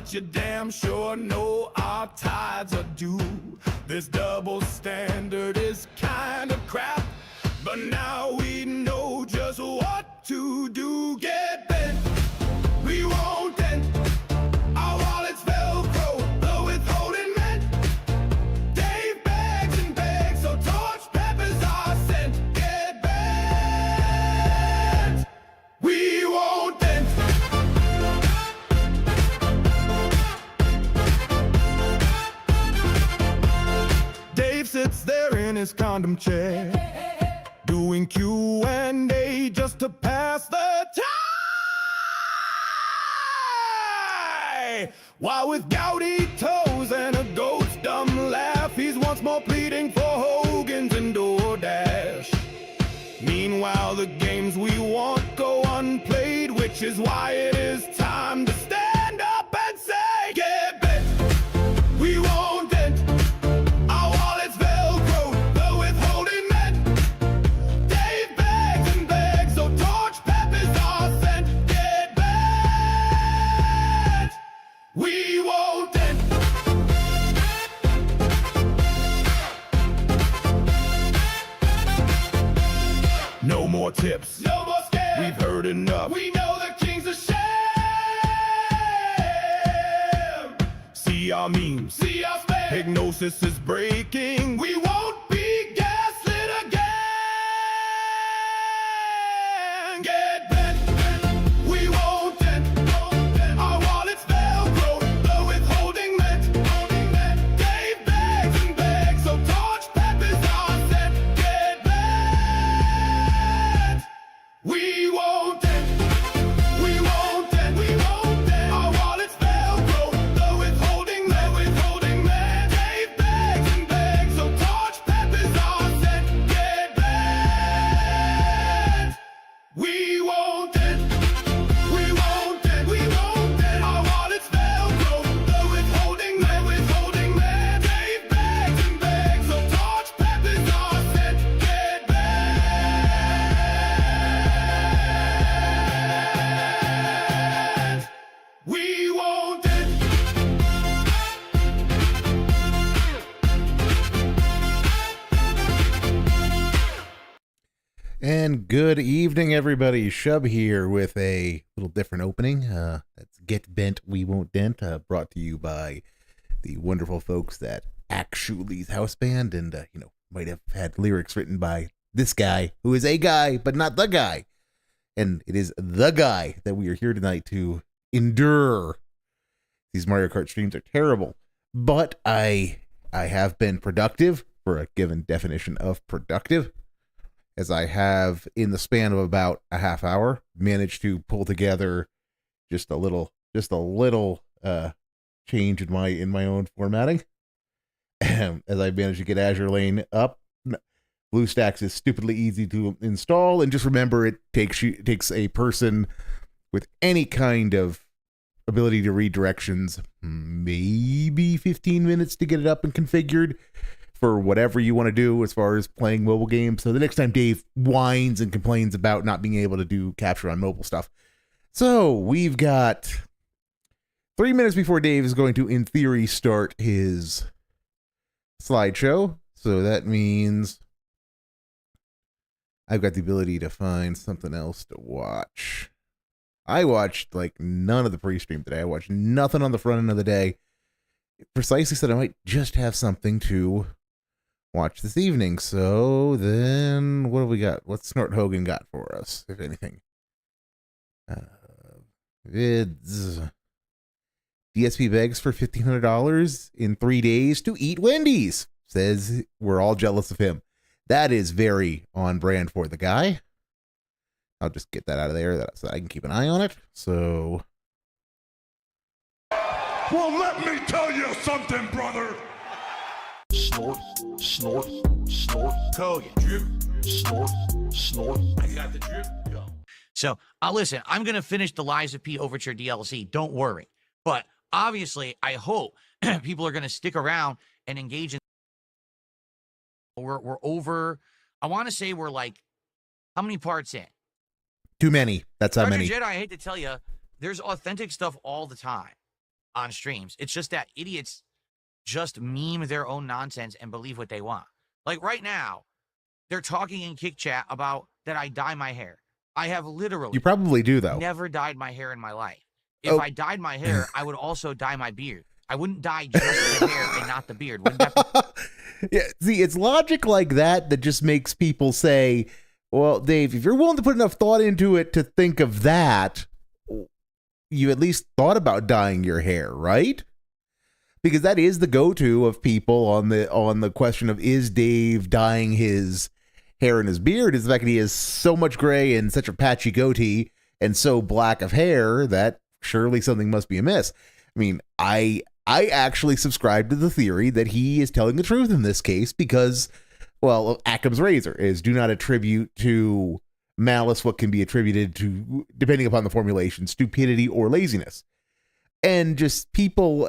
but you damn sure know our tides are due. This double standard is kind of crap, but now we know just what to do. Get bent, we won't dent. Our wallets Velcro, the withholding meant. Dave begs and begs, so torch peppers are sent. Get bent, we won't dent. Dave sits there in his condom chair, doing Q&A just to pass the time. While with gouty toes and a goat's dumb laugh, he's once more pleading for Hogan's and DoorDash. Meanwhile, the games we want go unplayed, which is why it is time to stand up and say, get bent, we won't dent. Our wallets Velcro, the withholding meant. Dave begs and begs, so torch peppers are sent. Get bent, we won't dent. No more tips, no more scares. We've heard enough. We know the king's a sham. See our memes, see our spam. Hypnosis is breaking. We won't be gaslit again. Get bent, we won't dent. Our wallets Velcro, the withholding meant. Dave begs and begs, so torch peppers are sent. Get bent, we won't dent. We won't dent. We won't dent. Our wallets Velcro, the withholding meant. Dave begs and begs, so torch peppers are sent. Get bent, we won't dent. We won't dent. We won't dent. Our wallets Velcro, the withholding meant. Dave begs and begs, so torch peppers are sent. Get bent, we won't dent. And good evening, everybody. Shub here with a little different opening. That's Get Bent, We Won't Dent, brought to you by the wonderful folks at Actually's House Band, and, might have had lyrics written by this guy, who is a guy, but not the guy. And it is the guy that we are here tonight to endure. These Mario Kart streams are terrible, but I have been productive, for a given definition of productive, as I have, in the span of about a half hour, managed to pull together just a little change in my own formatting. As I managed to get Azur Lane up. BlueStacks is stupidly easy to install, and just remember, it takes a person with any kind of ability to read directions, maybe 15 minutes to get it up and configured for whatever you want to do as far as playing mobile games. So the next time Dave whines and complains about not being able to do capture on mobile stuff. So we've got 3 minutes before Dave is going to, in theory, start his slideshow. So that means I've got the ability to find something else to watch. I watched like none of the pre-stream today. I watched nothing on the front end of the day. Precisely said I might just have something to watch this evening. So then, what have we got? What's Snort Hogan got for us, if anything? Vids. DSP begs for $1,500 in 3 days to eat Wendy's. Says we're all jealous of him. That is very on brand for the guy. I'll just get that out of there so I can keep an eye on it. So, well, let me tell you something, brother. Snort, snort, snort. Hogan. Drip. Snort, snort. I got the drip. Go. So, listen, I'm going to finish the Lies of P Overture DLC. Don't worry. But obviously, I hope people are going to stick around and engage in. We're over, I want to say we're like, how many parts in? Too many. That's how many. Jedi, I hate to tell you, there's authentic stuff all the time. on streams. It's just that idiots just meme their own nonsense and believe what they want. Like right now, they're talking in Kick Chat about that I dye my hair. I have literally You probably do, though. never dyed my hair in my life. If I dyed my hair, I would also dye my beard. I wouldn't dye just the hair and not the beard. Wouldn't that be? Yeah, see, it's logic like that that just makes people say, well, Dave, if you're willing to put enough thought into it to think of that, you at least thought about dyeing your hair, right? Because that is the go-to of people on the question of, is Dave dyeing his hair and his beard, is the fact that he has so much gray and such a patchy goatee and so black of hair that surely something must be amiss. I mean, I actually subscribe to the theory that he is telling the truth in this case because, well, Occam's razor is do not attribute to malice what can be attributed to, depending upon the formulation, stupidity or laziness. And just people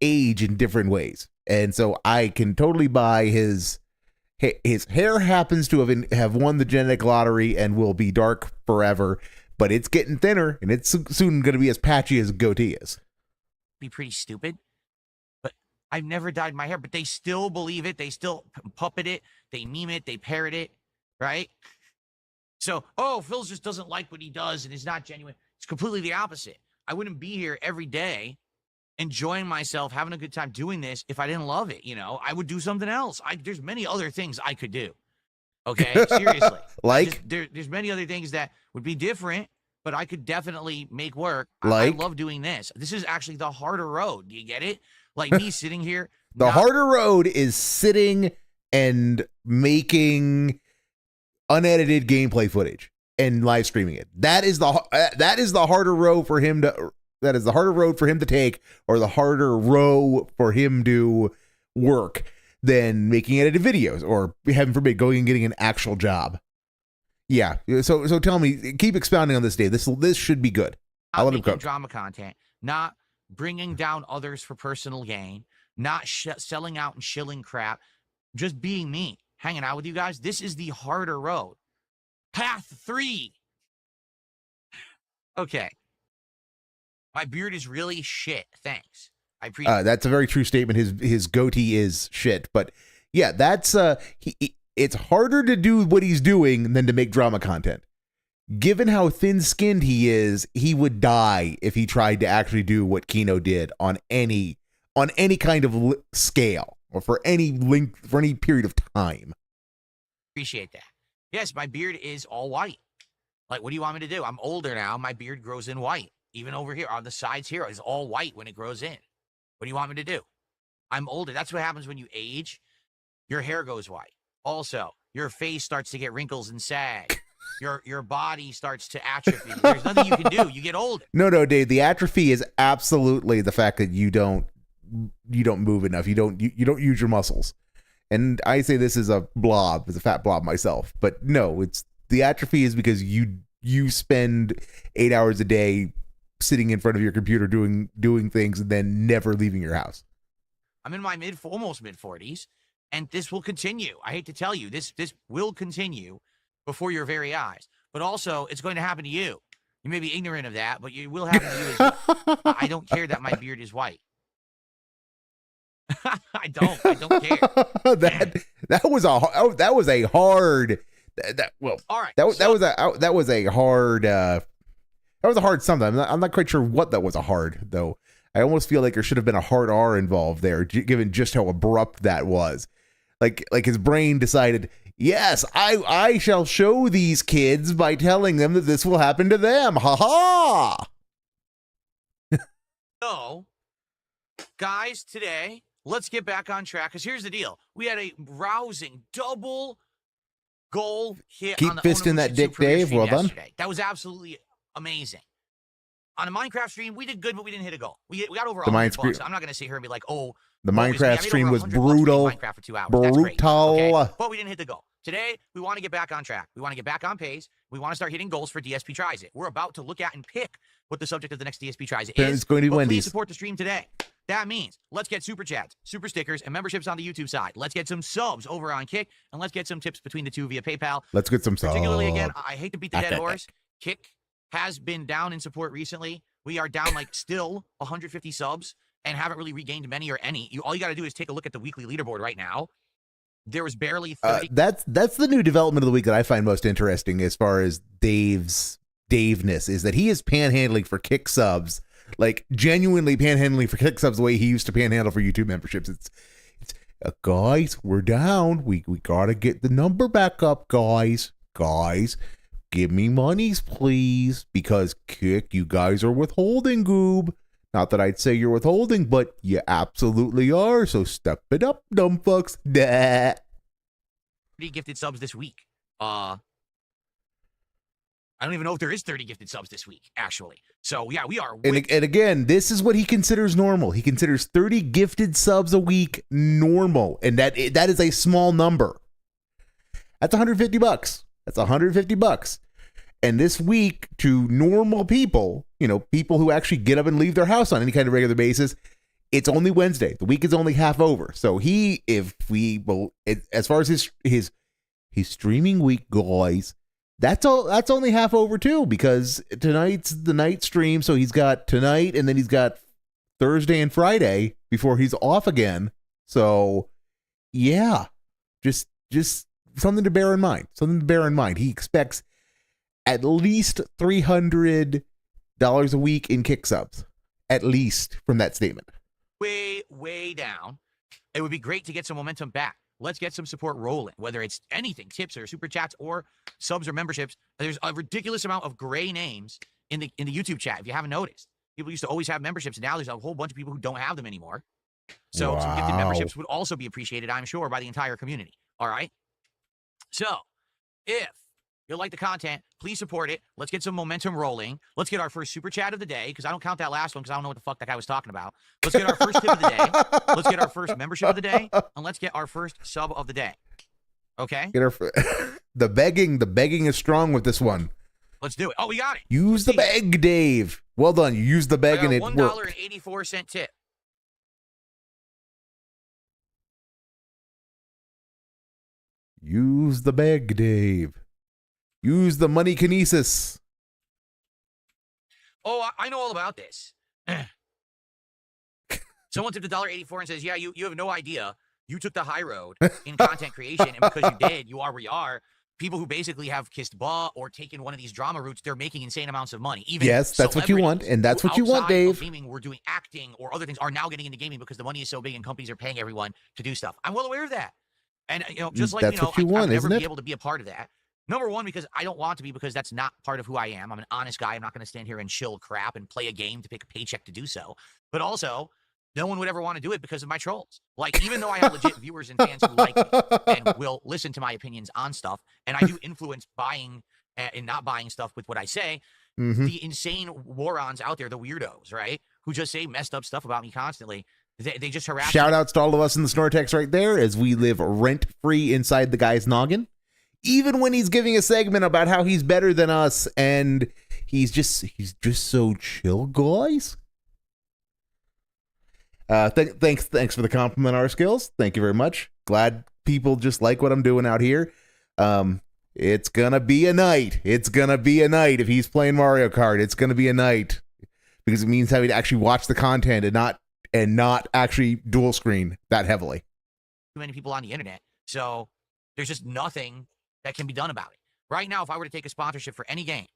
age in different ways. And so I can totally buy his hair happens to have won the genetic lottery and will be dark forever, but it's getting thinner and it's soon going to be as patchy as a goatee is. Be pretty stupid, but I've never dyed my hair, but they still believe it. They still puppet it. They meme it. They parrot it, right? So, oh, Phil just doesn't like what he does and is not genuine. It's completely the opposite. I wouldn't be here every day enjoying myself, having a good time doing this if I didn't love it. You know, I would do something else. There's many other things I could do. Okay, seriously. Like? There's many other things that would be different, but I could definitely make work. Like? I love doing this. This is actually the harder road. Do you get it? Like me sitting here. The harder road is sitting and making unedited gameplay footage and live streaming it. That is the harder road for him to. That is the harder road for him to take, or the harder row for him to work than making edited videos, or heaven forbid, going and getting an actual job. Yeah. So tell me, keep expounding on this, Dave. This should be good. I'll let him cook. Drama content, not bringing down others for personal gain, not selling out and shilling crap, just being me, hanging out with you guys. This is the harder road. Path 3. Okay. My beard is really shit. Thanks. I appreciate that's a very true statement. His goatee is shit, but yeah, that's it's harder to do what he's doing than to make drama content. Given how thin-skinned he is, he would die if he tried to actually do what Kino did on any kind of scale or for any length, for any period of time. Appreciate that. Yes, my beard is all white. Like, what do you want me to do? I'm older now. My beard grows in white. Even over here on the sides here is all white when it grows in. What do you want me to do? I'm older. That's what happens when you age. Your hair goes white. Also, your face starts to get wrinkles and sag. Your body starts to atrophy. There's nothing you can do. You get older. No, Dave. The atrophy is absolutely the fact that you don't move enough. You don't use your muscles. And I say this is a blob, as a fat blob myself. But no, it's the atrophy is because you spend 8 hours a day sitting in front of your computer doing things and then never leaving your house. I'm in my almost mid 40s, and this will continue. I hate to tell you, this will continue before your very eyes. But also, it's going to happen to you. You may be ignorant of that, but it will happen to you as well. I don't care that my beard is white. I don't care. that was a hard. All right. That was a hard. That was a hard something. I'm not quite sure what that was a hard, though. I almost feel like there should have been a hard R involved there, given just how abrupt that was. Like his brain decided, yes, I shall show these kids by telling them that this will happen to them. Ha ha! So, guys, today, let's get back on track, because here's the deal. We had a rousing double goal hit Keep on the fisting that dick, Dave. Well done. That was absolutely amazing. On a Minecraft stream, we did good, but we didn't hit a goal. We got over $100. I'm not going to sit here and be like, oh, the Minecraft stream was brutal. Minecraft for 2 hours. Brutal. Okay? But we didn't hit the goal. Today, we want to get back on track. We want to get back on pace. We want to start hitting goals for DSP Tries It. We're about to look at and pick what the subject of the next DSP Tries It is. It's going to be Wendy's. Please support the stream today. That means let's get super chats, super stickers, and memberships on the YouTube side. Let's get some subs over on Kick, and let's get some tips between the two via PayPal. Let's get some subs. Particularly, again, I hate to beat the dead horse. Kick has been down in support recently. We are down like still 150 subs and haven't really regained many or any. All you got to do is take a look at the weekly leaderboard right now. There was barely 30. That's the new development of the week that I find most interesting as far as Daveness is that he is panhandling for kick subs, like genuinely panhandling for kick subs the way he used to panhandle for YouTube memberships. It's guys, we're down. We gotta get the number back up, guys. Give me monies, please, because Kick, you guys are withholding, Goob. Not that I'd say you're withholding, but you absolutely are, so step it up, dumb fucks. Nah. 30 gifted subs this week. I don't even know if there is 30 gifted subs this week, actually. So, yeah, we are... And again, this is what he considers normal. He considers 30 gifted subs a week normal, and that is a small number. That's $150. That's $150. And this week, to normal people, people who actually get up and leave their house on any kind of regular basis, it's only Wednesday. The week is only half over. So as far as his streaming week, guys, that's only half over too, because tonight's the night stream. So he's got tonight, and then he's got Thursday and Friday before he's off again. So yeah, just something to bear in mind. He expects at least $300 a week in kick subs, at least, from that statement. Way down. It would be great to get some momentum back. Let's get some support rolling, whether it's anything, tips or super chats or subs or memberships. There's a ridiculous amount of gray names in the YouTube chat, if you haven't noticed. People used to always have memberships, and now there's a whole bunch of people who don't have them anymore. So some gifted memberships would also be appreciated, I'm sure, by the entire community. All right? So, if you like the content, please support it. Let's get some momentum rolling. Let's get our first super chat of the day, because I don't count that last one because I don't know what the fuck that guy was talking about. Let's get our first tip of the day. Let's get our first membership of the day, and let's get our first sub of the day. Okay? Get our the begging is strong with this one. Let's do it. Oh, we got it. Use the beg, Dave. Well done. You used the beg and it worked. $1.84 tip. Use the beg, Dave. Use the money kinesis. Oh, I know all about this. Someone tipped $1.84 and says, yeah, you have no idea. You took the high road in content creation, and because you did, you are where you are. People who basically have kissed butt or taken one of these drama routes, they're making insane amounts of money. Even yes, that's what you want, and that's what you want, Dave. Gaming, we're doing acting or other things, are now getting into gaming because the money is so big and companies are paying everyone to do stuff. I'm well aware of that. And, just like, that's what you want, I'll never isn't it? be able to be a part of that. Number one, because I don't want to be, because that's not part of who I am. I'm an honest guy. I'm not going to stand here and shill crap and play a game to pick a paycheck to do so. But also, no one would ever want to do it because of my trolls. Like, even though I have legit viewers and fans who like me and will listen to my opinions on stuff, and I do influence buying and not buying stuff with what I say, the insane morons out there, the weirdos, right, who just say messed up stuff about me constantly, they just harass Shout me. outs to all of us in the Snortex right there, as we live rent-free inside the guy's noggin. Even when he's giving a segment about how he's better than us, and he's just so chill, guys. Thanks for the compliment on our skills. Thank you very much. Glad people just like what I'm doing out here. It's gonna be a night. It's gonna be a night if he's playing Mario Kart. It's gonna be a night because it means having to actually watch the content and not actually dual screen that heavily. Too many people on the internet, so there's just nothing that can be done about it. Right now, if I were to take a sponsorship for any game,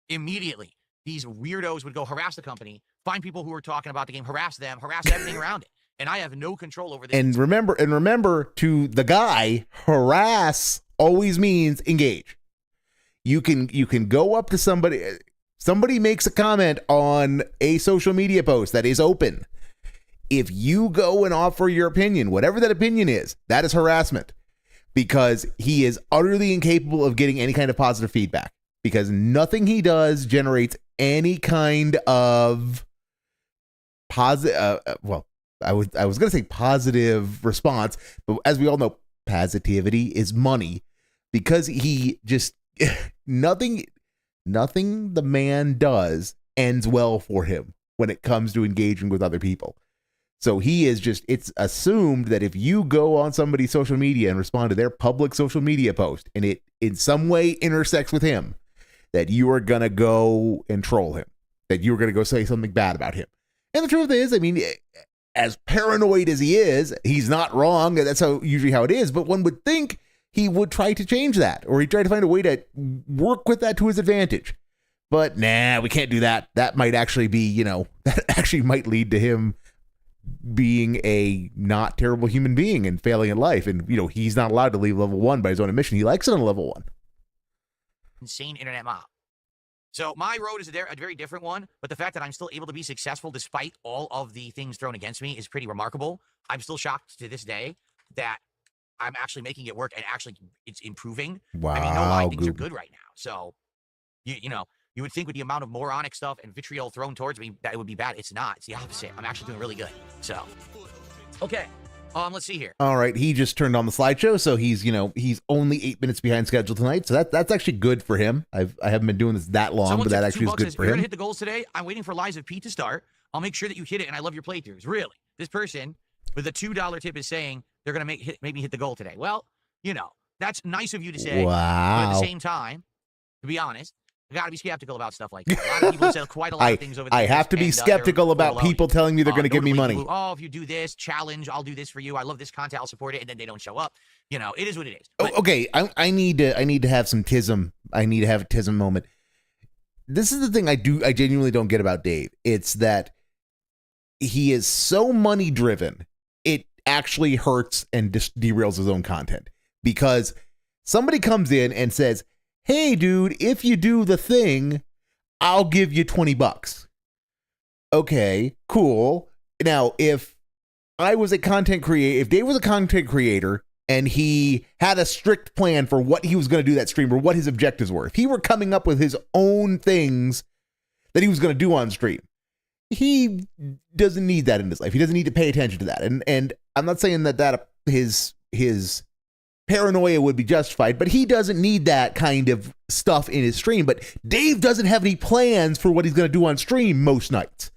immediately these weirdos would go harass the company, find people who are talking about the game, harass them, harass everything around it. And I have no control over this. And remember to the guy, harass always means engage. You can go up to somebody makes a comment on a social media post that is open. If you go and offer your opinion, whatever that opinion is, that is harassment, because he is utterly incapable of getting any kind of positive feedback, because nothing he does generates any kind of positive, I was going to say positive response, but as we all know, positivity is money, because he just, nothing the man does ends well for him when it comes to engaging with other people. So he is just, it's assumed that if you go on somebody's social media and respond to their public social media post, and it in some way intersects with him, that you are going to go and troll him. that you were going to go say something bad about him. And the truth is, I mean, as paranoid as he is, he's not wrong. That's usually how it is. But one would think he would try to change that, or he'd try to find a way to work with that to his advantage. But nah, we can't do that. That might actually be, that actually might lead to him being a not terrible human being and failing in life. And, he's not allowed to leave level 1 by his own admission. He likes it on level 1. Insane internet mob. So my road is a very different one, but the fact that I'm still able to be successful despite all of the things thrown against me is pretty remarkable. I'm still shocked to this day that I'm actually making it work and actually it's improving. Wow. I mean, no lie, things are good right now. So, you would think with the amount of moronic stuff and vitriol thrown towards me that it would be bad. It's not. It's the opposite. I'm actually doing really good. So, okay. Let's see here. All right, he just turned on the slideshow, so he's only 8 minutes behind schedule tonight. So that's actually good for him. I haven't been doing this that long, but that actually is good for him. You're gonna hit the goals today. I'm waiting for Liza P to start. I'll make sure that you hit it, and I love your playthroughs. Really, this person with a $2 tip is saying they're gonna make me hit the goal today. Well, that's nice of you to say. Wow. But at the same time, to be honest, I gotta be skeptical about stuff like that. A lot of people sell quite a lot of things over there. I have to be skeptical about people telling me they're going to give me money. If you do this challenge, I'll do this for you. I love this content, I'll support it, and then they don't show up. It is what it is. But, okay, I need to have some tism. I need to have a tism moment. This is the thing I genuinely don't get about Dave. It's that he is so money driven, it actually hurts and derails his own content. Because somebody comes in and says, hey, dude, if you do the thing, I'll give you $20. Okay, cool. Now, if Dave was a content creator and he had a strict plan for what he was going to do that stream or what his objectives were, if he were coming up with his own things that he was going to do on stream, he doesn't need that in his life. He doesn't need to pay attention to that. And I'm not saying that his paranoia would be justified, but he doesn't need that kind of stuff in his stream. But Dave doesn't have any plans for what he's going to do on stream most nights.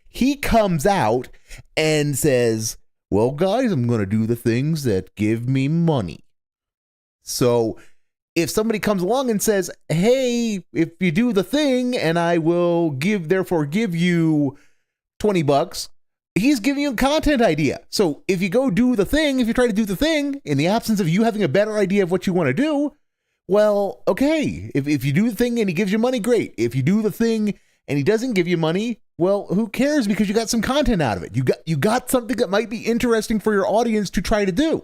He comes out and says, well, guys, I'm going to do the things that give me money. So if somebody comes along and says, hey, if you do the thing and I will give you $20, he's giving you a content idea. So if you go do the thing, if you try to do the thing in the absence of you having a better idea of what you want to do, well, okay. If you do the thing and he gives you money, great. If you do the thing and he doesn't give you money, well, who cares? Because you got some content out of it. You got something that might be interesting for your audience to try to do.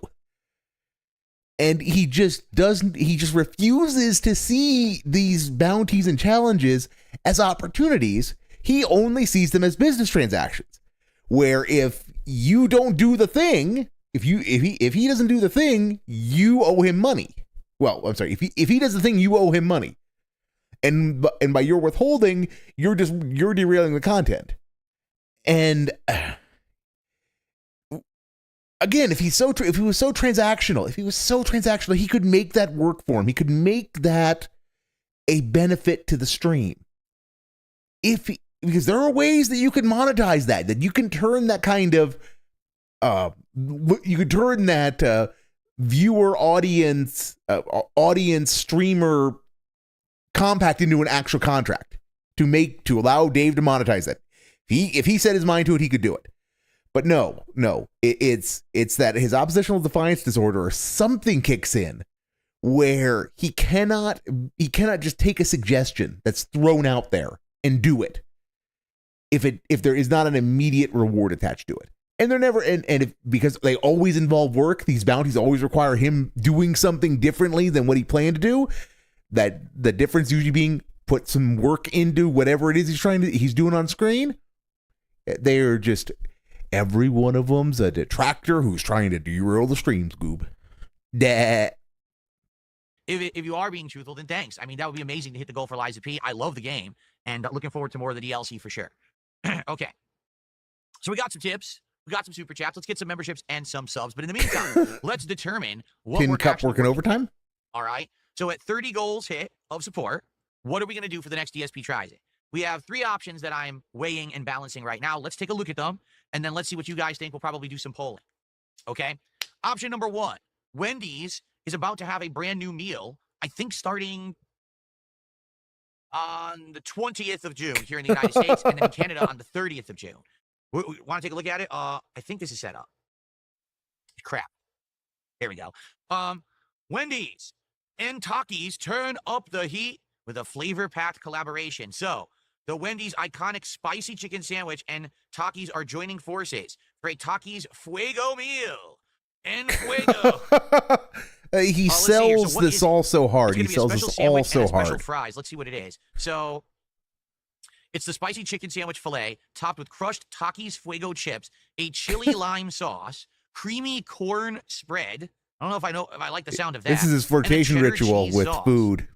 And he just refuses to see these bounties and challenges as opportunities. He only sees them as business transactions. Where if you don't do the thing, if he doesn't do the thing, you owe him money. Well, I'm sorry, if he does the thing, you owe him money. And by your withholding, you're derailing the content. And again, if he was so transactional, he could make that work for him. He could make that a benefit to the stream. Because there are ways that you can monetize that you can turn that kind of, viewer audience streamer compact into an actual contract to allow Dave to monetize it. If he set his mind to it, he could do it. But no, it's that his oppositional defiance disorder or something kicks in where he cannot just take a suggestion that's thrown out there and do it. If there is not an immediate reward attached to it. And they're never, because they always involve work, these bounties always require him doing something differently than what he planned to do, that the difference usually being put some work into whatever it is he's doing on screen. They're just, every one of them's a detractor who's trying to derail the streams, Goob. That. If you are being truthful, then thanks. I mean, that would be amazing to hit the goal for Liza P. I love the game, and looking forward to more of the DLC for sure. Okay. So we got some tips. We got some super chats. Let's get some memberships and some subs. But in the meantime, let's determine what Tin we're Cup working overtime. All right. So at 30 goals hit of support, what are we going to do for the next DSP tries it? We have 3 options that I'm weighing and balancing right now. Let's take a look at them, and then let's see what you guys think. We'll probably do some polling. Okay. Option number 1, Wendy's is about to have a brand new meal, I think starting on the 20th of June here in the United States, and then in Canada on the 30th of June. We want to take a look at it? I think this is set up. Crap. Here we go. Wendy's and Takis turn up the heat with a flavor-packed collaboration. So, the Wendy's iconic spicy chicken sandwich and Takis are joining forces for a Takis Fuego meal. And Fuego. He sells this all so hard. He sells this all so special hard. Fries. Let's see what it is. So, it's the spicy chicken sandwich filet topped with crushed Takis Fuego chips, a chili lime sauce, creamy corn spread. I don't know if I like the sound of that. This is his flirtation ritual with food.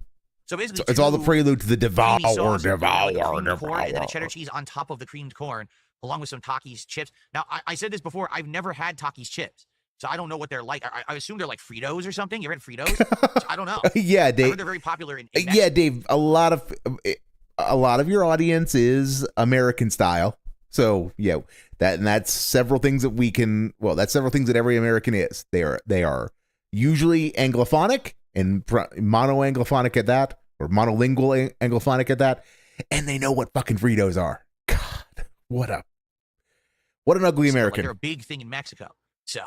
So basically, it's all the prelude to the devour. Corn and then a cheddar cheese on top of the creamed corn, along with some Takis chips. Now, I said this before. I've never had Takis chips, so I don't know what they're like. I assume they're like Fritos or something. You ever had Fritos? I don't know. Yeah, Dave. I heard they're very popular in Mexico. Yeah, Dave. A lot of your audience is American style. So yeah, that's several things that we can. Well, that's several things that every American is. They are usually Anglophonic and mono-Anglophonic at that, or monolingual Anglophonic at that, and they know what fucking Fritos are. God, what an ugly American. They're a big thing in Mexico. So,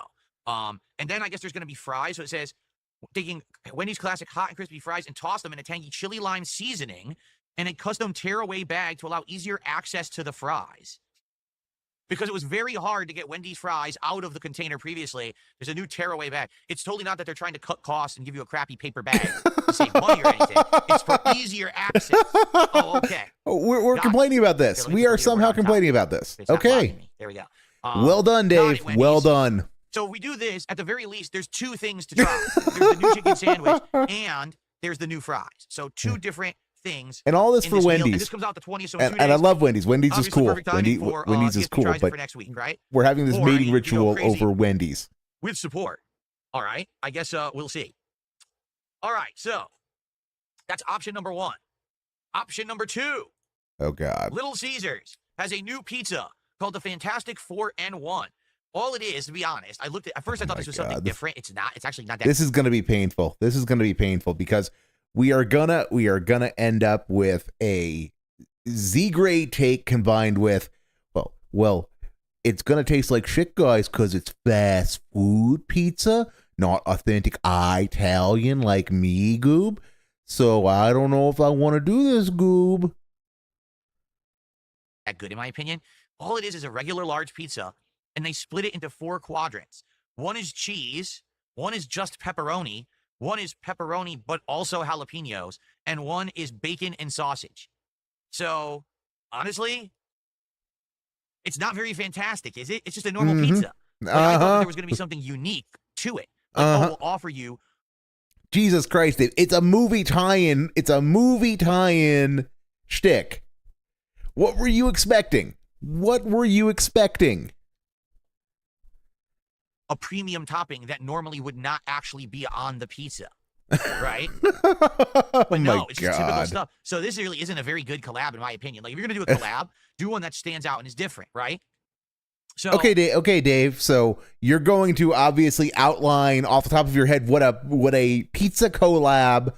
and then I guess there's going to be fries. So it says, taking Wendy's classic hot and crispy fries and toss them in a tangy chili lime seasoning and a custom tearaway bag to allow easier access to the fries. Because it was very hard to get Wendy's fries out of the container previously. There's a new tearaway bag. It's totally not that they're trying to cut costs and give you a crappy paper bag to save money or anything. It's for easier access. Oh, okay. We're complaining about this. We are somehow complaining about this. Okay. There we go. Well done, Dave. Well done. So if we do this, at the very least, there's two things to try. There's the new chicken sandwich and there's the new fries. So two different things. And all this for Wendy's. And this comes out the 20th. So and I love Wendy's. Wendy's is cool. Wendy's is cool. But for next week, right? We're having this mating ritual over Wendy's. With support. All right. I guess we'll see. All right. So that's option number one. Option number two. Oh, God. Little Caesars has a new pizza called the Fantastic 4-and-1. All it is, to be honest, at first I thought this was something different. It's not. It's actually not that. This is going to be painful. This is going to be painful because we are gonna end up with a Z-grade take combined with well, it's gonna taste like shit, guys, because it's fast food pizza, not authentic Italian like me, Goob. So I don't know if I want to do this, Goob. That good, in my opinion. All it is a regular large pizza, and they split it into 4 quadrants. One is cheese, one is just pepperoni, one is pepperoni, but also jalapenos, and one is bacon and sausage. So, honestly, it's not very fantastic, is it? It's just a normal pizza. Like, I thought there was going to be something unique to it. Like, we'll offer you. Jesus Christ, Dave. It's a movie tie-in. It's a movie tie-in shtick. What were you expecting? What were you expecting? A premium topping that normally would not actually be on the pizza, right? But no, it's just typical stuff. So this really isn't a very good collab, in my opinion. Like, if you're gonna do a collab, do one that stands out and is different, right? So okay, Dave. So you're going to obviously outline off the top of your head what a pizza collab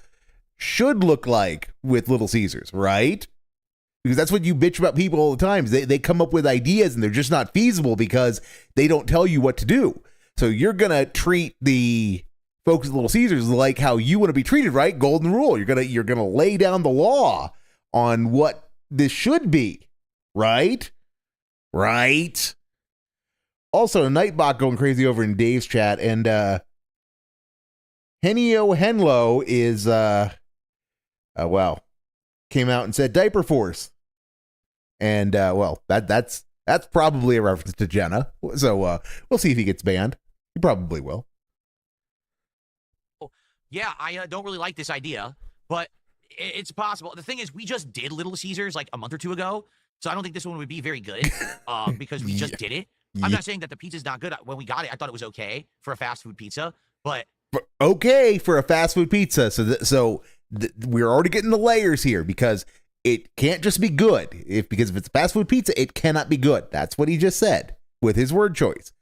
should look like with Little Caesars, right? Because that's what you bitch about people all the time. They come up with ideas and they're just not feasible because they don't tell you what to do. So you're going to treat the folks at Little Caesars like how you want to be treated, right? Golden rule. You're going to lay down the law on what this should be, right? Right. Also, Nightbot going crazy over in Dave's chat, and Henio Henlo is came out and said diaper force. And that's probably a reference to Jenna. So we'll see if he gets banned. He probably will. Yeah, I don't really like this idea, but it's possible. The thing is, we just did Little Caesars like a month or two ago, so I don't think this one would be very good because we just did it. I'm not saying that the pizza's not good. When we got it, I thought it was okay for a fast food pizza, but okay for a fast food pizza. So we're already getting the layers here because it can't just be good. Because if it's fast food pizza, it cannot be good. That's what he just said with his word choice.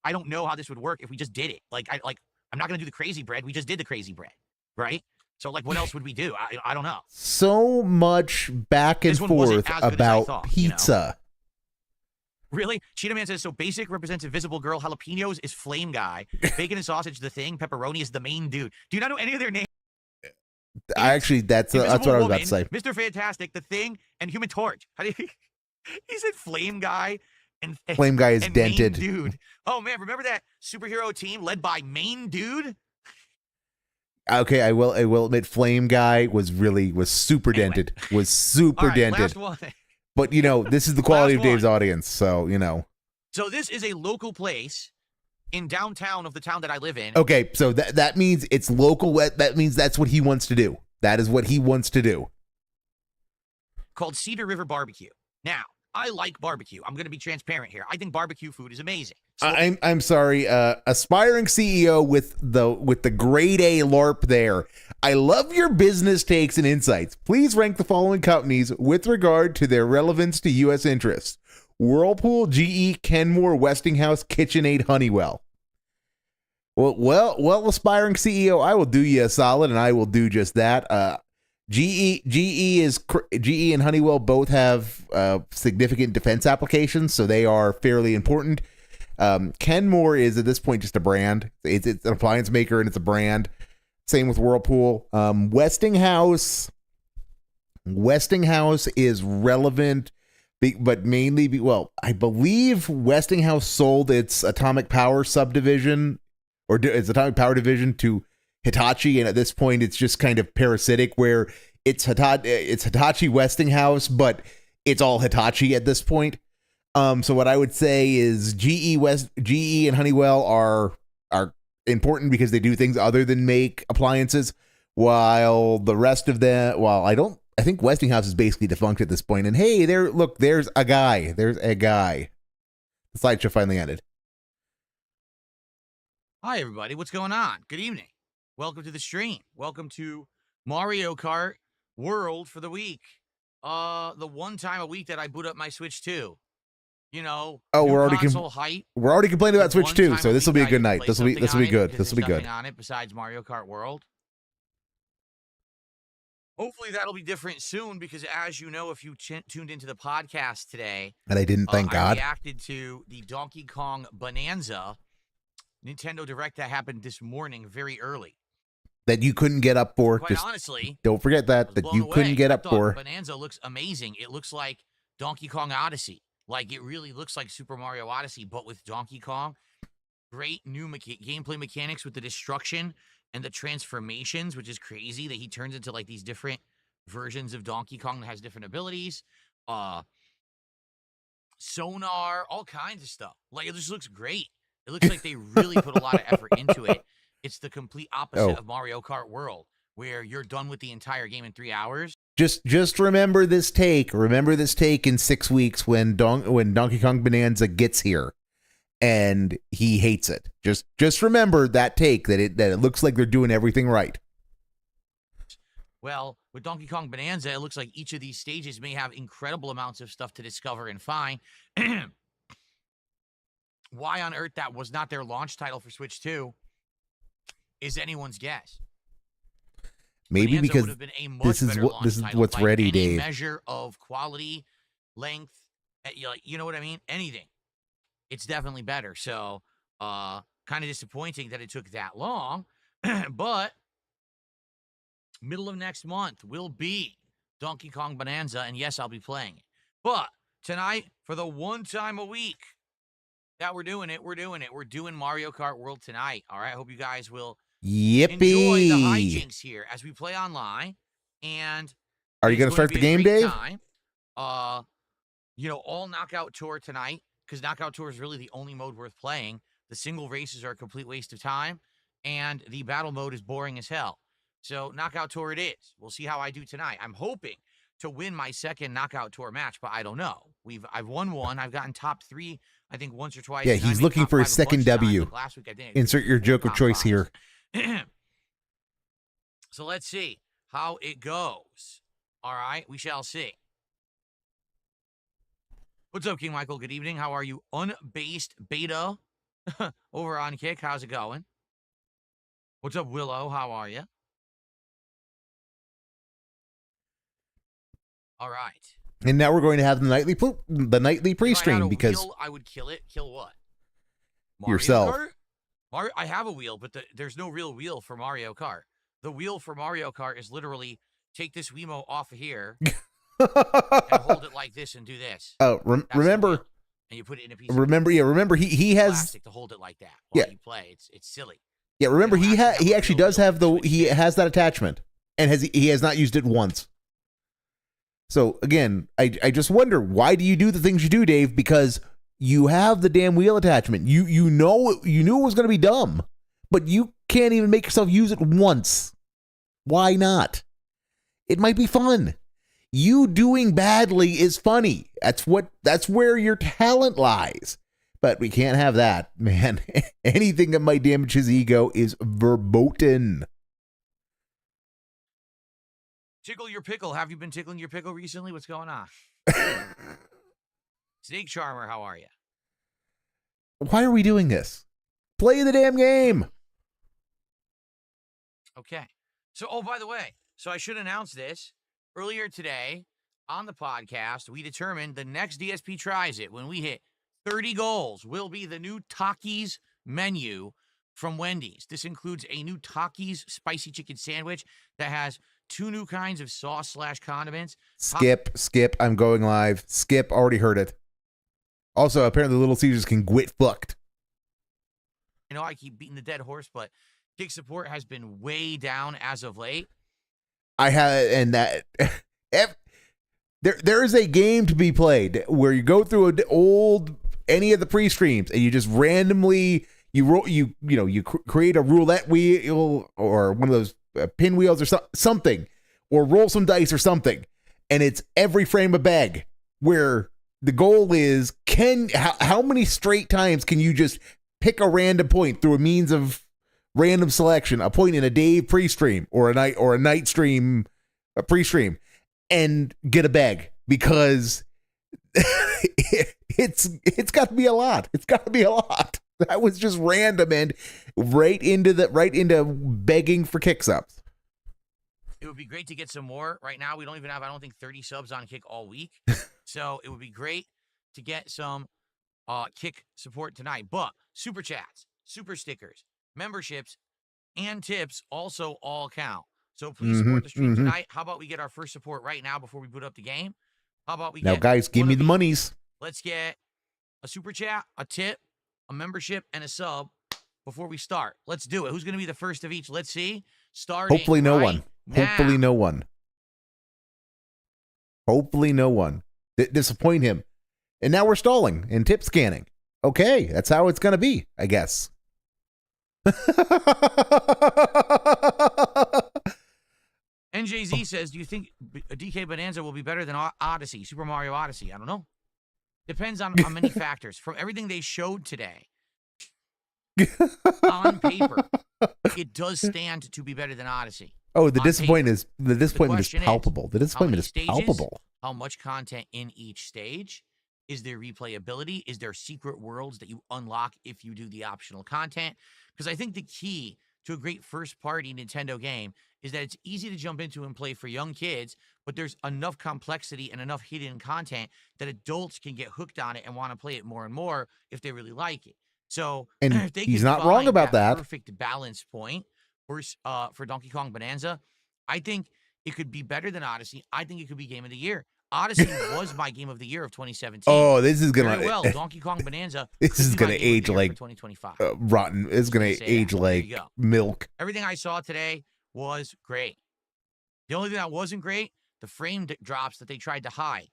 I don't know how this would work if we just did it. I'm not going to do the crazy bread. We just did the crazy bread, right? So, like, what else would we do? I don't know. So much back and This one wasn't forth as good as I about thought, you know? pizza. Really? Cheetah Man says, so basic represents Invisible Girl, jalapenos is Flame Guy, bacon and sausage the Thing, pepperoni is the main dude. Do you not know any of their names? I actually, that's what I was Invisible about to say. Woman, Mr. Fantastic, the Thing, and Human Torch. How do you? He said Flame Guy and Flame Guy is and dented. Main Dude. Oh man, remember that superhero team led by Main Dude? Okay, I will admit, Flame Guy was super Anyway. dented. Was super All right, dented. last one. But you know, this is the quality of Last Dave's one. audience, so you know. So this is a local place in downtown of the town that I live in. Okay, so that means it's local. That means that's what he wants to do. That is what he wants to do. Called Cedar River Barbecue. Now, I like barbecue. I'm going to be transparent here. I think barbecue food is amazing. So I'm sorry, aspiring CEO with the grade A LARP there. I love your business takes and insights. Please rank the following companies with regard to their relevance to U.S. interests: Whirlpool, GE, Kenmore, Westinghouse, KitchenAid, Honeywell. Well, aspiring CEO, I will do you a solid, and I will do just that. GE and Honeywell both have significant defense applications, so they are fairly important. Kenmore is at this point just a brand. It's an appliance maker and it's a brand. Same with Whirlpool. Westinghouse is relevant, but mainly, I believe Westinghouse sold its atomic power subdivision or its atomic power division to Hitachi, and at this point it's just kind of parasitic where it's Hitachi Westinghouse, but it's all Hitachi at this point. So what I would say is GE and Honeywell are important because they do things other than make appliances, while the rest of them, I think Westinghouse is basically defunct at this point. And hey, there's a guy. The slideshow finally ended. hi, everybody. What's going on? Good evening. Welcome to the stream. Welcome to Mario Kart World for the week. The one time a week that I boot up my Switch 2. You know, we're already hype. We're already complaining about The Switch 2, one so time this will be a week good I night. play This will be something on good. it This will be because there's good. nothing on it besides Mario Kart World. Hopefully that'll be different soon because, as you know, if you tuned into the podcast today, And I didn't, thank I God. reacted to the Donkey Kong Bonanza Nintendo Direct that happened this morning very early. That you couldn't get up for. Quite Just honestly, don't forget I that was that blown you away. couldn't get I up thought for. Bonanza looks amazing. It looks like Donkey Kong Odyssey. Like, it really looks like Super Mario Odyssey, but with Donkey Kong. Great new gameplay mechanics with the destruction and the transformations, which is crazy that he turns into like these different versions of Donkey Kong that has different abilities. Sonar, all kinds of stuff. Like, it just looks great. It looks like they really put a lot of effort into it. It's the complete opposite of Mario Kart World, where you're done with the entire game in 3 hours. Just remember this take. Remember this take in 6 weeks when Donkey Kong Bonanza gets here, and he hates it. Just remember that take that it looks like they're doing everything right. Well, with Donkey Kong Bonanza, it looks like each of these stages may have incredible amounts of stuff to discover and find. Why on earth that was not their launch title for Switch 2 is anyone's guess. Maybe Bonanza because would have been a much this is better what launch this is title what's by ready, any Dave. measure of quality, length, you know what I mean? Anything. It's definitely better. So, kind of disappointing that it took that long, but middle of next month will be Donkey Kong Bonanza, and yes, I'll be playing it. But tonight, for the one time a week that we're doing it, we're doing Mario Kart World tonight. All right, I hope you guys will enjoy the Yippee! hijinks here as we play online. And Are you it's going to start be the a game, great Dave? time. All Knockout Tour tonight, because Knockout Tour is really the only mode worth playing. The single races are a complete waste of time, and the battle mode is boring as hell. So Knockout Tour it is. We'll see how I do tonight. I'm hoping to win my second Knockout Tour match, but I don't know. I've won one. I've gotten top 3, I think, once or twice. Yeah, and I he's made looking top for 5 his a second bunch of times. W. Like last week, I think I Insert your did joke of top choice 5s. here. So let's see how it goes. All right, we shall see. What's up, King Michael? Good evening. How are you? Unbased Beta over on Kick. How's it going? What's up, Willow? How are you? All right. And now we're going to have the nightly If I had pre-stream a because wheel, I would kill it. Kill what? Yourself. Kart? I have a wheel, but there's no real wheel for Mario Kart. The wheel for Mario Kart is literally take this Wiimote off of here and hold it like this and do this. Oh, That's the remember, wheel. And you put it in a piece remember he has plastic to hold it like that while you play. It's silly. yeah. Remember You don't he actually have a actually real does wheel have to the switch he to. has that attachment and he has not used it once. So again, I just wonder, why do you do the things you do, Dave? Because you have the damn wheel attachment. You knew it was going to be dumb, but you can't even make yourself use it once. Why not? It might be fun. You doing badly is funny. That's where your talent lies. But we can't have that, man. Anything that might damage his ego is verboten. Tickle your pickle. Have you been tickling your pickle recently? What's going on? Snake Charmer, how are you? Why are we doing this? Play the damn game. Okay. So, oh, by the way, so I should announce this. Earlier today on the podcast, we determined the next DSP tries it when we hit 30 goals will be the new Takis menu from Wendy's. This includes a new Takis spicy chicken sandwich that has 2 new kinds of sauce/condiments. Skip. I'm going live. Skip, already heard it. Also, apparently Little Caesars can get fucked. I know I keep beating the dead horse, but kick support has been way down as of late. I have, and that there is a game to be played where you go through any of the pre-streams and you just randomly create a roulette wheel or one of those pinwheels or something, or roll some dice or something, and it's every frame a bag, where the goal is how many straight times can you just pick a random point through a means of random selection, a point in a Dave pre-stream or a night stream, a pre-stream, and get a bag, because it's got to be a lot. It's got to be a lot. That was just random and right into begging for kick subs. It would be great to get some more. Right now, we don't even have, I don't think, 30 subs on Kick all week. So it would be great to get some Kick support tonight. But super chats, super stickers, memberships, and tips also all count. So please support the stream tonight. How about we get our first support right now before we boot up the game? How about we Now, get guys, give one me of the each? monies. Let's get a super chat, a tip, a membership, and a sub before we start. Let's do it. Who's going to be the first of each? Let's see. Starting Hopefully no right one. now. Hopefully no one. Hopefully no one. Disappoint him. And now we're stalling and tip scanning. Okay, that's how it's going to be, I guess. NJZ says, do you think DK Bonanza will be better than Odyssey, Super Mario Odyssey? I don't know. Depends on many factors. From everything they showed today, on paper, it does stand to be better than Odyssey. Oh, the On disappointment is question is, palpable. The disappointment many is stages? palpable. How much content in each stage? Is there replayability? Is there secret worlds that you unlock if you do the optional content? Because I think the key to a great first-party Nintendo game is that it's easy to jump into and play for young kids, but there's enough complexity and enough hidden content that adults can get hooked on it and want to play it more and more if they really like it. So And if they he's can not wrong find about that. perfect balance point for Donkey Kong Bonanza, I think it could be better than Odyssey. I think it could be Game of the Year. Odyssey was my Game of the Year of 2017. Oh, this is Very gonna well. Donkey Kong Bonanza. this could is be my gonna Game of the age Year like for 2025. rotten. It's gonna Say that. age There like you go. milk. Everything I saw today was great. The only thing that wasn't great, the frame drops that they tried to hide.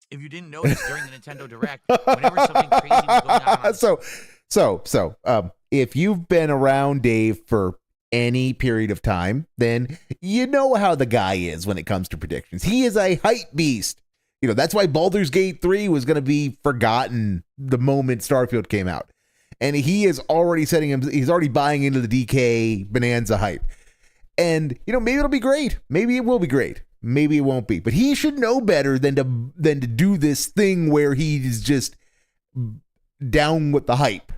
If you didn't notice during the Nintendo Direct, whenever something crazy was going on, So, if you've been around Dave for any period of time, then you know how the guy is when it comes to predictions. He is a hype beast. You know, that's why Baldur's Gate 3 was going to be forgotten the moment Starfield came out. And he is already he's already buying into the DK Bonanza hype. And, you know, maybe it'll be great. Maybe it will be great. Maybe it won't be. But he should know better than to do this thing where he's just down with the hype.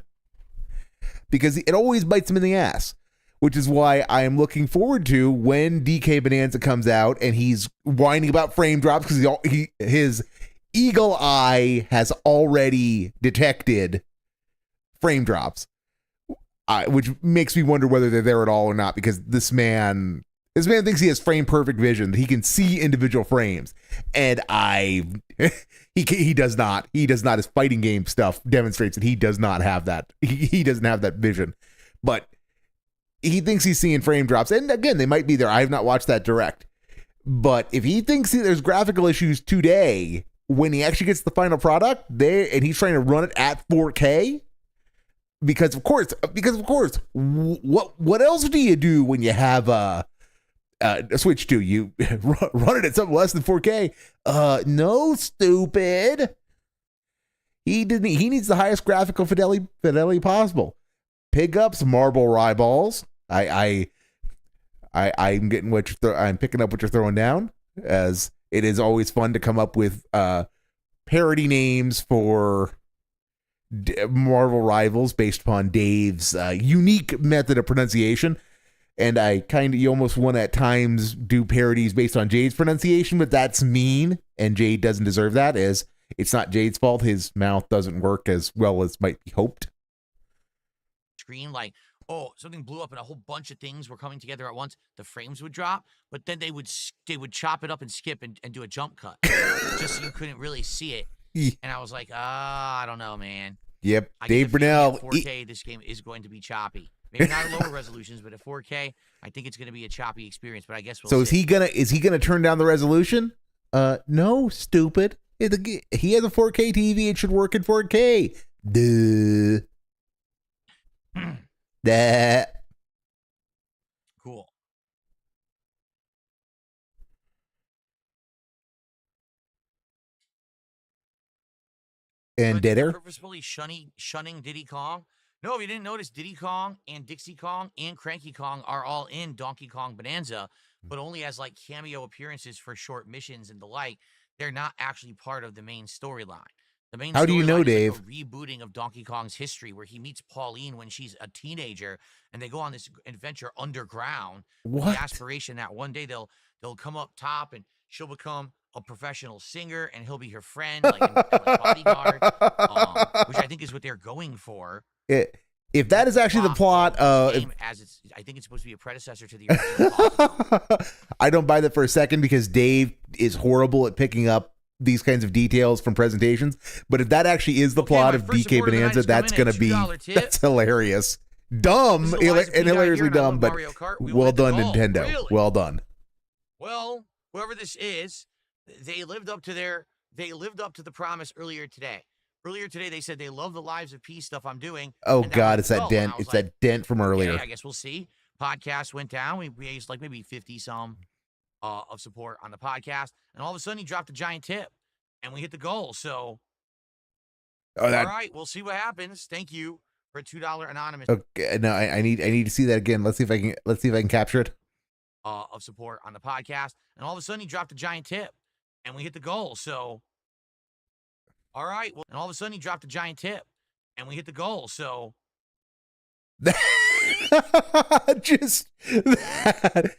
Because it always bites him in the ass. which is why I am looking forward to when DK Bonanza comes out and he's whining about frame drops because his eagle eye has already detected frame drops, which makes me wonder whether they're there at all or not, because this man thinks he has frame perfect vision. He can see individual frames, and he does not. He does not. His fighting game stuff demonstrates that he does not have that. He doesn't have that vision, but he thinks he's seeing frame drops. And again, they might be there. I have not watched that direct, but if he thinks there's graphical issues today, when he actually gets the final product and he's trying to run it at 4K, because of course, what else do you do when you have a Switch 2? You run it at something less than 4K? No, stupid. He needs the highest graphical fidelity possible. Pick up some marble eyeballs. I'm getting I'm picking up what you're throwing down, as it is always fun to come up with parody names for Marvel rivals based upon Dave's unique method of pronunciation. And you almost want to at times do parodies based on Jade's pronunciation, but that's mean, and Jade doesn't deserve that, as it's not Jade's fault. His mouth doesn't work as well as might be hoped. Screen like, oh, something blew up and a whole bunch of things were coming together at once. The frames would drop, but then they would chop it up and skip and do a jump cut just so you couldn't really see it. And I was like, I don't know, man. Yep, Dave Burnell. 4K, this game is going to be choppy. Maybe not at lower resolutions, but at 4K, I think it's going to be a choppy experience. But I guess we'll see. Is he gonna turn down the resolution? No, stupid. He has a 4K TV. It should work in 4K. Duh. That. Cool. And Deader purposefully shunning Diddy Kong. No, if you didn't notice, Diddy Kong and Dixie Kong and Cranky Kong are all in Donkey Kong Bonanza, but only as like cameo appearances for short missions and the like. They're not actually part of the main storyline. The main How do you know, Dave? Like a rebooting of Donkey Kong's history, where he meets Pauline when she's a teenager, and they go on this adventure underground. What? With the aspiration that one day they'll come up top and she'll become a professional singer, and he'll be her friend, like, like bodyguard, which I think is what they're going for. If that is actually the plot, I think it's supposed to be a predecessor to the original. I don't buy that for a second, because Dave is horrible at picking up these kinds of details from presentations. But if that actually is the plot of DK Bonanza, that's going to be hilarious. Dumb and hilariously dumb, but well done, Nintendo. Really? Well done. Well, whoever this is, they lived up to the promise earlier today. Earlier today, they said they love the Lives of Peace stuff I'm doing. Oh, God, it's that dent. It's that dent from earlier. Okay, I guess we'll see. Podcast went down. We raised like maybe 50-some of support on the podcast. And all of a sudden, he dropped a giant tip. And we hit the goal. So, all right, we'll see what happens. Thank you for a $2 anonymous. Okay, no, I need to see that again. Let's see if I can capture it. Of support on the podcast. And all of a sudden, he dropped a giant tip. And we hit the goal. So, all right. Well, and all of a sudden, he dropped a giant tip, and we hit the goal. So, just that.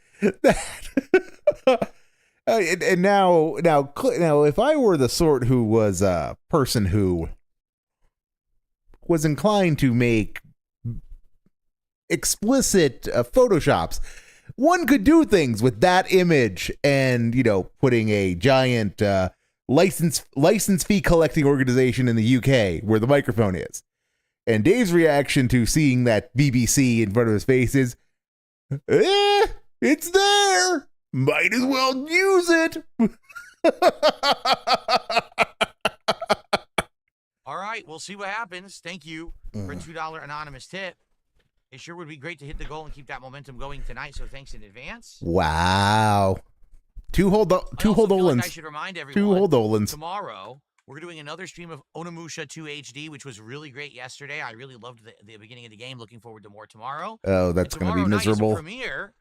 And now, if I were the sort who was a person who was inclined to make explicit photoshops, one could do things with that image, and putting a giant license fee collecting organization in the UK where the microphone is. And Dave's reaction to seeing that BBC in front of his face is, it's there. Might as well use it. all right, we'll see what happens. Thank you for a $2 anonymous tip. It sure would be great to hit the goal and keep that momentum going tonight. So thanks in advance. Wow. Two hold Olins. Like I should remind everyone. Two hold Olins. Tomorrow, we're doing another stream of Onimusha 2 HD, which was really great yesterday. I really loved the beginning of the game. Looking forward to more tomorrow. Oh, that's going to be miserable. Premiere,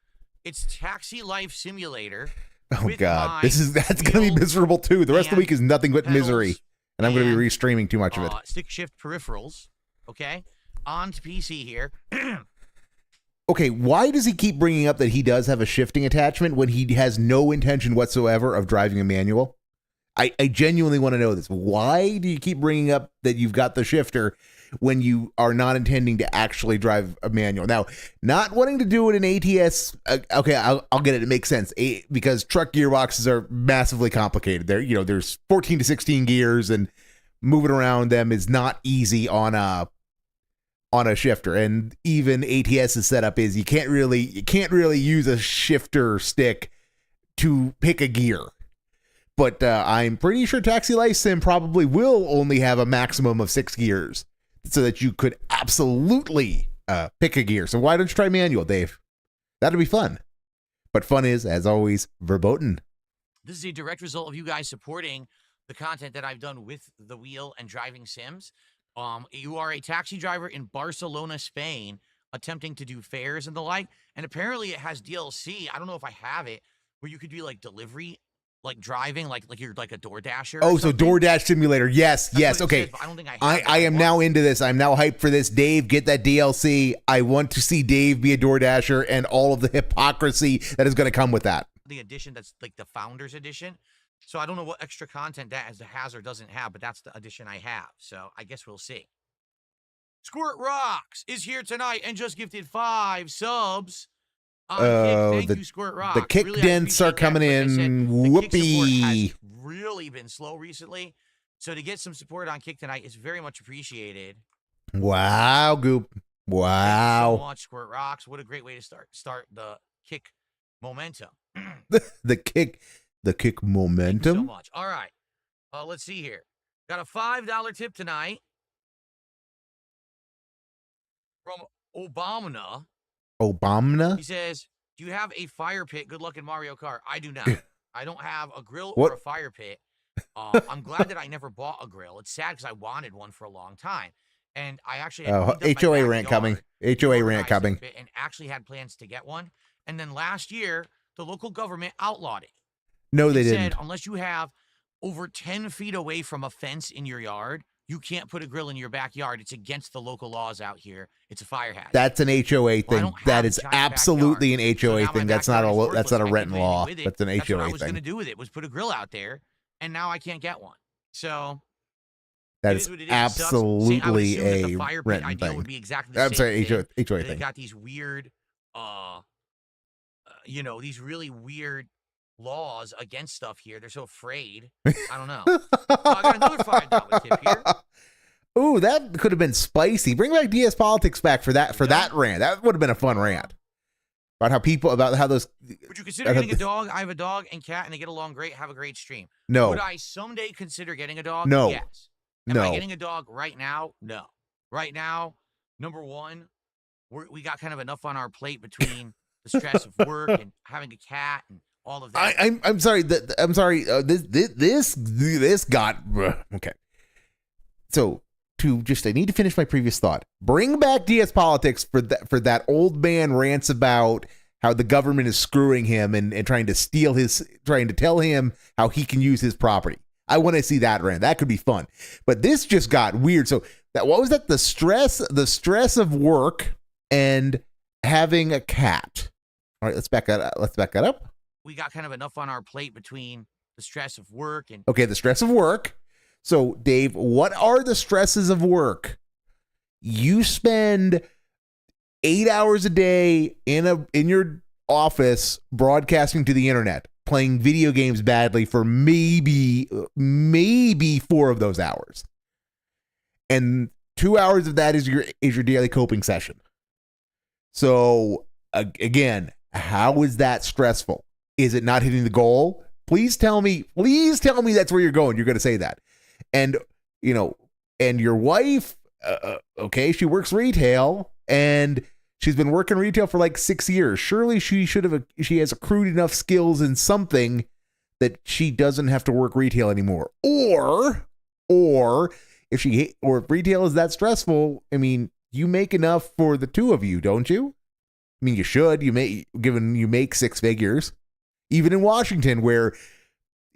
it's Taxi Life Simulator. Oh, God. That's going to be miserable, too. The rest of the week is nothing but misery. And I'm going to be restreaming too much of it. Stick shift peripherals, okay? On to PC here. Okay, why does he keep bringing up that he does have a shifting attachment when he has no intention whatsoever of driving a manual? I genuinely want to know this. Why do you keep bringing up that you've got the shifter when you are not intending to actually drive a manual? Now, not wanting to do it in ATS, okay, I'll get it. It makes sense because truck gearboxes are massively complicated. There's 14 to 16 gears, and moving around them is not easy on a shifter. And even ATS's setup is you can't really use a shifter stick to pick a gear. But I'm pretty sure Taxi Life Sim probably will only have a maximum of 6 gears so that you could absolutely pick a gear. So why don't you try manual, Dave? That'd be fun. But fun is, as always, verboten. This is a direct result of you guys supporting the content that I've done with the wheel and driving sims. You are a taxi driver in Barcelona, Spain, attempting to do fares and the like. And apparently it has DLC. I don't know if I have it, where you could do like delivery, like driving, like you're like a DoorDasher. Oh, so DoorDash Simulator. Yes, That's yes. what it Okay. says, but I don't think I am now into this. I'm now hyped for this. Dave, get that DLC. I want to see Dave be a DoorDasher and all of the hypocrisy that is going to come with that. The edition that's like the Founders Edition. So I don't know what extra content that has or doesn't have, but that's the edition I have. So I guess we'll see. Squirt Rocks is here tonight and just gifted 5 subs. Thank you, Squirt Rocks. The kick Really, dents are coming in. Whoopee. Has really been slow recently. So to get some support on Kick tonight is very much appreciated. Wow, Goop. Wow. Thank you so much, Squirt Rocks. What a great way to start the Kick momentum. the kick momentum. Thank you so much. All right. Let's see here. Got a $5 tip tonight from Obama. He says, do you have a fire pit? Good luck in Mario Kart. I do not. I don't have a grill or a fire pit. I'm glad that I never bought a grill. It's sad because I wanted one for a long time. And I actually had HOA rant coming. HOA rant coming. And actually had plans to get one. And then last year, the local government outlawed it. No, they didn't. didn't. Unless you have over 10 feet away from a fence in your yard, you can't put a grill in your backyard. It's against the local laws out here. It's a fire hazard. That's an HOA thing. That is absolutely an HOA thing. That's not a rent law. That's an HOA That's what I was thing. going to do with it, was put a grill out there, and now I can't get one. So that is absolutely a rent thing. Would be exactly the I'm sorry, HOA thing. They've got these weird, these really weird laws against stuff here. They're so afraid. I don't know. I got another $5 tip here. Ooh, that could have been spicy. Bring back DS Politics back for that rant. That would have been a fun rant. About how those. Would you consider getting a dog? I have a dog and cat, and they get along great. Have a great stream. No. Would I someday consider getting a dog? No. Yes. Am I getting a dog right now? No. Right now, number one, we got kind of enough on our plate between the stress of work and having a cat and all of that. I'm sorry. I'm sorry. This got okay. So I need to finish my previous thought. Bring back DS Politics for that old man rants about how the government is screwing him and trying to tell him how he can use his property. I want to see that rant. That could be fun. But this just got weird. So what was that? The stress of work and having a cat. All right, let's back that up. We got kind of enough on our plate between the stress of work and the stress of work. So, Dave, what are the stresses of work? You spend 8 hours a day in your office broadcasting to the internet, playing video games badly for maybe 4 of those hours. And 2 hours of that is your daily coping session. So, again, how is that stressful? Is it not hitting the goal? Please tell me that's where you're going. You're going to say that. And, and your wife, she works retail and she's been working retail for like 6 years. Surely she has accrued enough skills in something that she doesn't have to work retail anymore. Or if retail is that stressful, I mean, you make enough for the two of you, don't you? I mean, you should. Given you make 6 figures, even in Washington, where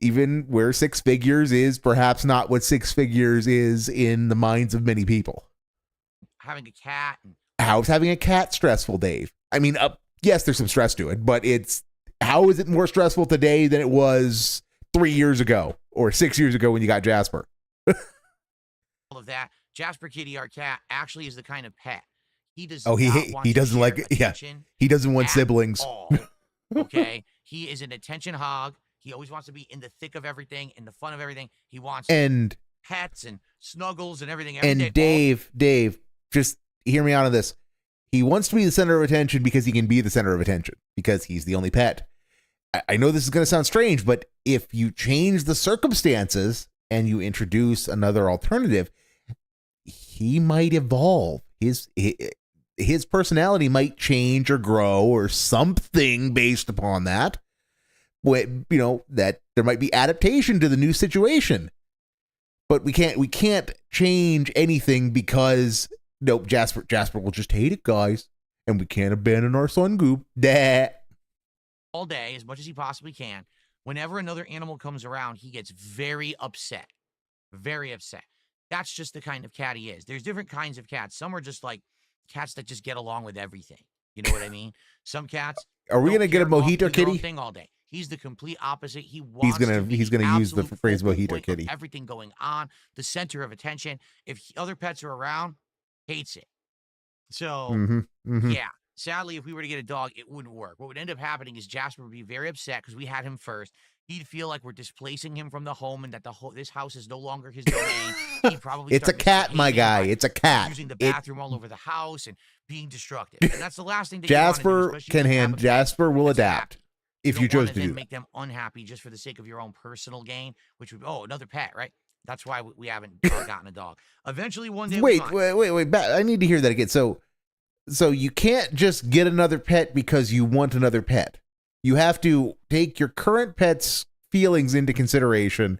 6 figures is perhaps not what 6 figures is in the minds of many people. Having a cat. how's having a cat stressful, Dave? I mean, yes, there's some stress to it, but how is it more stressful today than it was 3 years ago or 6 years ago when you got Jasper? All of that. Jasper Kitty, our cat, actually is the kind of pet. He does. He doesn't like it. Yeah, he doesn't want siblings. All. Okay, he is an attention hog. He always wants to be in the thick of everything, in the fun of everything. He wants pets and snuggles and everything. And Dave, just hear me out on this. He wants to be the center of attention because he can be the center of attention because he's the only pet. I know this is going to sound strange, but if you change the circumstances and you introduce another alternative, he might evolve. His personality might change or grow or something based upon that. That there might be adaptation to the new situation. But we can't change anything because Jasper will just hate it, guys, and we can't abandon our son Goop. All day, as much as he possibly can. Whenever another animal comes around, he gets very upset. Very upset. That's just the kind of cat he is. There's different kinds of cats. Some are just like cats that just get along with everything. You know what I mean? Some cats. Are we gonna get a mojito kitty thing all day? He's the complete opposite. He's gonna use the phrase mojito kitty. Everything going on, the center of attention. If other pets are around, hates it. So yeah. Sadly, if we were to get a dog, it wouldn't work. What would end up happening is Jasper would be very upset because we had him first. He'd feel like we're displacing him from the home and that this house is no longer his domain. He'd probably it's a cat, my guy. It's a cat. Using the bathroom all over the house and being destructive. And that's the last thing that Jasper Jasper will adapt if you chose to do that. Make them unhappy just for the sake of your own personal gain, which would another pet, right? That's why we haven't gotten a dog. Eventually, one day. Wait. I need to hear that again. So you can't just get another pet because you want another pet. You have to take your current pet's feelings into consideration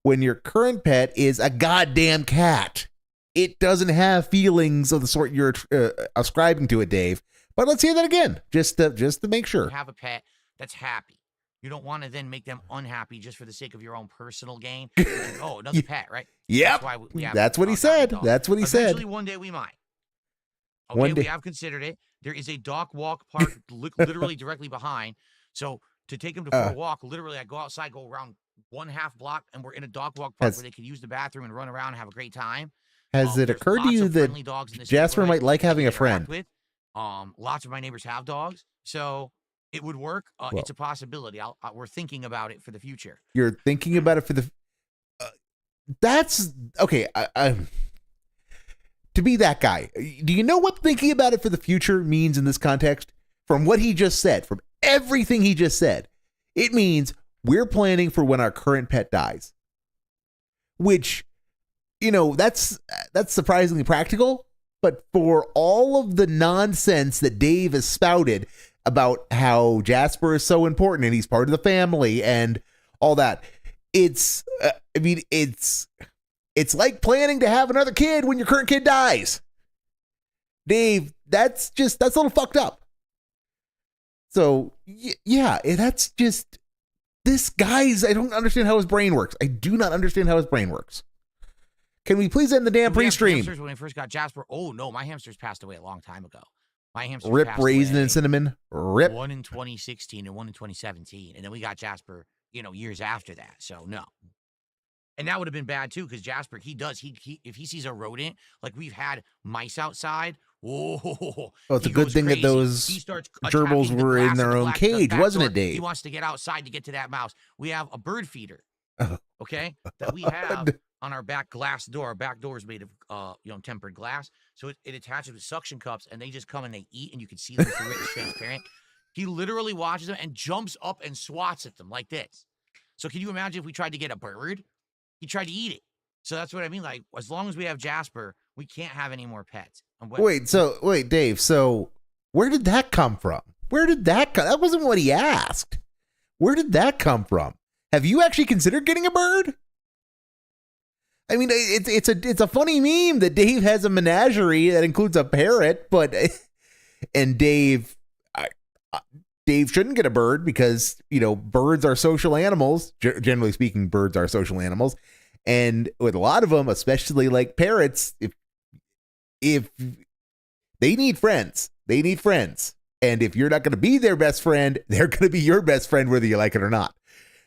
when your current pet is a goddamn cat. It doesn't have feelings of the sort you're ascribing to it, Dave. But let's hear that again, just to make sure. You have a pet that's happy. You don't want to then make them unhappy just for the sake of your own personal gain. Another pet, right? Yep. That's what he said. That's what he said. Eventually, one day we might. Okay, we have considered it. There is a dog walk park literally directly behind. So to take them for a walk, literally I go outside, go around 1/2 block, and we're in a dog walk park where they can use the bathroom and run around and have a great time. Has it occurred to you that Jasper might like having a friend? Lots of my neighbors have dogs, so it would work. It's a possibility. We're thinking about it for the future. You're thinking about it for the... that's... Okay, to be that guy, do you know what thinking about it for the future means in this context? From what he just said, from everything he just said, it means we're planning for when our current pet dies. Which, that's surprisingly practical. But for all of the nonsense that Dave has spouted about how Jasper is so important and he's part of the family and all that, it's like planning to have another kid when your current kid dies. Dave, that's a little fucked up. So, yeah, that's just, this guy's, I don't understand how his brain works. I do not understand how his brain works. Can we please end the damn pre-stream? When we first got Jasper, no, my hamsters passed away a long time ago. My hamsters Rip passed Raisin away, and Cinnamon. Rip. One in 2016 and one in 2017. And then we got Jasper, years after that. So, no. And that would have been bad too, because Jasper, if he sees a rodent, like we've had mice outside. Whoa! It's a good thing that those gerbils were in their own cage, wasn't it, Dave? He wants to get outside to get to that mouse. We have a bird feeder, okay, that we have on our back glass door. Our back door is made of tempered glass, so it attaches with suction cups, and they just come and they eat, and you can see them through it. It's transparent. He literally watches them and jumps up and swats at them like this. So can you imagine if we tried to get a bird? He tried to eat it. So that's what I mean. Like, as long as we have Jasper, we can't have any more pets. Wait, Dave. So where did that come from? That wasn't what he asked. Where did that come from? Have you actually considered getting a bird? I mean, it's a funny meme that Dave has a menagerie that includes a parrot, and Dave shouldn't get a bird because, birds are social animals. Generally speaking, birds are social animals. And with a lot of them, especially like parrots, if They need friends. They need friends. And if you're not going to be their best friend, they're going to be your best friend, whether you like it or not.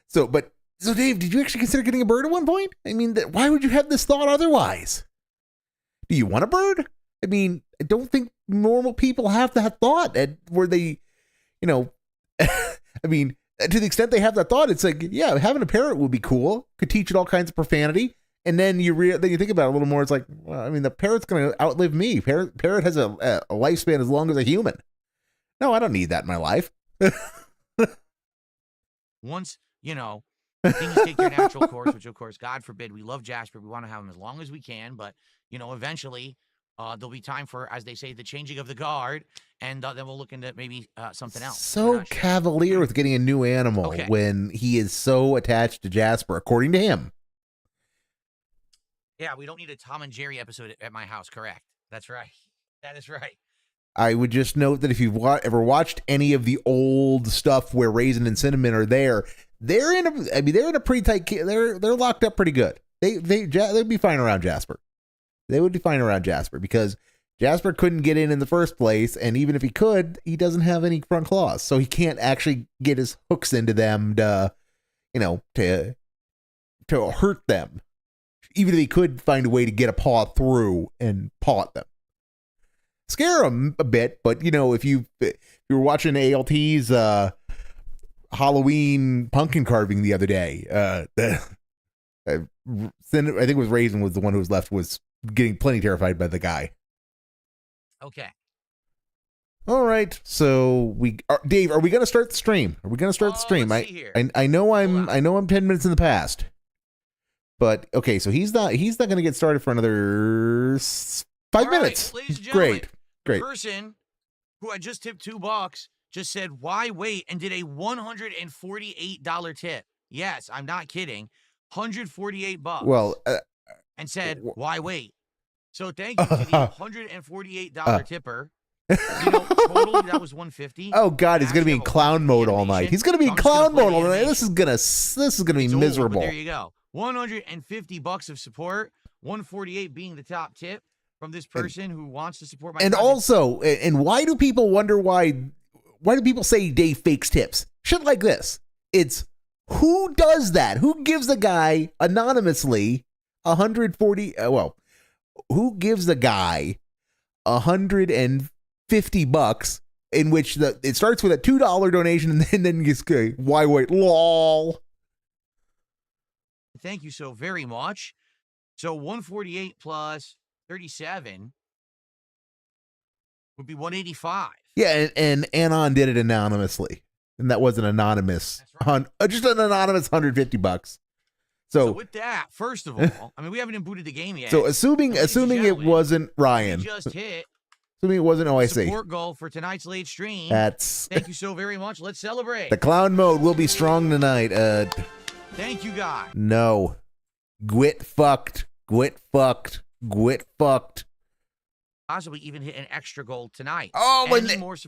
So Dave, did you actually consider getting a bird at one point? I mean, why would you have this thought otherwise? Do you want a bird? I mean, I don't think normal people have that thought where they, I mean, to the extent they have that thought, it's like, yeah, having a parrot would be cool. Could teach it all kinds of profanity. And then you think about it a little more. It's like, well, I mean, the parrot's going to outlive me. Parrot has a lifespan as long as a human. No, I don't need that in my life. Once, things take their natural course, which of course, God forbid, we love Jasper. We want to have him as long as we can. But, eventually there'll be time for, as they say, the changing of the guard. And then we'll look into maybe something else. So cavalier with getting a new animal when he is so attached to Jasper, according to him. Yeah, we don't need a Tom and Jerry episode at my house, correct? That's right. That is right. I would just note that if you've ever watched any of the old stuff where Raisin and Cinnamon are there, they're in a pretty tight. They're locked up pretty good. They'd be fine around Jasper. They would be fine around Jasper because Jasper couldn't get in the first place, and even if he could, he doesn't have any front claws, so he can't actually get his hooks into them to hurt them. Even if he could find a way to get a paw through and paw at them. Scare them a bit, but if you were watching ALT's Halloween pumpkin carving the other day, I think it was Raisin was the one who was left was getting plenty terrified by the guy. Okay. All right, so Dave, are we going to start the stream? Are we going to start the stream? Let's see here. I know I'm 10 minutes in the past. But okay, so he's not going to get started for another 5 minutes. Ladies and gentlemen, Great. The person who I just tipped $2 just said, "Why wait?" and did a $148 tip. Yes, I'm not kidding. $148. Well, and said, "Why wait?" So thank you to the $148 tipper. Totally that was $150. Oh God, he's gonna be in clown mode all night. He's gonna be in clown mode all night. This is gonna be miserable. There you go. $150 of support. 148 being the top tip from this person who wants to support my. And content. also, and why do people wonder why do people say Dave fakes tips? Shit like this. It's who does that? Who gives a guy anonymously 140? Who gives a guy $150 in which it starts with a $2 donation and then gets why wait? Lol. Thank you so very much. So 148 plus 37 would be 185. Yeah, and Anon did it anonymously, and that wasn't anonymous. That's right. Just an anonymous $150. So with that, first of all, we haven't even booted the game yet. So assuming it wasn't Ryan, just hit. Assuming it wasn't OIC. Support goal for tonight's late stream. Thank you so very much. Let's celebrate. The clown mode will be strong tonight. Thank you, guys. No. Gwit fucked. Possibly even hit an extra goal tonight. Oh,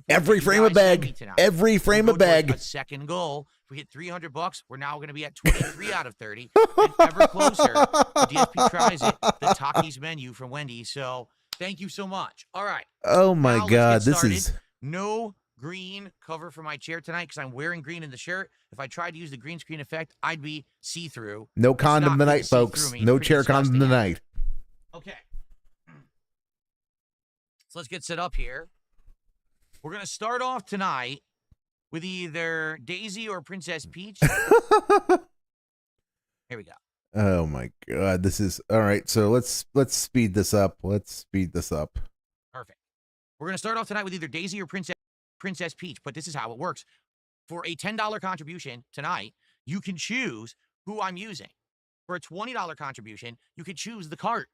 every frame of bag. Every frame of bag. A second goal. If we hit $300, we're now going to be at 23 out of 30. And ever closer. The DSP tries it. The Takis menu from Wendy's. So thank you so much. All right. Oh my God. This is no green cover for my chair tonight because I'm wearing green in the shirt. If I tried to use the green screen effect, I'd be see-through. No condom tonight, folks. No chair condom tonight. Okay. So let's get set up here. We're going to start off tonight with either Daisy or Princess Peach. Here we go. Oh my God. This is all right. So let's speed this up. Perfect. We're going to start off tonight with either Daisy or Princess Peach, but this is how it works. For a $10 contribution tonight, you can choose who I'm using. For a $20 contribution, you could choose the cart.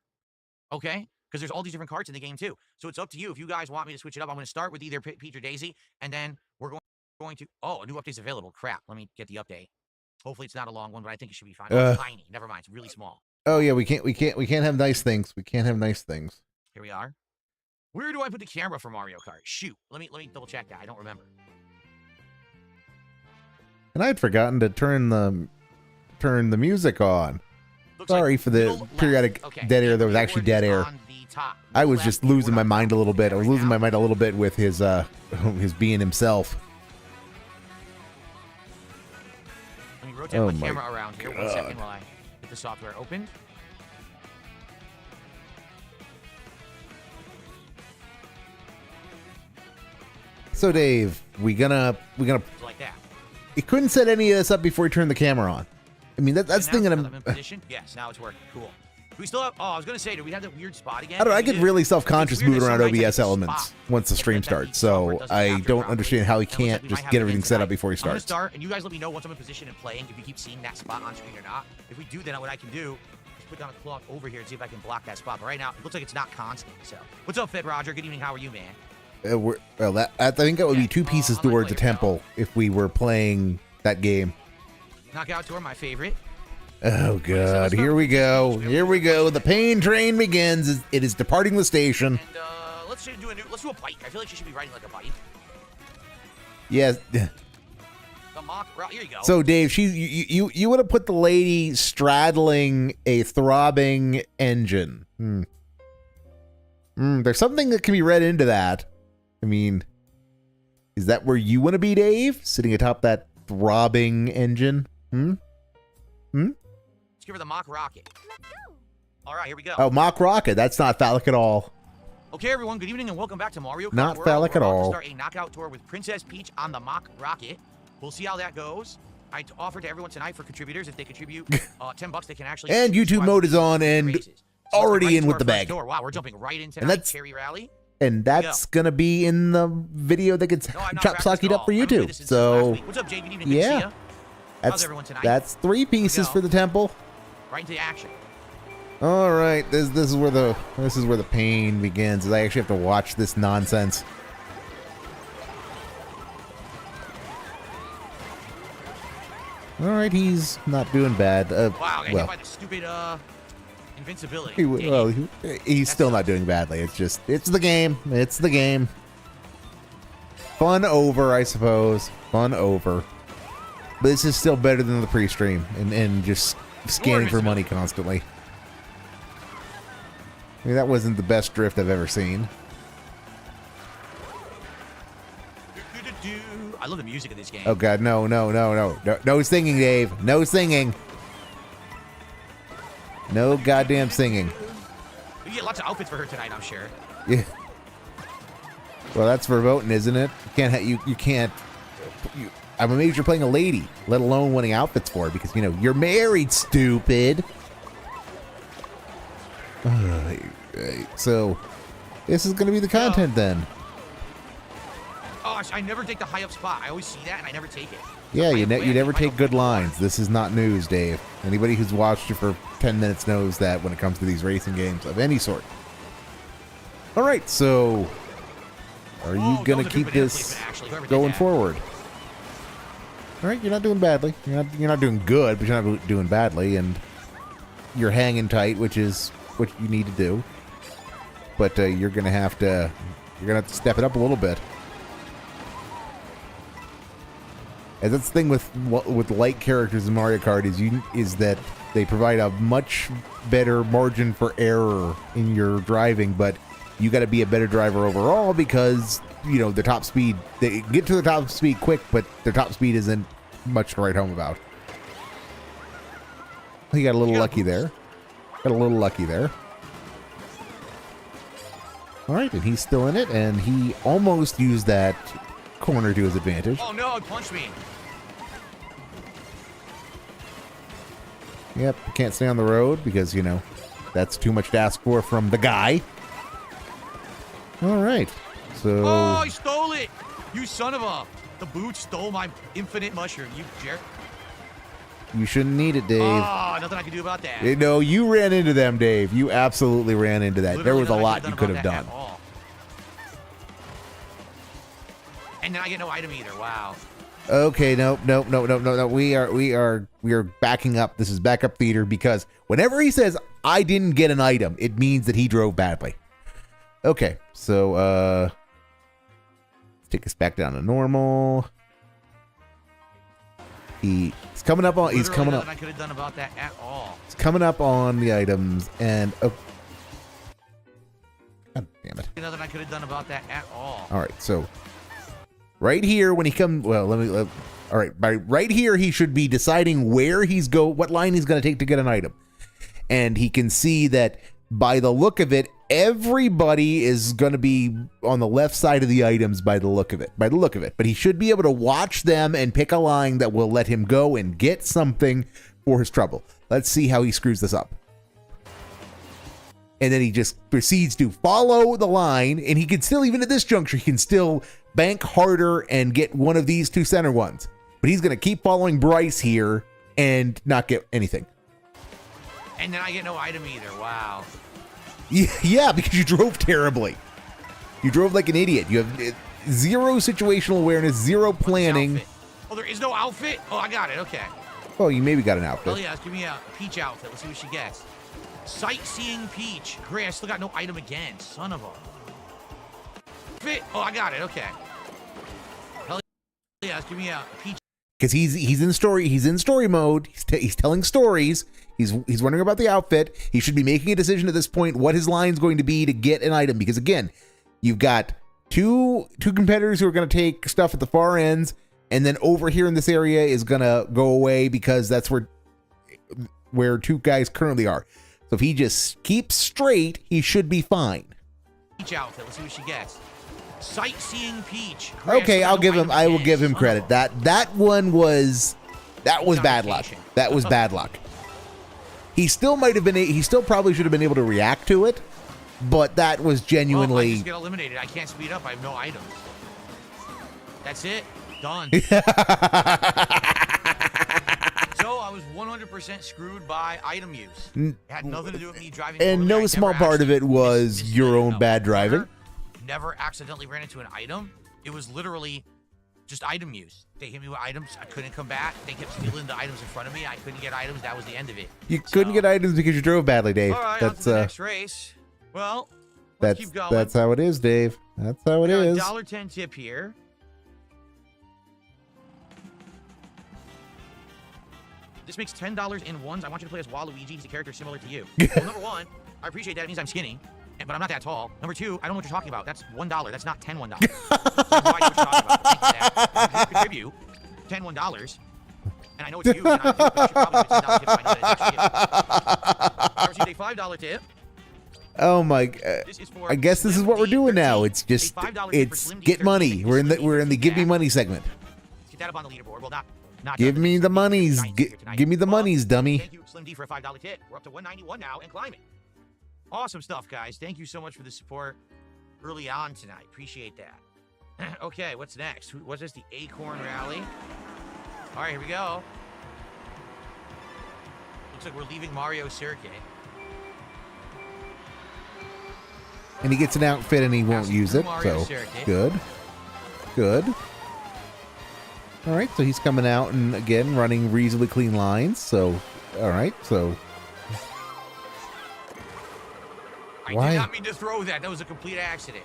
Okay? Because there's all these different carts in the game too. So it's up to you. If you guys want me to switch it up, I'm going to start with either Peach or Daisy, and then we're going to. Oh, a new update's available. Crap. Let me get the update. Hopefully it's not a long one, but I think it should be fine. Oh, it's tiny. Never mind. It's really small. Oh yeah, we can't have nice things. We can't have nice things. Here we are. Where do I put the camera for Mario Kart? Shoot. Let me double check that. I don't remember. And I'd forgotten to turn the music on. Sorry for the periodic dead air. There was actually dead air. On the top. I was Left, just losing my we're not mind a little bit. I was losing my now. mind a little bit with his being himself. Let me rotate Oh my my camera around here. 1 second while I get the software opened. So Dave, we gonna Like that. he couldn't set any of this up before he turned the camera on. I mean that's the thing that I'm I'm in position. Yes, now it's working. Cool. Do we still have? Oh, I was gonna say, do we have that weird spot again? I don't know, I We get did. really self-conscious It's weird moving that around some nights I OBS get the elements spot. once the But stream that starts, software so doesn't I capture don't properly. understand how he And it looks like can't we just might have get it everything again set up tonight. before he I'm gonna starts. start, and you guys let me know once I'm in position and playing if you keep seeing that spot on screen or not. If we do, then what I can do is put down a cloth over here and see if I can block that spot. But right now, it looks like it's not constant. So, what's up, Fed Roger? Good evening. How are you, man? I think that would be Yeah, two pieces I'm gonna towards a play your temple if we were playing that game. Knockout Tour, my favorite. Oh god, here we go. Here we go. The pain train begins. It is departing the station. And let's do a bike. I feel like she should be riding like a bike. Yes. The mock route. Here you go. So Dave, you would have put the lady straddling a throbbing engine. There's something that can be read into that. I mean, is that where you want to be, Dave? Sitting atop that throbbing engine? Let's give her the mock rocket. All right, here we go. Oh, mock rocket. That's not phallic at all. Okay, everyone. Good evening and welcome back to Mario Kart Not World. phallic We're at about all. to start a knockout tour with Princess Peach on the mock rocket. We'll see how that goes. I offered to everyone tonight for contributors. If they contribute $10, they can actually. And YouTube subscribe mode to is on the and races. So let's get already right in into with our the first bag. tour. Wow, we're jumping right into And that's- Cherry Rally. And that's going to be in the video that gets No, I'm not chop practiced sockied at up for all. I haven't played YouTube. this since last So week. What's up, Jay? Good evening. Good to see yeah, ya. How's that's everyone tonight? that's 3 pieces go. for the temple. Right into the action. All right, this is where the pain begins. Is I actually have to watch this nonsense. All right, he's not doing bad. Wow, got hit well, by the stupid invincibility. he's still not doing badly. It's the game. It's the game. Fun over, I suppose. Fun over. But this is still better than the pre-stream and just scanning for money constantly. I mean, that wasn't the best drift I've ever seen. I love the music of this game. Oh god, no singing, Dave. No singing. No goddamn singing. We get lots of outfits for her tonight, I'm sure. Yeah. Well, that's for voting, isn't it? You can't. I'm amazed you're playing a lady, let alone winning outfits for her, because you're married, stupid. So, this is going to be the content then. Oh, I never take the high up spot. I always see that and I never take it. Yeah, you I never find take a- good lines. This is not news, Dave. Anybody who's watched you for 10 minutes knows that when it comes to these racing games of any sort. All right, so are you Oh, going that to was a good keep banana this placement, actually, whoever did going that. forward? All right, you're not doing badly. You're not doing good, but you're not doing badly, and you're hanging tight, which is what you need to do. But you're gonna have to step it up a little bit. And that's the thing with light characters in Mario Kart is that they provide a much better margin for error in your driving, but you got to be a better driver overall because the top speed, they get to the top speed quick, but their top speed isn't much to write home about. You got a little lucky there. Got a little lucky there. All right, and he's still in it, and he almost used that corner to his advantage. Oh no, it punched me. Yep, can't stay on the road because, that's too much to ask for from the guy. All right, so... Oh, I stole it. You son of a... The boot stole my infinite mushroom, you jerk. You shouldn't need it, Dave. Oh, nothing I can do about that. No, you ran into them, Dave. You absolutely ran into that. There Literally was a nothing I lot you could about have that done. at all. And then I get no item either. Wow. Okay, no. We are backing up. This is backup theater because whenever he says I didn't get an item, it means that he drove badly. Okay, so let's take us back down to normal. He's coming up on. He's Literally coming up. nothing I could have done about that at all. He's coming up on the items, and Damn it. Nothing I could have done about that at all. All right, so right here when he comes, well, all right, right here he should be deciding where what line he's going to take to get an item. And he can see that by the look of it, everybody is going to be on the left side of the items by the look of it. But he should be able to watch them and pick a line that will let him go and get something for his trouble. Let's see how he screws this up. And then he just proceeds to follow the line, and he can still, even at this juncture, he can still bank harder and get one of these two center ones. But he's going to keep following Bryce here and not get anything. And then I get no item either. Wow. Yeah, because you drove terribly. You drove like an idiot. You have zero situational awareness, zero planning. Oh, there is no outfit? Oh, I got it. Okay. Oh, you maybe got an outfit. Oh, yeah. Give me a Peach outfit. Let's see what she gets. Sightseeing Peach. Great. I still got no item again. Son of a. Fit. Oh, I got it. Okay. Hell yeah. Give me a Peach. Because he's in story mode. He's telling stories. He's wondering about the outfit. He should be making a decision at this point what his line's going to be to get an item. Because again, you've got two competitors who are going to take stuff at the far ends, and then over here in this area is going to go away because that's where two guys currently are. So if he just keeps straight, he should be fine. Peach outfit. Let's see what she gets. Sightseeing Peach. Okay, I will give him credit. That was bad luck. That was bad luck. He still probably should have been able to react to it, but that was genuinely. I just get eliminated. I can't speed up. I have no items. That's it. Done. So I was 100% screwed by item use. It had nothing to do with me driving. And no small part of it was your own bad driving. Never accidentally ran into an item. It was literally just item use. They hit me with items. I couldn't come back. They kept stealing the items in front of me. I couldn't get items. That was the end of it. You couldn't get items because you drove badly, Dave. All right, that's the next race. Well, let's keep going. That's how it is, Dave. That's how it is. $1.10 tip here. This makes $10 in ones. I want you to play as Waluigi. He's a character similar to you. Well, number one, I appreciate that. It means I'm skinny, but I'm not that tall. Number two, I don't know what you're talking about. That's $1. That's not $10 $1. I have no idea what you're talking about. Thank you for that. You contribute $10 $1. And I know it's you. And I should probably get $10 tip if I know that it's actually you. I received a $5 tip. Oh my! I guess this is what we're doing now. It's just get money. We're in the give me money segment. Let's get that up on the leaderboard. Well, not give me the monies. Give me the monies, dummy. Thank you, Slim D, for a $5 tip. We're up to 191 now and climbing. Awesome stuff, guys. Thank you so much for the support early on tonight. Appreciate that. Okay, what's next? What's this? The Acorn Rally. All right, here we go. Looks like we're leaving Mario Circuit. And he gets an outfit and he won't use it. So good. Good. All right, so he's coming out and again running reasonably clean lines. So, all right, so. I did not mean to throw that. That was a complete accident.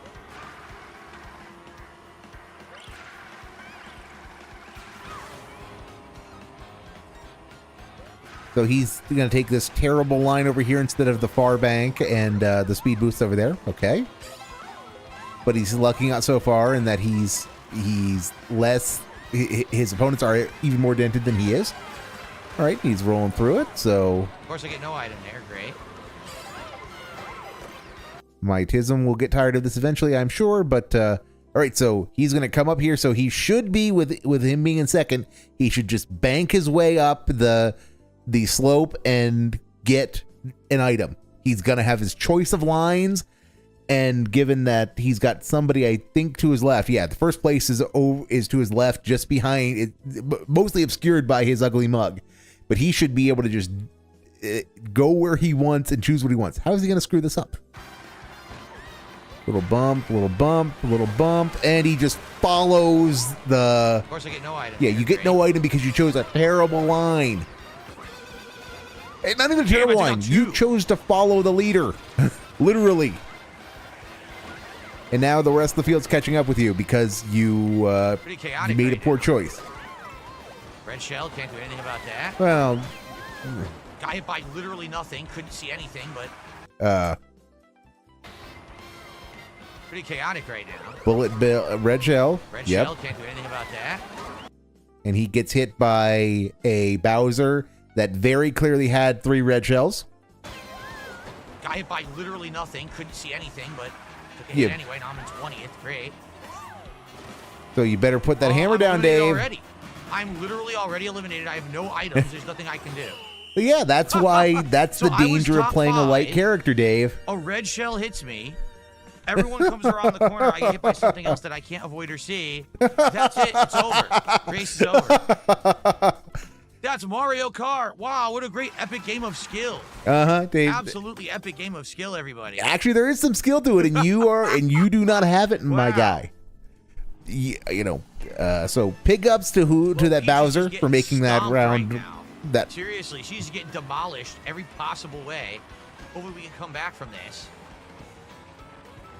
So he's going to take this terrible line over here instead of the far bank and the speed boost over there. Okay. But he's lucking out so far in that he's less, his opponents are even more dented than he is. All right, he's rolling through it, so. Of course, I get no item there. Great. My Tism will get tired of this eventually, I'm sure, but all right, so he's going to come up here, so he should be, with him being in second, he should just bank his way up the slope and get an item. He's going to have his choice of lines, and given that he's got somebody, I think, to his left, yeah, the first place is to his left, just behind, it, mostly obscured by his ugly mug, but he should be able to just go where he wants and choose what he wants. How is he going to screw this up? Little bump, little bump, little bump, and he just follows the... Of course, I get no item. Yeah, you get no item because you chose a terrible line. Hey, not even a terrible line. You chose to follow the leader. Literally. And now the rest of the field's catching up with you because you made a poor choice. Red shell, can't do anything about that. Well... Got hit by literally nothing. Couldn't see anything, but... Pretty chaotic right now. Bullet bill, red shell. Red Yep. shell, can't do anything about that. And he gets hit by a Bowser that very clearly had 3 red shells. Got hit by literally nothing. Couldn't see anything, but took a hit Yeah. anyway. Now I'm in 20th. Great. So you better put that hammer I'm down, eliminated Dave. Already. I'm literally already eliminated. I have no items. There's nothing I can do. But yeah, that's why. That's So the I was danger of top playing a light 5. character, Dave. A red shell hits me. Everyone comes around the corner. I get hit by something else that I can't avoid or see. That's it. It's over. Race is over. That's Mario Kart. Wow, what a great epic game of skill. Dave. Absolutely epic game of skill, everybody. Actually, there is some skill to it, and you do not have it, my Wow. guy. You know, so big ups to that Peach is Bowser getting for making that stomped round. right now. That Seriously, she's getting demolished every possible way. Hopefully we can come back from this.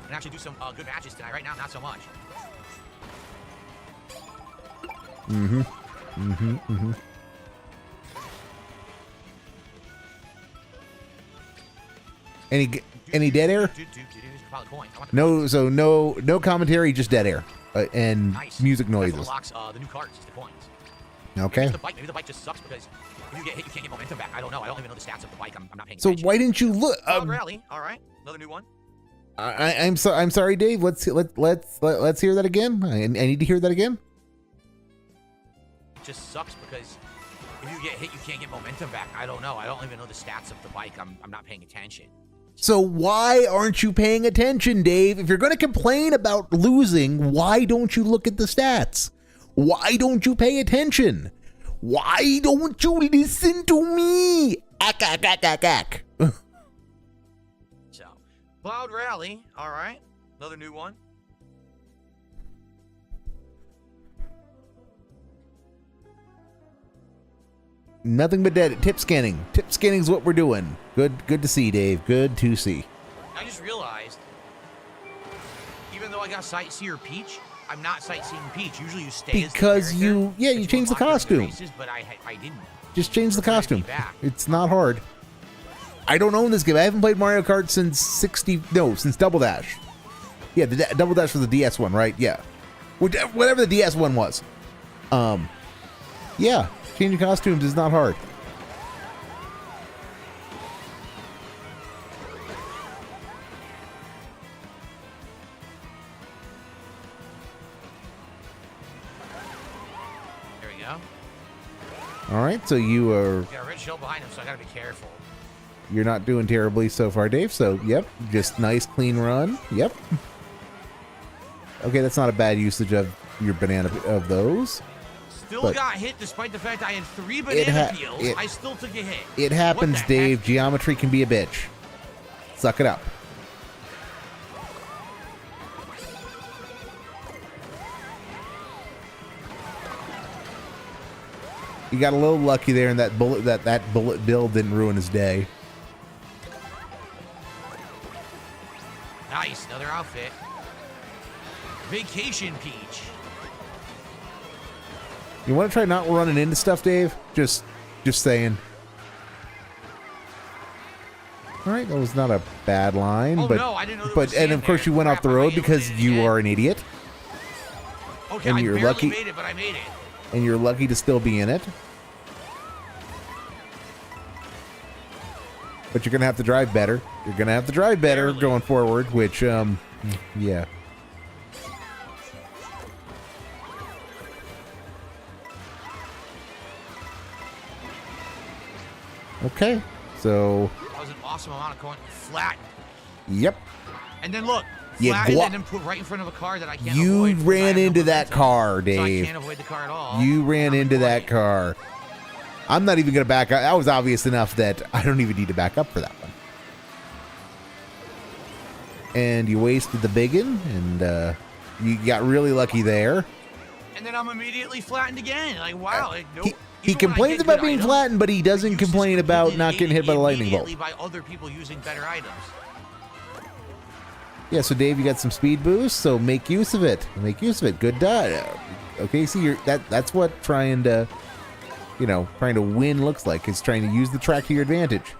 And actually do some good matches tonight. Right now, not so much. any dead air? Pile of coin. I want the No, so no commentary, just dead air and Nice. music That's what noises. unlocks the new cards, the coins. Okay. Maybe the bike just sucks because if you get hit, you can't get momentum back. I don't know. I don't even know the stats of the bike. I'm not paying So attention. why didn't you look? Wild rally. All right, another new one. I'm sorry, Dave. Let's hear that again. I need to hear that again. It just sucks because if you get hit, you can't get momentum back. I don't know. I don't even know the stats of the bike. I'm not paying attention. So why aren't you paying attention, Dave? If you're going to complain about losing, why don't you look at the stats? Why don't you pay attention? Why don't you listen to me? Ack, ack, ack, ack, ack. So, Cloud Rally. All right, another new one. Nothing but dead. Tip scanning. Tip scanning is what we're doing. Good to see, Dave. Good to see. I just realized, even though I got Sightseer Peach, I'm not Sightseeing Peach. Usually you stay Because as the character you that changed the unlock during costume. races, but I didn't. Just change the Bring me costume. back. It's not hard. I don't own this game. I haven't played Mario Kart since since Double Dash. Yeah, the Double Dash was the DS one, right? Yeah. Whatever the DS one was. Yeah. Changing costumes is not hard. There we go. All right, so you're Got a red shell behind him, so I gotta be careful. not doing terribly so far, Dave. So, yep, just nice clean run. Yep. Okay, that's not a bad usage of your banana of those. Still But- got hit despite the fact I had 3 banana peels. it- I still took a hit. It happens, What the Dave. heck? Geometry can be a bitch. Suck it up. You got a little lucky there, and that bullet bill didn't ruin his day. Nice, another outfit. Vacation Peach. You want to try not running into stuff, Dave? Just saying. All right, that was not a bad line, Oh but no, I didn't know there but was and sand of course there. you went off Crap, the I road might have because hit it you again. are an idiot, Okay, and I you're barely lucky- made it, but I made it. and you're lucky to still be in it. But you're gonna have to drive better. You're gonna have to drive better Barely. going forward, which yeah. Okay, so That was an awesome amount of coin. Flat. yep, And then look, You flattened gwa- and then put right in front of a car that I can't you avoid. because I ran have no into that momentum. car, So I Dave. can't avoid the car at all. You ran I'm into in that 20. car. I'm not even gonna back up. That was obvious enough that I don't even need to back up for that one. And you wasted the biggin, and you got really lucky there. And then I'm immediately flattened again. Like, wow. Like, nope. He Even when I complains get about good being items, flattened, but he doesn't use is complain about completely not getting hit by the lightning bolt. immediately by other people using better items. Yeah, so Dave, you got some speed boost, so make use of it. Make use of it. Good dot. Okay, see, that's what trying to win looks like. Is trying to use the track to your advantage.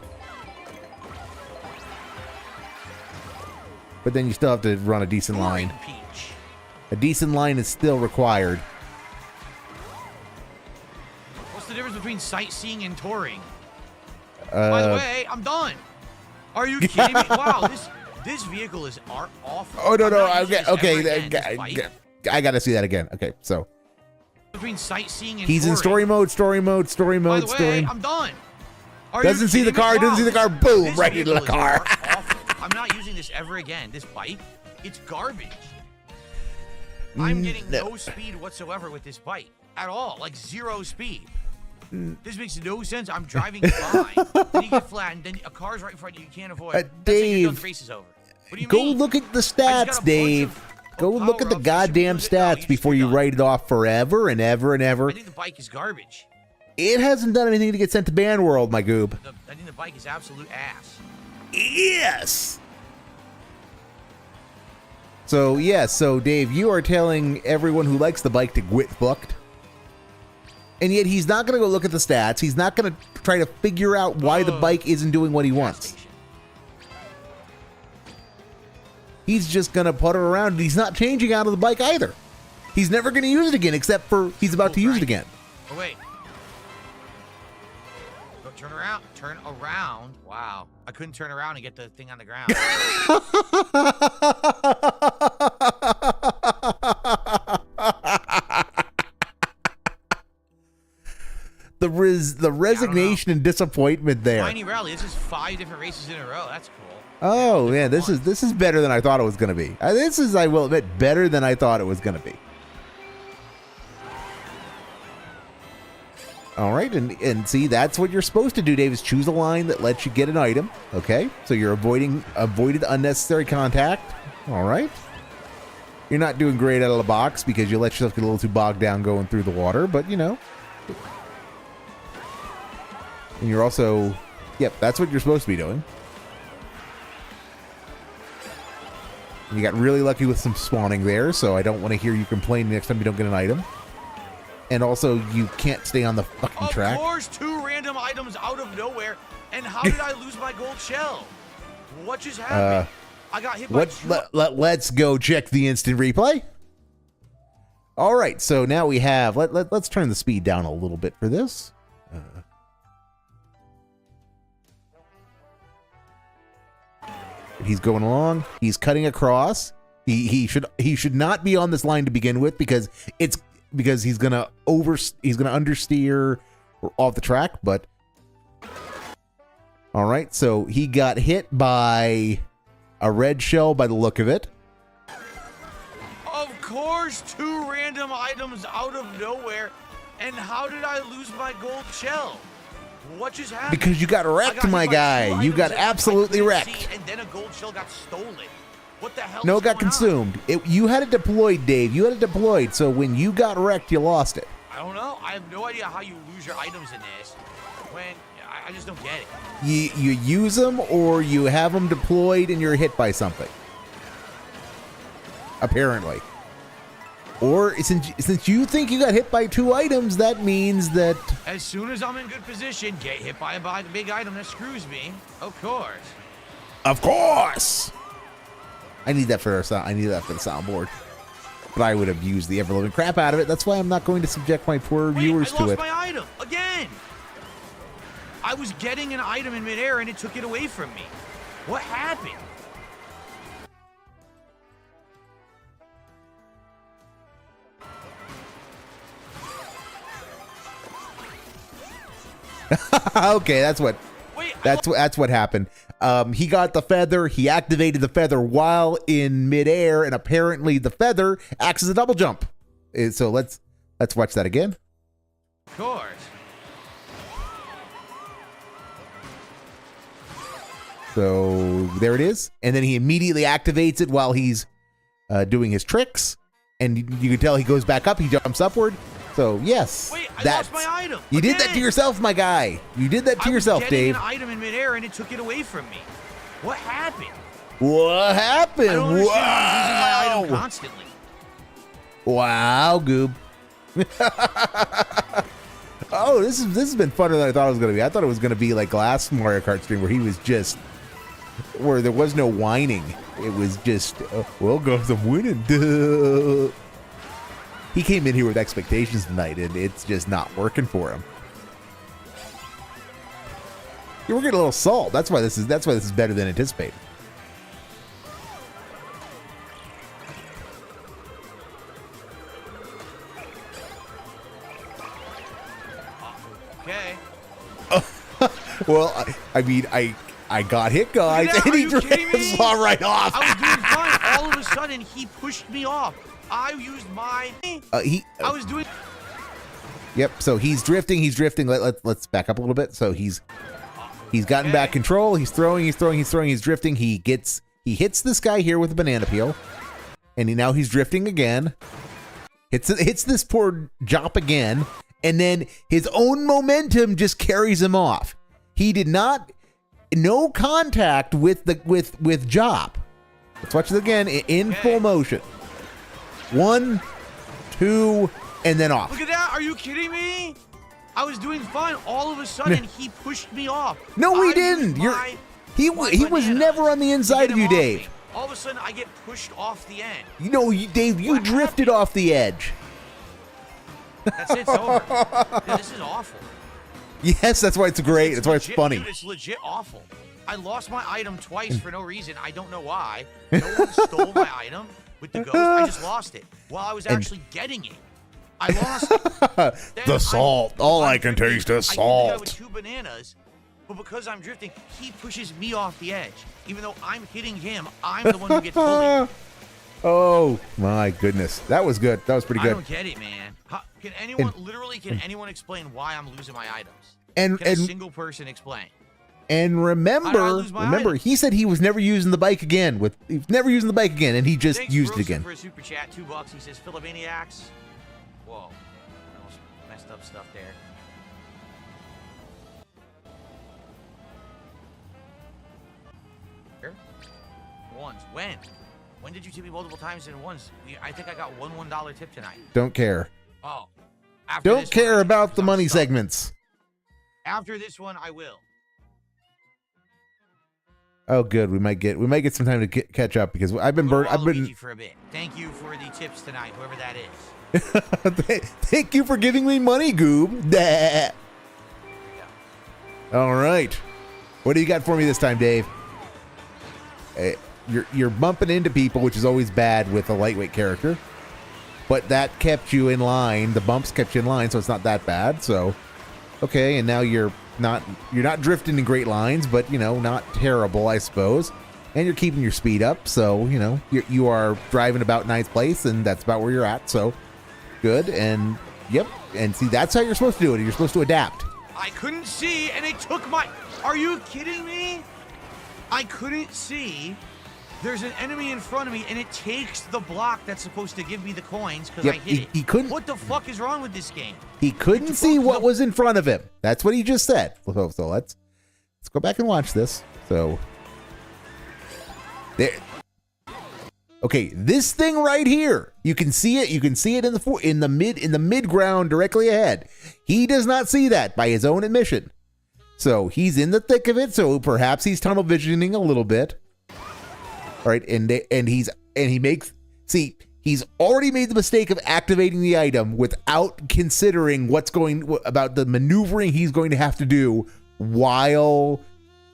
but then you still have to run a decent Touring line. Peach. A decent line is still required. What's the difference between sightseeing and touring? By the way, I'm done. Are you kidding me? Wow, this vehicle is awful. Oh no, I'm no, not using this ever again, this bike. I got to see that again. Okay, so Between sightseeing and he's in touring. story mode. By the way, I'm done. Are Doesn't you see the kidding me? car, doesn't Wow, see the car, boom, this right into the vehicle is car. awful. I'm not using this ever again. This bike, it's garbage. I'm getting no speed whatsoever with this bike at all, like 0 speed. This makes no sense. I'm driving fine. Then you get flat, and then a car's right in front of you. You can't avoid. That's it, you're done, Dave, the race is over. What do you go mean? look at the I just got a stats, bunch Dave. of Go look at the power-ups. goddamn You should lose it. No, stats you just before be you done. write it off forever and ever and ever. I think the bike is garbage. It hasn't done anything to get sent to ban world, my goob. I think the bike is absolute ass. Yes. So Dave, you are telling everyone who likes the bike to get fucked. And yet he's not going to go look at the stats. He's not going to try to figure out why the bike isn't doing what he wants. Station. He's just going to putter around. He's not changing out of the bike either. He's never going to use it again, except for he's about to use it again. Oh, wait. Go turn around. Turn around. Wow. I couldn't turn around and get the thing on the ground. The resignation and disappointment there. Tiny rally. This is 5 different races in a row. That's cool. Oh man, this is better than I thought it was going to be. This is, I will admit, better than I thought it was going to be. All right, and see, that's what you're supposed to do, Dave, is choose a line that lets you get an item. Okay, so you're avoided unnecessary contact. All right. You're not doing great out of the box because you let yourself get a little too bogged down going through the water, but you know. And you're also, yep, that's what you're supposed to be doing. And you got really lucky with some spawning there, so I don't want to hear you complain next time you don't get an item. And also, you can't stay on the fucking track. Of course, 2 random items out of nowhere. And how did I lose my gold shell? What just happened? I got hit by let's go check the instant replay. All right, so now we have, let's turn the speed down a little bit for this. He's going along. He's cutting across. He should not be on this line to begin with because he's gonna understeer off the track. But all right, so he got hit by a red shell by the look of it. Of course, 2 random items out of nowhere. And how did I lose my gold shell? What just happened? Because you got wrecked, my guy. You got absolutely wrecked. And then a gold shell got stolen. What the hell? No, it got consumed. You had it deployed, Dave. You had it deployed. So when you got wrecked, you lost it. I don't know. I have no idea how you lose your items in this. When I just don't get it. You use them or you have them deployed and you're hit by something. Apparently. Or since you think you got hit by 2 items, that means that As soon as I'm in good position, get hit by a big item that screws me. Of course. Of course. I need that for the soundboard. But I would have used the ever-living crap out of it. That's why I'm not going to subject my poor viewers to it. I lost my item again. I was getting an item in midair and it took it away from me. What happened? Okay, that's what happened. He got the feather. He activated the feather while in midair, and apparently the feather acts as a double jump. So let's watch that again. Of course. So there it is, and then he immediately activates it while he's doing his tricks, and you can tell he goes back up. He jumps upward. So yes, Wait, I lost my item. You did that to yourself, my guy. You did that to yourself, Dave. I was getting an item in midair and it took it away from me. What happened? What happened? I don't understand. I'm losing my item constantly. Wow, Goob. Oh, this has been funner than I thought it was going to be. I thought it was going to be like last Mario Kart stream where he was just where there was no whining. It was just, well, guys, I'm winning. Duh. He came in here with expectations tonight, and it's just not working for him. We're getting a little salt. That's why this is better than anticipated. Okay. Well, I mean, I got hit, guys, and he drifts right off. I was doing fine. All of a sudden, he pushed me off. I used my. I was doing. Yep. So he's drifting. Let's back up a little bit. So he's gotten back control. He's throwing. He's drifting. He hits this guy here with a banana peel, and now he's drifting again. Hits this poor Jop again, and then his own momentum just carries him off. He did not. No contact with Jop. Let's watch it again in full motion. 1, 2, and then off. Look at that. Are you kidding me? I was doing fine. All of a sudden, he pushed me off. No, he didn't. He was never on the inside of you, Dave. All of a sudden, I get pushed off the end. You know, Dave, you drifted off the edge. That's it. It's over. Dude, this is awful. Yes, that's why it's great. That's why it's funny. Dude, it's legit awful. I lost my item twice for no reason. I don't know why. No one stole my item with the ghost. I just lost it while I was actually getting it. I lost it. The salt. All I can taste is salt. I with 2 bananas, but because I'm drifting, he pushes me off the edge. Even though I'm hitting him, I'm the one who gets bullied. Oh my goodness, that was good. That was pretty good. I don't get it, man. Can anyone anyone explain why I'm losing my items? And can a single person explain? And remember, he said he was never using the bike again. He's never using the bike again, and he just used it again. For a super chat, $2. He says, "Philomaniacs." Whoa, that was messed up stuff there. Once. When did you tip me multiple times in once? I think I got one $1 tip tonight. Don't care. Oh. Don't care about the money segments. After this one, I will. Oh, good. We might get some time to catch up because I've been for a bit. Thank you for the tips tonight, whoever that is. Thank you for giving me money, Goob. Yeah. All right. What do you got for me this time, Dave? You're bumping into people, which is always bad with a lightweight character, but that kept you in line. The bumps kept you in line, so it's not that bad. So, okay, and now you're not drifting in great lines, but not terrible, I suppose. And you're keeping your speed up, so you are driving about ninth place, and that's about where you're at. So, good, and yep, and see, that's how you're supposed to do it. You're supposed to adapt. I couldn't see, and it took my. Are you kidding me? I couldn't see. There's an enemy in front of me, and it takes the block that's supposed to give me the coins because I hit it. He couldn't. What the fuck is wrong with this game? He couldn't see what was in front of him. That's what he just said. So let's go back and watch this. So there. Okay, this thing right here. You can see it. You can see it in the mid ground directly ahead. He does not see that by his own admission. So he's in the thick of it. So perhaps he's tunnel visioning a little bit. All right, he's already made the mistake of activating the item without considering about the maneuvering he's going to have to do while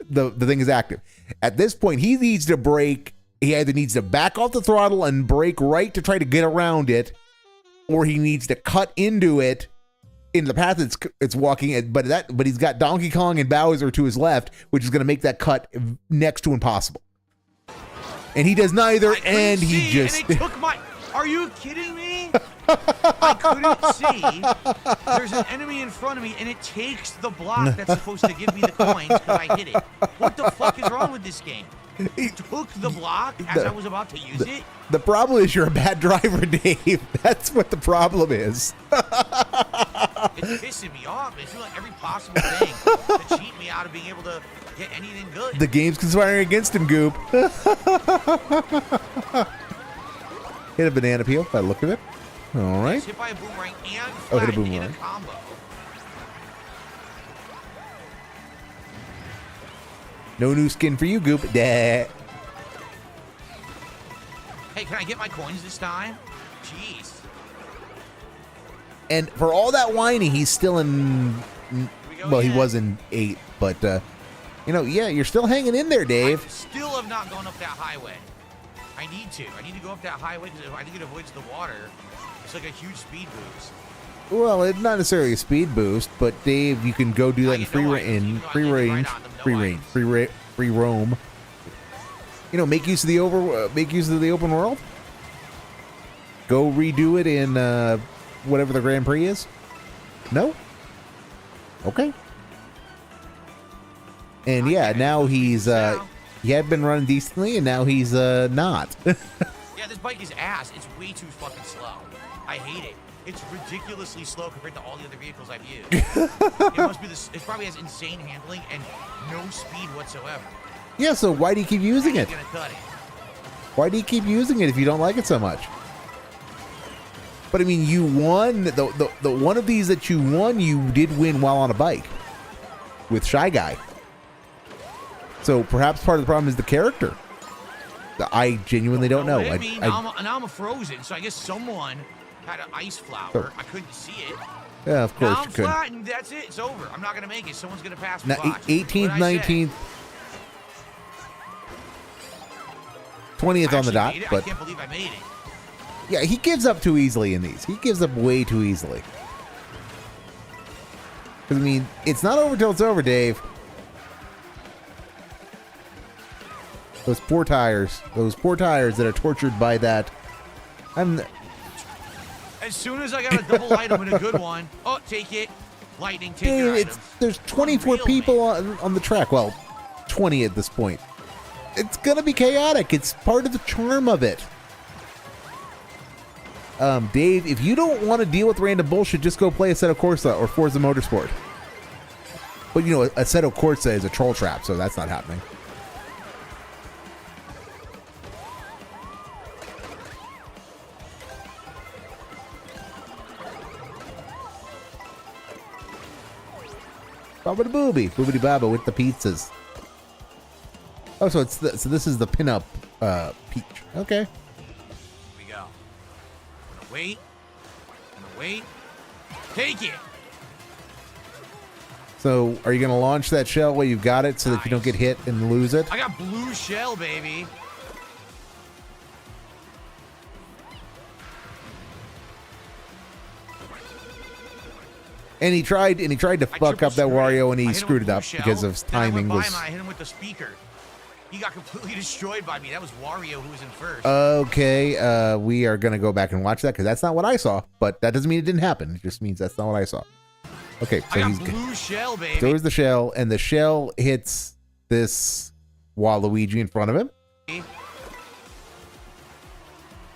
the thing is active. At this point, he needs to brake. He either needs to back off the throttle and brake right to try to get around it, or he needs to cut into it in the path it's walking at. But he's got Donkey Kong and Bowser to his left, which is going to make that cut next to impossible. And he does neither, and he just. And it took my. Are you kidding me? I couldn't see. There's an enemy in front of me, and it takes the block that's supposed to give me the coins because I hit it. What the fuck is wrong with this game? It took the block as I was about to use it. The problem is you're a bad driver, Dave. That's what the problem is. It's pissing me off. It's doing every possible thing to cheat me out of being able to get anything good. The game's conspiring against him, Goop. Hit a banana peel by the look of it. All right. Hit by a boomerang and flat hit a boomerang. in a combo. No new skin for you, Goop. Dah. Hey, can I get my coins this time? Jeez. And for all that whining, he's still in. Well, he was in 8, but you know, yeah, you're still hanging in there, Dave. I still have not gone up that highway. I need to. I need to go up that highway because I think it avoids the water. It's like a huge speed boost. Well, it's not necessarily a speed boost, but Dave, you can go do that in free roam. You know, make use of the open world. Go redo it in whatever the Grand Prix is. No. Okay. And yeah, now he's he had been running decently, and now he's not. Yeah, this bike is ass. It's way too fucking slow. I hate it. It's ridiculously slow compared to all the other vehicles I've used. It must be this. It probably has insane handling and no speed whatsoever. Yeah, so why do you keep using it? Gonna cut it. Why do you keep using it if you don't like it so much? But I mean, you won the one of these that you won. You did win while on a bike with Shy Guy. So perhaps part of the problem is the character. I genuinely don't know. Now I'm a frozen, so I guess someone had an ice flower. I couldn't see it. Yeah, of course Now I'm you couldn't. flat, and that's it. It's over. I'm not gonna make it. Someone's gonna pass me. Now, Watch. 18th, 19th, 20th on the dot. But I can't believe I made it. yeah, he gives up too easily in these. He gives up way too easily. Because I mean, it's not over till it's over, Dave. Those poor tires that are tortured by that. As soon as I got a double item and a good one, oh, take it. Lightning, take your Dude, items. there's 24 Unreal, people man. on the track. Well, 20 at this point. It's gonna be chaotic. It's part of the charm of it. Dave, if you don't want to deal with random bullshit, just go play Assetto Corsa or Forza Motorsport. But you know, Assetto Corsa is a troll trap, so that's not happening. Baba the booby, boobity baba with the pizzas. Oh, so so this is the pinup peach. Okay. Here we go. I'm gonna wait. Take it. So, are you going to launch that shell while you've got it so that you don't get hit and lose it? I got blue shell, baby. And he tried to fuck up that Wario, and he screwed it up because of timing. I hit him with the speaker. He got completely destroyed by me. That was Wario who was in first. Okay, we are going to go back and watch that because that's not what I saw. But that doesn't mean it didn't happen. It just means that's not what I saw. Okay, so I got he's blue shell, baby. throws the shell, and the shell hits this Waluigi in front of him.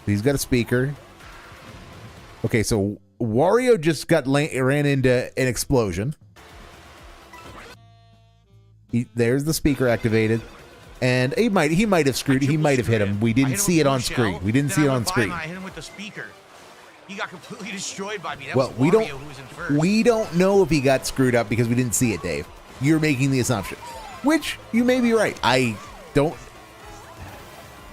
He's got a speaker. Okay, so Wario just ran into an explosion. There's the speaker activated, and he might have screwed. He might have hit him. We didn't see it on screen. We didn't see it on screen. I hit him with the speaker. He got completely destroyed by me. That Well, was we Wario who was in first. don't know if he got screwed up because we didn't see it, Dave. You're making the assumption, which you may be right. I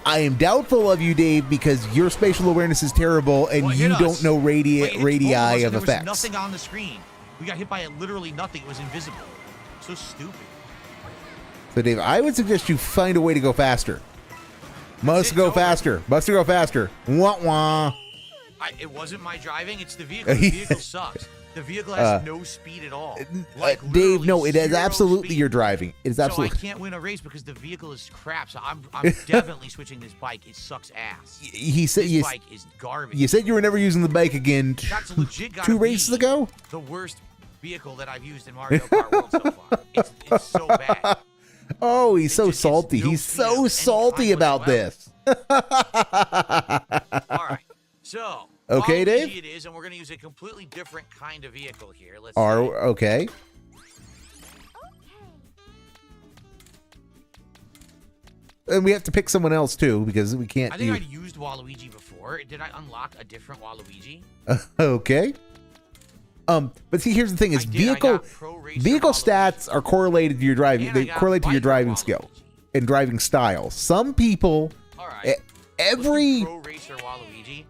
am doubtful of you, Dave, because your spatial awareness is terrible and you don't know radii of There was effects. nothing on the screen. We got hit by it, literally nothing. It was invisible. So stupid. So, Dave, I would suggest you find a way to go faster. Must go faster. Wah wah. It wasn't my driving. It's the vehicle. The vehicle sucks. The vehicle has no speed at all. Dave, no, it is zero absolutely speed. your driving. It is absolutely. So I can't win a race because the vehicle is crap. So I'm definitely switching this bike. It sucks ass. He said This bike is garbage. you said you were never using the bike again. That's legit. Gotta 2 races be ago. The worst vehicle that I've used in Mario Kart World so far. It's so bad. Oh, he's so It's salty. no He's speed of so any salty kind about whatsoever. this. All right. So. Okay, Waluigi Dave? It is, and we're going to use a completely different kind of vehicle here. Let's Okay. And we have to pick someone else too because we can't. I think I'd used Waluigi before. Did I unlock a different Waluigi? Okay. But see, here's the thing: is I vehicle got Pro Racer stats are correlated to your driving. And I They got correlate to your Micro driving Waluigi. skill and driving style. Some people, All right. e- every Pro Racer Waluigi,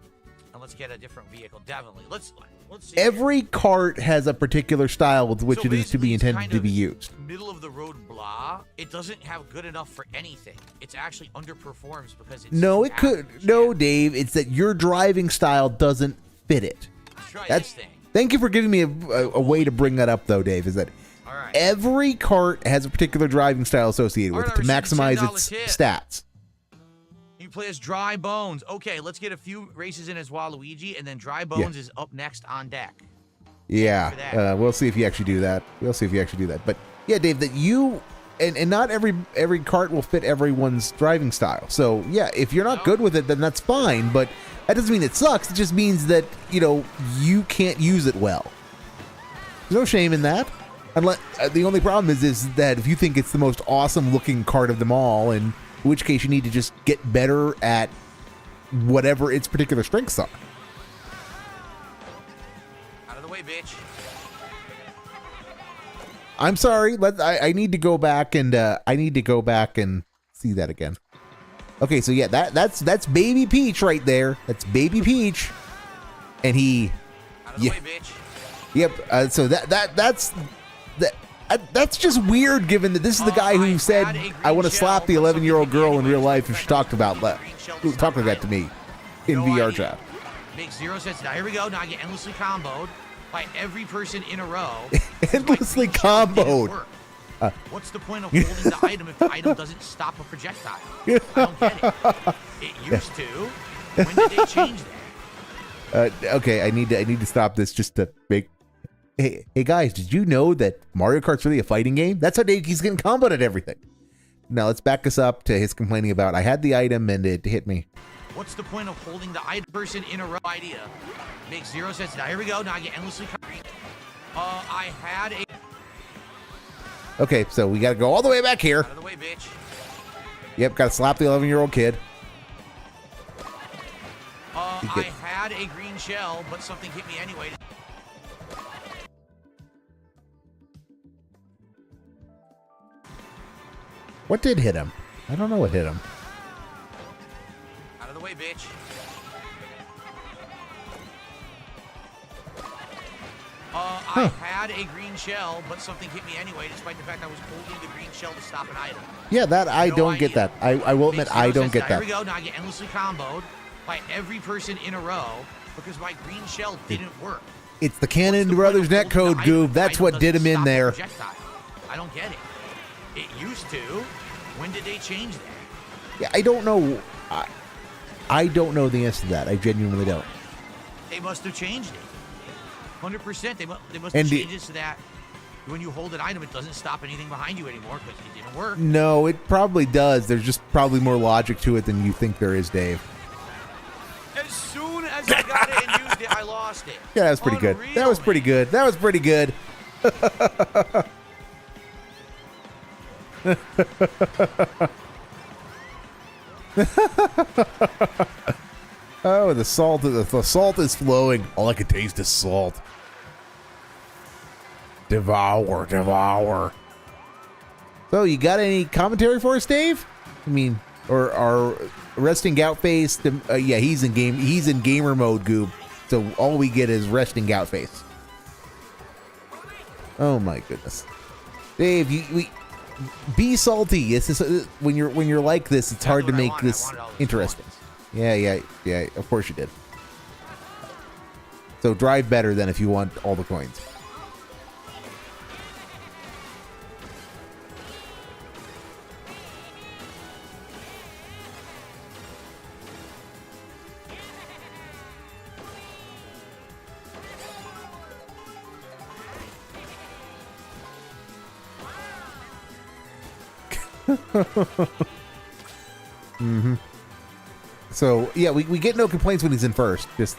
and let's get a different vehicle. Definitely. Let's see. every cart has a particular style with which So it is to be basically, it's intended kind to of be used. Middle of the road blah. It doesn't have good enough for anything. It's actually underperforms because it's No, too it could. average. No, Yeah. Dave. It's that your driving style doesn't fit it. Let's try That's. this thing. Thank you for giving me a way to bring that up, though, Dave. Is that All right. every cart has a particular driving style associated with it to All right, I received a maximize $10 its tip. stats. You play as Dry Bones. Okay, let's get a few races in as Waluigi, and then Dry Bones is up next on deck. Yeah, for that. we'll see if you actually do that. We'll see if you actually do that. But yeah, Dave, that you and not every cart will fit everyone's driving style. So yeah, if you're not good with it, then that's fine. But that doesn't mean it sucks. It just means that you can't use it well. There's no shame in that. Unless the only problem is that if you think it's the most awesome looking cart of them all, in which case you need to just get better at whatever its particular strengths are. Out of the way, bitch. I'm sorry. I need to go back and see that again. Okay, so yeah, that's Baby Peach right there. That's Baby Peach, and he. Out of the way, bitch. Yep. So that's just weird, given that this is the guy who said I want to slap the 11-year-old girl in real life, and she talked about that. Who talked like that to me in No VR idea. chat. Makes 0 sense. Now here we go. Now I get endlessly comboed by every person in a row. Endlessly My green shell didn't comboed. work. What's the point of holding the item if the item doesn't stop a projectile? I don't get it. It used to. When did they change that? Okay, I need to stop this just to make. Hey guys, did you know that Mario Kart's really a fighting game? That's how he's getting comboed at everything. Now let's back us up to his complaining about I had the item and it hit me. What's the point of holding the item person in a row? Idea makes 0 sense. Now here we go. Now I get endlessly comboed. I had a. Okay, so we got to go all the way back here. Out of the way, bitch. Yep, got to slap the 11-year-old kid. I had a green shell, but something hit me anyway. What did hit him? I don't know what hit him. Out of the way, bitch. I had a green shell, but something hit me anyway, despite the fact I was holding the green shell to stop an item. Yeah, that I No don't get idea. that. I will admit Makes I 0 don't sense. get Now, that. Here we go. Now I get endlessly comboed by every person in a row because my green shell didn't work. It's the What's Cannon the Brothers point of holding netcode, the item Goob. if the That's item what did doesn't him in stop a there. projectile? I don't get it. It used to. When did they change that? Yeah, I don't know. I don't know the answer to that. I genuinely don't. They must have changed it. 100%. They must And have changed it so that when you hold an item, it doesn't stop anything behind you anymore because it didn't work. No, it probably does. There's just probably more logic to it than you think there is, Dave. As soon as I got it and used it, I lost it. Yeah, that was pretty good. That was pretty good. That was pretty good. Oh, the salt is flowing. All I can taste is salt. Devour, devour. So, you got any commentary for us, Dave? I mean, or our resting gout face? Yeah, he's in gamer mode, Goob. So all we get is resting gout face. Oh my goodness, Dave, be salty. This is when you're like this, it's hard to make this interesting. Yeah. Of course you did. So drive better than if you want all the coins. Mm-hmm. So yeah, we get no complaints when he's in first. Just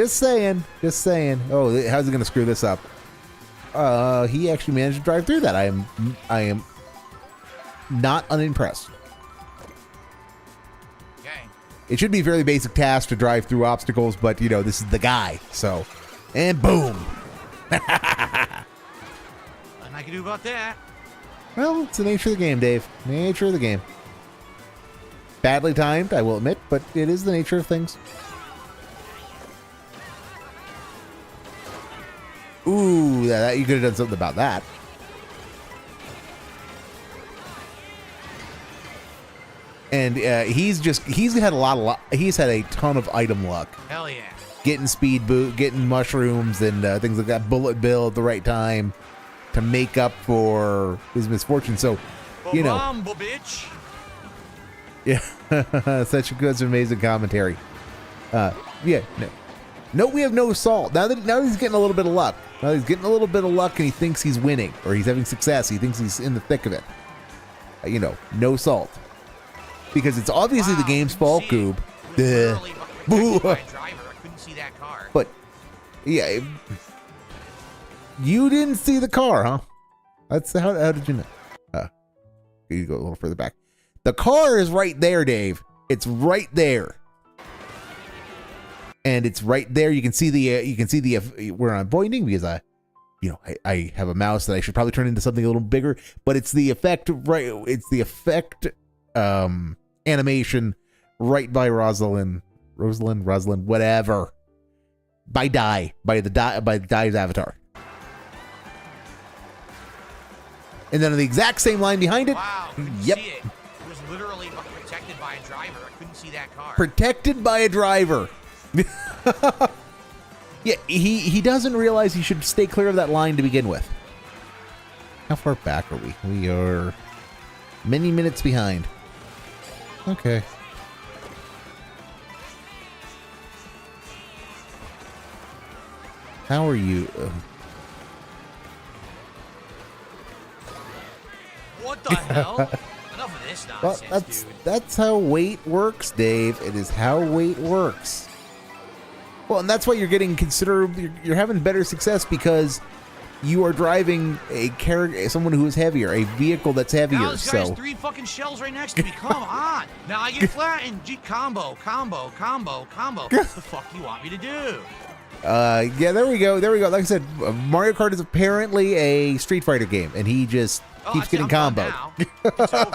saying. Oh, how's he gonna screw this up? He actually managed to drive through that. I am not unimpressed. Okay. It should be a fairly basic task to drive through obstacles, but, you know, this is the guy. So, and boom. Nothing I can do about that. Well, it's the nature of the game, Dave. Nature of the game. Badly timed, I will admit, but it is the nature of things. Ooh, you could have done something about that. And he's had he's had a ton of item luck. Hell yeah. Getting speed boot, getting mushrooms and things like that, bullet bill at the right time to make up for his misfortune. So, you know. Bumble, bitch. Yeah, such good, amazing commentary. Yeah, no, we have no salt. Now he's getting a little bit of luck. Now he's getting a little bit of luck and he thinks he's winning or he's having success. He thinks he's in the thick of it. You know, no salt. Because it's obviously the game's fault, Goob. But, yeah, you didn't see the car, huh? That's how did you know? You go a little further back. The car is right there, Dave. It's right there. And it's right there. You can see we're on pointing because I have a mouse that I should probably turn into something a little bigger, but it's the effect, right? It's the effect animation right by Rosalind, whatever. By Dai's avatar. And then on the exact same line behind it. Wow, yep. See it. It was literally protected by a driver. I couldn't see that car. Protected by a driver. Yeah, he doesn't realize he should stay clear of that line to begin with. How far back are we? We are many minutes behind. Okay. How are you? What the hell? Enough of this nonsense, Well, dude. that's how weight works, Dave. It is how weight works. Well, and that's why you're getting you're having better success because you are driving someone who is heavier, a vehicle that's heavier. Now this guy has 3 fucking shells right next to me. Come on. Now I get flattened. Combo. What the fuck do you want me to do? Yeah, there we go. Like I said, Mario Kart is apparently a Street Fighter game, and he just keeps getting comboed. It's over.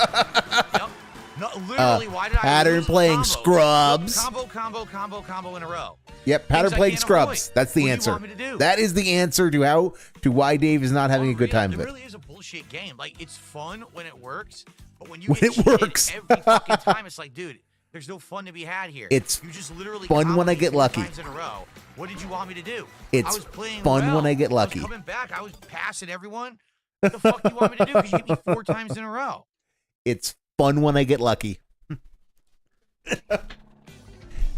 Yep. No, literally, why did I pattern lose playing combo? scrubs. Combo in a row. Yep, pattern Things I playing can't scrubs. avoid. That's the What do you answer. want me to do? That is the answer to why Dave is not having a good time It with it. really is a bullshit game. Like, it's fun when it works, but when you When get it cheated works. every fucking time, it's like, dude, there's no fun to be had here. It's you just literally fun when I comboed get 4 lucky. times in a row. What did you want me to do? It's I was playing fun well. when I get lucky. I was coming back. I was passing everyone. What the fuck do you want me to do? Because you hit me 4 times in a row. It's fun when I get lucky.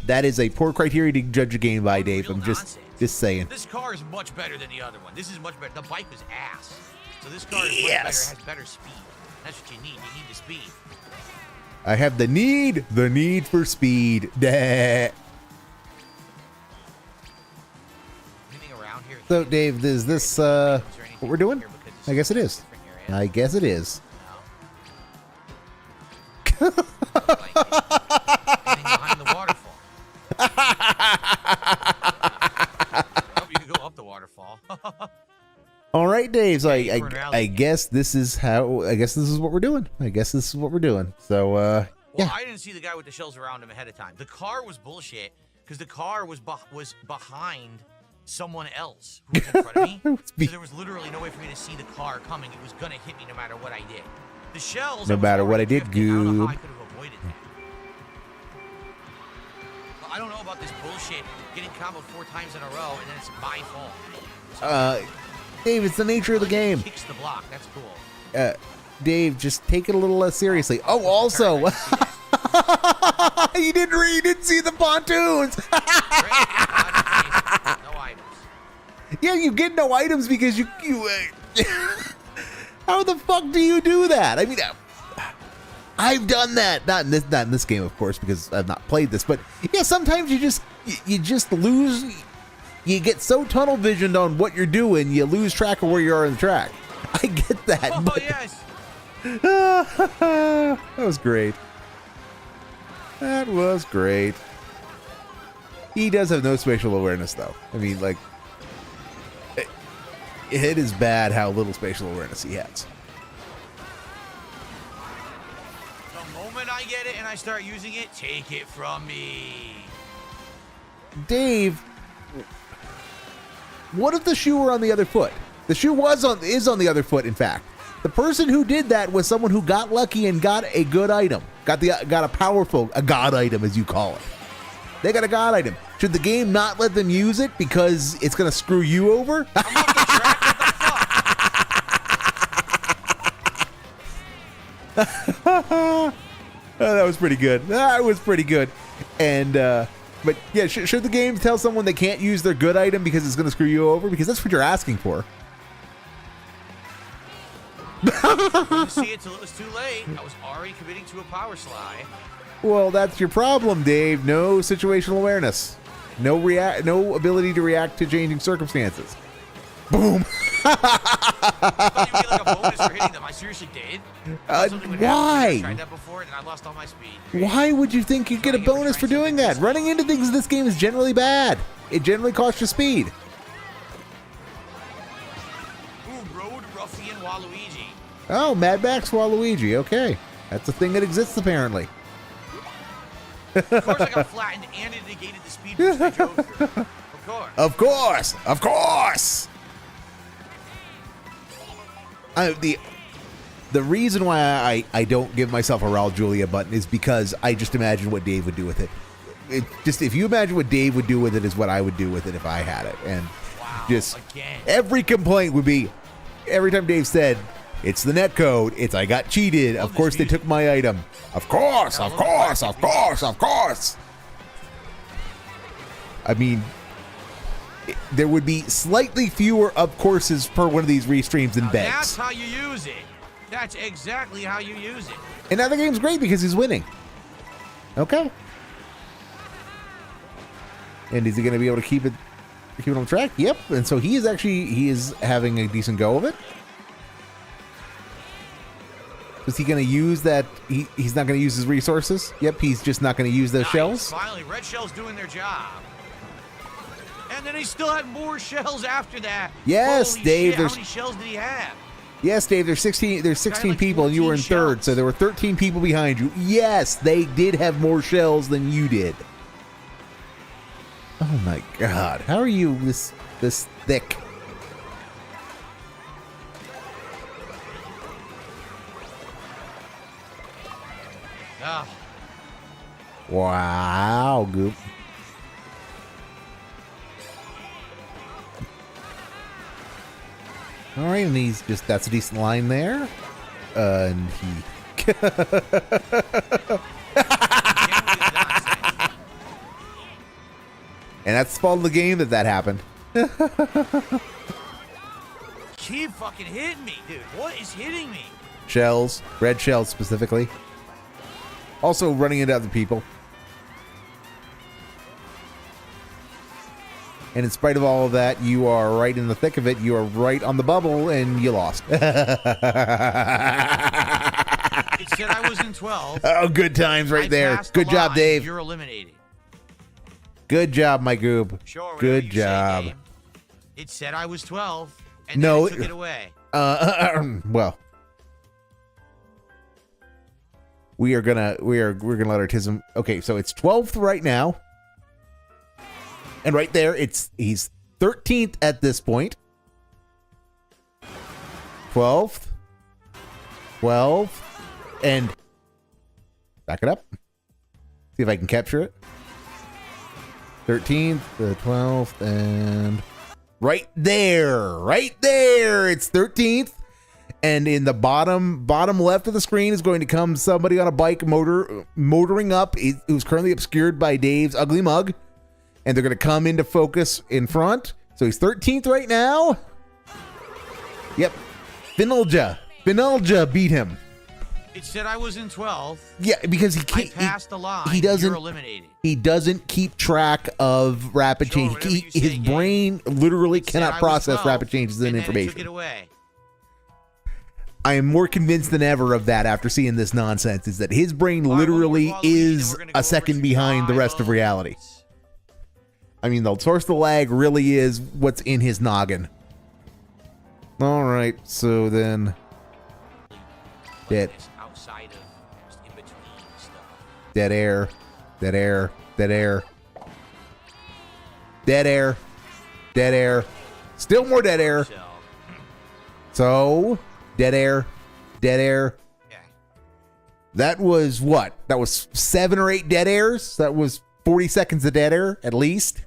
That is a poor criteria to judge a game by, Dave. I'm just saying. This car is much better than the other one. This is much better. The bike was ass. So this car is much Yes. better, has better speed. That's what you need. You need the speed. I have the need for speed. Dah. Anything around here? So, Dave, is this what we're doing? I guess it is. I guess it is. Anything behind the waterfall. Oh, you can go up the waterfall. All right, Dave. So I guess this is what we're doing. So Well, yeah. I didn't see the guy with the shells around him ahead of time. The car was bullshit because the car was behind someone else who was in front of me. So there was literally no way for me to see the car coming. It was gonna hit me no matter what I did. The shells. No matter what I did, I don't know how I Goob. could have avoided that. Well, I don't know about this bullshit getting comboed 4 times in a row and then it's my fault. Dave, it's the nature of the game. Kicks the block. That's cool. Dave, just take it a little less seriously. Oh, also, you didn't see the pontoons. No items. Yeah, you get no items because you how the fuck do you do that? I mean, I've done that. Not in this game, of course, because I've not played this. But yeah, sometimes you just lose. You get so tunnel visioned on what you're doing, you lose track of where you are in the track. I get that. Oh but yes. that was great. That was great. He does have no spatial awareness, though. I mean, like, it is bad how little spatial awareness he has. The moment I get it and I start using it, take it from me. Dave, what if the shoe were on the other foot? The shoe is on the other foot, in fact. The person who did that was someone who got lucky and got a good item. Got a god item, as you call it. They got a god item. Should the game not let them use it because it's going to screw you over? I'm off the track. What the fuck? Oh, that was pretty good. That was pretty good. And, but yeah, should the game tell someone they can't use their good item because it's going to screw you over? Because that's what you're asking for. Didn't see it till it was too late. I was already committing to a power slide. Well, that's your problem, Dave. No situational awareness. No ability to react to changing circumstances. Boom. I thought you'd get like a bonus for hitting them. I seriously did. Why? I tried that before and I lost all my speed. Why would you think you'd get a bonus for doing that? Running into things in this game is generally bad. It generally costs you speed. Ooh, Road Ruffian Waluigi. Oh, Mad Max Waluigi. Okay. That's a thing that exists, apparently. Of course I got flattened and it negated the speed boost I drove through. Of course. Of course. Of course. The reason why I don't give myself a Raul Julia button is because I just imagine what Dave would do with it. If you imagine what Dave would do with it is what I would do with it if I had it. And wow, just again. Every complaint would be, every time Dave said, it's the netcode, it's I got cheated, of course they took my item. Of course, of course, of course, of course. I mean, there would be slightly fewer of courses per one of these restreams than begs. That's how you use it. That's exactly how you use it. And now the game's great because he's winning. Okay. And is he going to be able to keep it on track? Yep. And so he is having a decent go of it. Is he going to use that? He's not going to use his resources? Yep, he's just not going to use those shells. Finally, red shells doing their job. And then he still had more shells after that. Yes, Holy Dave. Shit, how many shells did he have? Yes, Dave. There's 16 like people, and you were in 14 third, shells. so there were 13 people behind you. Yes, they did have more shells than you did. Oh my God! How are you this thick? Ah, Wow, Goop. All right, and that's a decent line there. And he. And that's the fault of the game that happened. keep fucking hitting me, dude. What is hitting me? Shells, red shells specifically. Also running into other people. And in spite of all of that, you are right in the thick of it. You are right on the bubble, and you lost. It said I was in 12. Oh, good times right there. passed the Good job, line. Dave. You're eliminated. Good job, my goob. Sure. whatever Good you job. Say, game. It said I was 12, and No, then it took it away. Well, we're gonna let our tism. Okay, so it's 12th right now, and right there, he's 13th at this point. 12th, and back it up. See if I can capture it. 13th, the 12th, and right there, it's 13th. And in the bottom left of the screen is going to come somebody on a bike motoring up, who's currently obscured by Dave's ugly mug. And they're going to come into focus in front. So he's 13th right now. Yep. Finalja beat him. It said I was in 12. Yeah, because he can't. I passed the line. He doesn't. You're eliminated. He doesn't keep track of rapid Sure, change. whatever you say, His game. brain literally It said cannot I was process 12, rapid changes in and then it took information. it away. I am more convinced than ever of that after seeing this nonsense, is that his brain literally is a second behind the rest of reality. I mean, the source of the lag really is what's in his noggin. All right, so then... Dead. Dead air. Dead air. Dead air. Dead air. Dead air. Still more dead air. So, dead air. Dead air. That was what? That was 7 or 8 dead airs? That was 40 seconds of dead air, at least?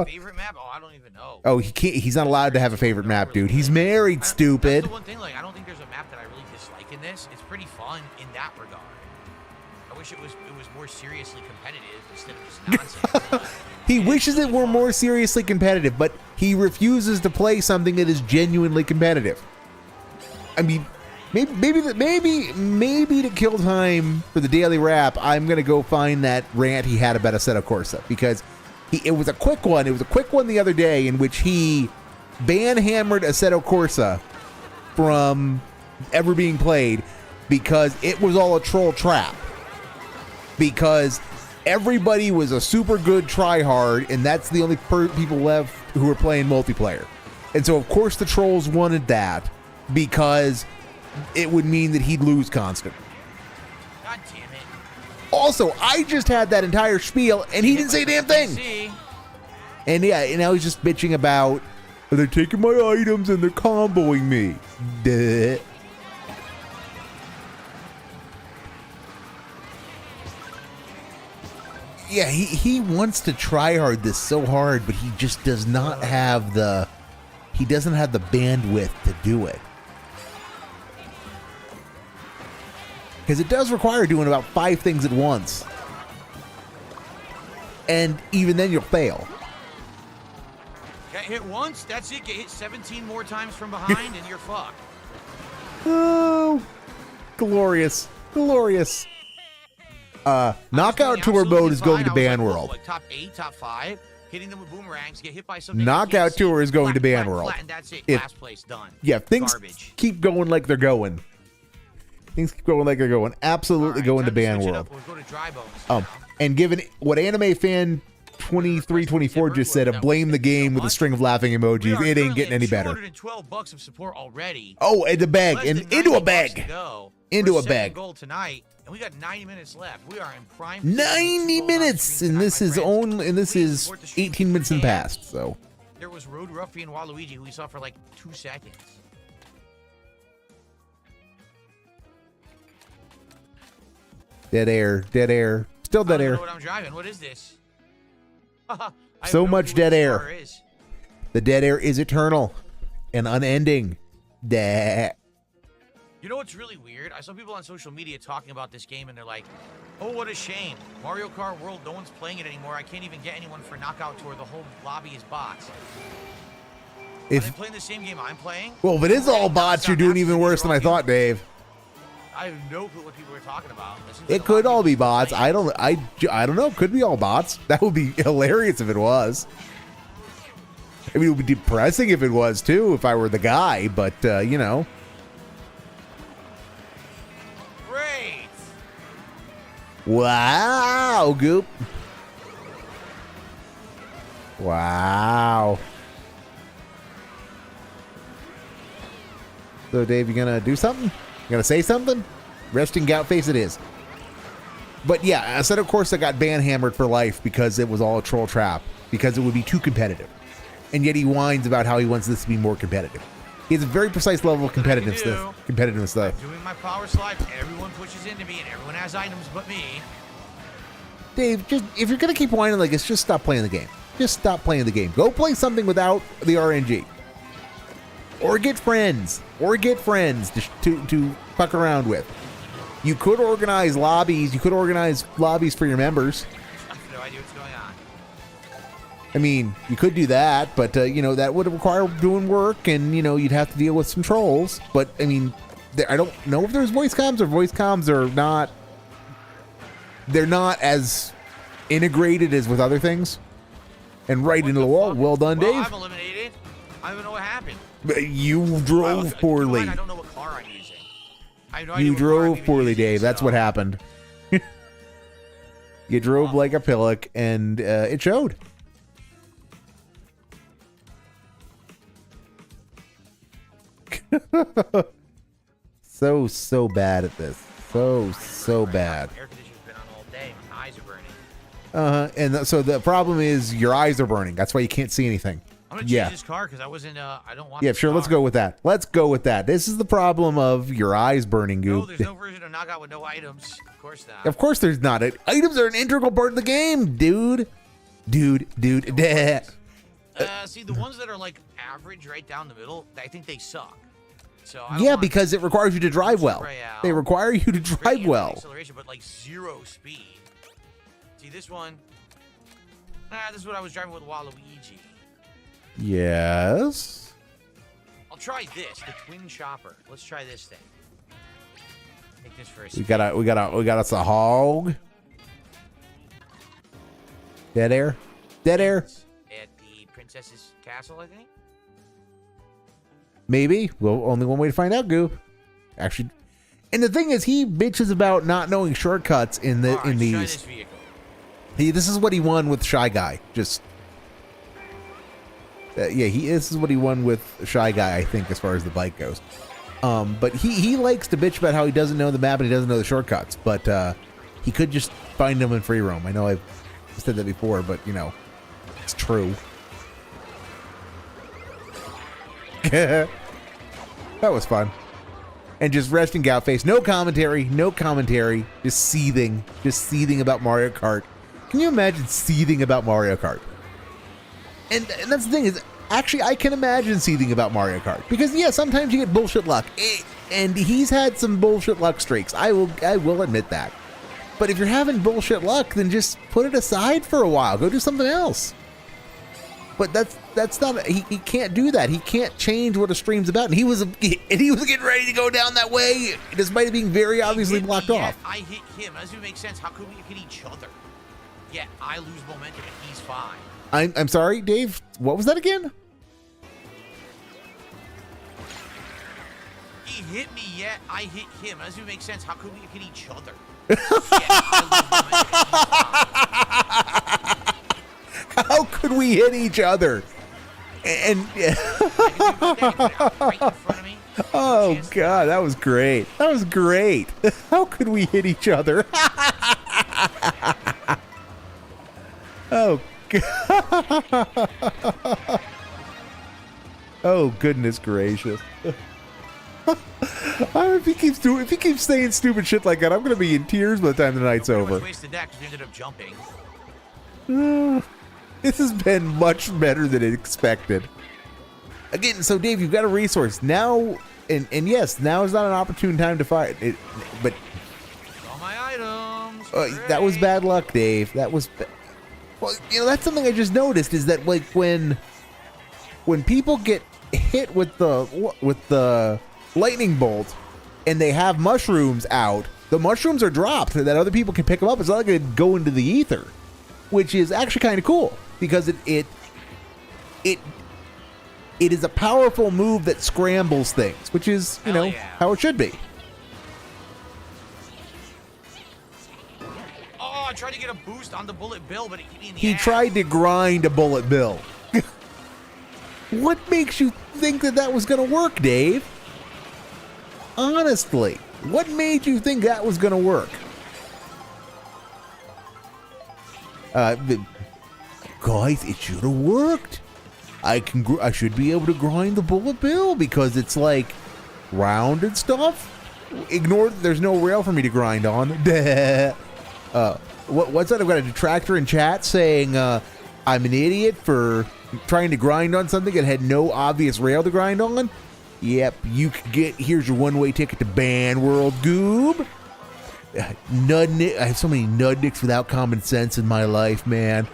Favorite map? Oh, I don't even know. Oh, he can't. He's not allowed to have a favorite map, dude. He's married, stupid. That's the one thing. Like, I don't think there's a map that I really dislike in this. It's pretty fun in that regard. I wish it was more seriously competitive instead of just nonsense. He wishes it were more seriously competitive, but he refuses to play something that is genuinely competitive. I mean, maybe to kill time for the daily wrap, I'm gonna go find that rant he had about Assetto Corsa, because it was a quick one. It was a quick one the other day in which he ban-hammered Assetto Corsa from ever being played because it was all a troll trap. Because everybody was a super good tryhard, and that's the only people left who were playing multiplayer. And so, of course, the trolls wanted that because it would mean that he'd lose constant. God damn it. Also, I just had that entire spiel, and he didn't say a damn thing. And yeah, and now he's just bitching about, they're taking my items and they're comboing me. Duh. Yeah, he wants to try hard this so hard, but he just does not have the, he doesn't have the bandwidth to do it. Because it does require doing about 5 things at once. And even then you'll fail. Get hit once, that's it. Get hit 17 more times from behind and you're fucked. Oh, glorious, glorious. Knockout Tour mode is going to ban world. Like top 8, top 5, hitting them with boomerangs, get hit by something. Knockout Tour is going to ban world. And that's it. Last place done. Yeah, things keep going like they're going. Things keep going like they're going. Absolutely going to ban world. We'll go to dry bones and given what Anime Fan 2324 just said, of blame the game with a string of laughing emojis, it ain't getting any better. $212 of support already. Oh, and the bag, and into a bag, into a bag. Goal tonight. And we got 90 minutes left. We are in prime. 90 minutes, and this is 18 minutes in past. So there was Road Ruffian Waluigi, who we saw for like 2 seconds. Dead air, still dead air. I don't know what I'm driving. What is this? So much dead air. The dead air is eternal and unending. You know what's really weird? I saw people on social media talking about this game, and they're like, oh, what a shame. Mario Kart World, no one's playing it anymore. I can't even get anyone for Knockout Tour. The whole lobby is bots. Are they playing the same game I'm playing? Well, if it is all bots, you're doing even worse than I thought, Dave. I have no clue what people were talking about. It could all be bots. I don't know. Could be all bots. That would be hilarious if it was. I mean, it would be depressing if it was too, if I were the guy, but you know. Great. Wow, Goop. Wow. So, Dave, you gonna do something? You gonna say something? Resting gout face it is. But yeah, Assetto Corsa got ban-hammered for life because it was all a troll trap, because it would be too competitive. And yet he whines about how he wants this to be more competitive. He has a very precise level of competitiveness though. I'm doing my power slide, everyone pushes into me, and everyone has items but me. Dave, just if you're gonna keep whining like this, just stop playing the game. Just stop playing the game. Go play something without the RNG. Or get friends. To fuck around with. You could organize lobbies. You could organize lobbies for your members. I have no idea what's going on. I mean, you could do that, but you know, that would require doing work, and you know, you'd have to deal with some trolls. But I mean, I don't know if there's voice comms, or voice comms are not. They're not as integrated as with other things. And right into the wall. Well done, Dave. I'm eliminated. I don't even know what happened. You drove poorly. I don't know what car I'm using. I have no idea You what car I'm drove even poorly, using, Dave. That's what so- happened. You drove like a pillock, and it showed. So bad at this. So bad. Air conditioner's been on all day. My eyes are burning. And so the problem is your eyes are burning. That's why you can't see anything. I'm gonna change this car because I wasn't. I don't want. Yeah, this sure. Let's car. go with that. Let's go with that. This is the problem of your eyes burning, No, Goop. there's no version of knockout with no items. Of course not. Of course, there's not. Items are an integral part of the game, dude. Dude. See, the ones that are like average, right down the middle, I think they suck. So I don't Yeah, want because it requires you to drive well. Royale. They require you to Great drive in well. acceleration, but like 0 speed. See this one? This is what I was driving with Waluigi. Yes. I'll try this, the twin chopper. Let's try this thing. Take this for a We spin. got us a hog. Dead air. Dead air. At the princess's castle, I think. Maybe. Well, only one way to find out, Goop. Actually, and the thing is, he bitches about not knowing shortcuts in the All right, in let's try these. this vehicle. This is what he won with Shy Guy. Just this is what he won with Shy Guy, I think, as far as the bike goes. But he likes to bitch about how he doesn't know the map and he doesn't know the shortcuts. But he could just find them in free roam. I know I've said that before, but it's true. That was fun. And just resting gout face. No commentary. Just seething about Mario Kart. Can you imagine seething about Mario Kart? And that's the thing is, actually, I can imagine seething about Mario Kart. Because, yeah, sometimes you get bullshit luck. And he's had some bullshit luck streaks. I will admit that. But if you're having bullshit luck, then just put it aside for a while. Go do something else. But that's not he can't do that. He can't change what a stream's about. And he was getting ready to go down that way, despite it being very obviously blocked off. I hit him. That doesn't make sense. How could we hit each other? Yeah, I lose momentum and he's fine. I'm sorry, Dave. What was that again? He hit me, yet I hit him. That doesn't make sense. How could we hit each other? Yeah, I lose momentum and he's fine. How could we hit each other? And right in front of me. oh god, that was great. How could we hit each other? Oh god. Oh goodness gracious. If he keeps saying stupid shit like that, I'm gonna be in tears by the time the night's over. Wasted that because we ended up jumping. This has been much better than expected. Again, so Dave, you've got a resource now, and yes, now is not an opportune time to fight it. But All my items. that was bad luck, Dave. That was. Well, that's something I just noticed is that like when people get hit with the lightning bolt and they have mushrooms out, the mushrooms are dropped so that other people can pick them up. It's not like they go into the ether, which is actually kind of cool because it is a powerful move that scrambles things, which is how it should be. Oh, I tried to get a boost on the bullet bill, but it hit me in the He ass. tried to grind a bullet bill. What makes you think that was going to work, Dave? Honestly, what made you think that was going to work? Guys, it should have worked. I should be able to grind the bullet bill because it's like round and stuff. Ignore that there's no rail for me to grind on. What's that? I've got a detractor in chat saying I'm an idiot for trying to grind on something that had no obvious rail to grind on. Yep, here's your one-way ticket to Ban World, Goob. Nudnik, I have so many nudniks without common sense in my life, man.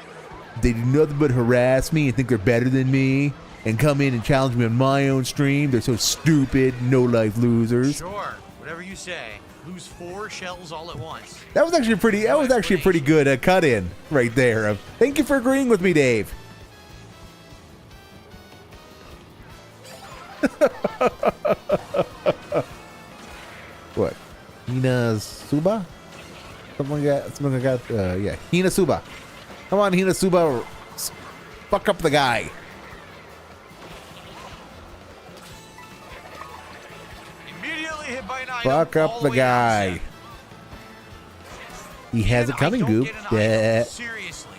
They do nothing but harass me and think they're better than me and come in and challenge me on my own stream. They're so stupid, no-life losers. Sure, whatever you say. Lose 4 shells all at once. That was actually a pretty good cut-in right there. Thank you for agreeing with me, Dave. What? Hinasuba? Something like that. Something like that. Yeah, Hinasuba. Come on, Hinasuba. Fuck up the guy. Immediately hit by an item. Fuck all up the the way down guy. set. He has it And I coming, don't Goop. get an item. Yeah. Seriously.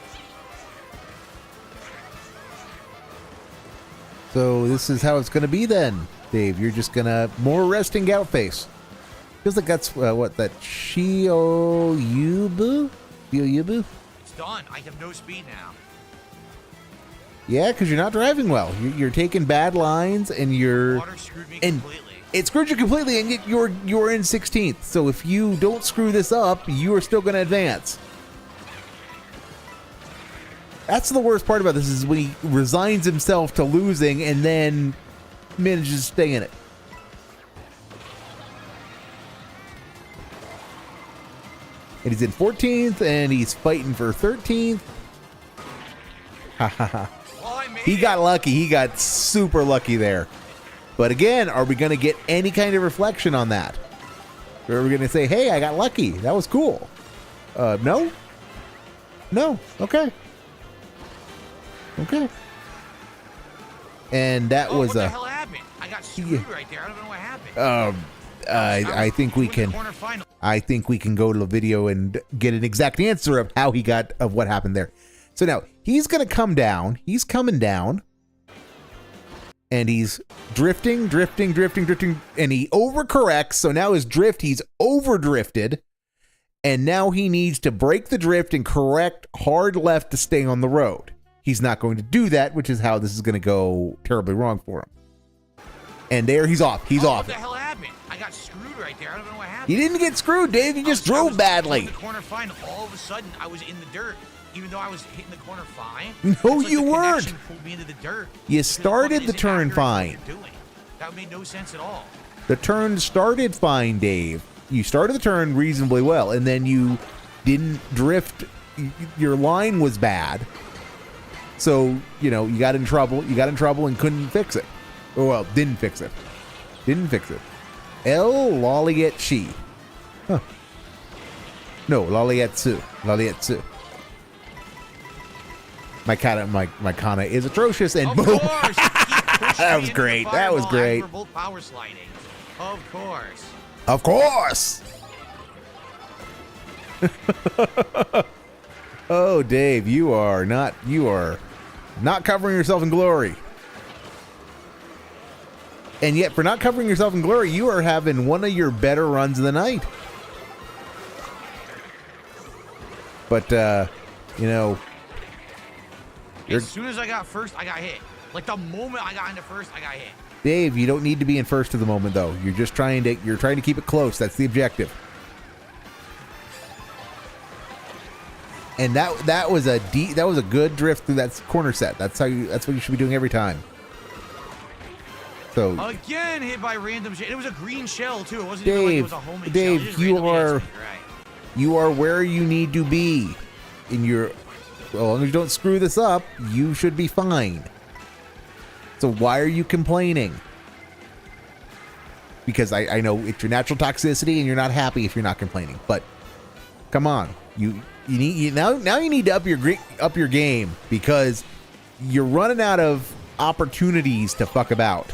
So this is how it's going to be then, Dave. You're just going to more resting gout face. Feels like that's what, that Shio-Yubu? Shio-Yubu? It's done. I have no speed now. Yeah, because you're not driving well. You're taking bad lines, and you're Water screwed me completely. it screwed you completely, and yet you're in 16th. So if you don't screw this up, you are still going to advance. That's the worst part about this, is when he resigns himself to losing and then manages to stay in it. And he's in 14th, and he's fighting for 13th. Ha ha ha. Well, I made He it. got lucky. He got super lucky there. But again, are we going to get any kind of reflection on that? Or are we going to say, hey, I got lucky. That was cool. No? No. Okay. Okay. And that Oh, was what the hell happened? I got screwed right there. I don't know what happened. I think we can. I think we can go to the video and get an exact answer of how he got, of what happened there. So now he's going to come down. He's coming down. And he's drifting, and he overcorrects. So now his drift, he's overdrifted. And now he needs to break the drift and correct hard left to stay on the road. He's not going to do that, which is how this is going to go terribly wrong for him. And there he's off. He's off. What the hell happened? I got screwed right there. I don't know what happened. You didn't get screwed, Dave. You just I drove was badly. in the corner fine. All of a sudden, I was in the dirt. Even though I was hitting the corner fine. No, It's like you the weren't. connection pulled me into the dirt. You Because started what the is turn inaccurate fine. what you're doing. That made no sense at all. The turn started fine, Dave. You started the turn reasonably well, and then you didn't drift. Your line was bad. So, you know, you got in trouble. You got in trouble and couldn't fix it. Oh, well, didn't fix it. Didn't fix it. El Lolietchi. Huh. No, Lolietsu. Lolietsu. My kana is atrocious, and Of boom. course. You keep pushing That me was into the great. That was fireball great. after both power sliding. Of course. Of course. Oh, Dave, you are not covering yourself in glory. And yet, for not covering yourself in glory, you are having one of your better runs of the night. But, you know, As soon as I got first, I got hit. Like the moment I got into first, I got hit. Dave, you don't need to be in first at the moment, though. You're just trying to keep it close. That's the objective. And that was a good drift through that corner set. That's what you should be doing every time. So Again, hit by random shit. It was a green shell too. It wasn't even like it Dave, was a homing shell. It Dave, just you randomly hit are me, right. you are where you need to be in your. As long as you don't screw this up, you should be fine. So why are you complaining? Because I know it's your natural toxicity, and you're not happy if you're not complaining. But come on, you need now you need to up your game, because you're running out of opportunities to fuck about.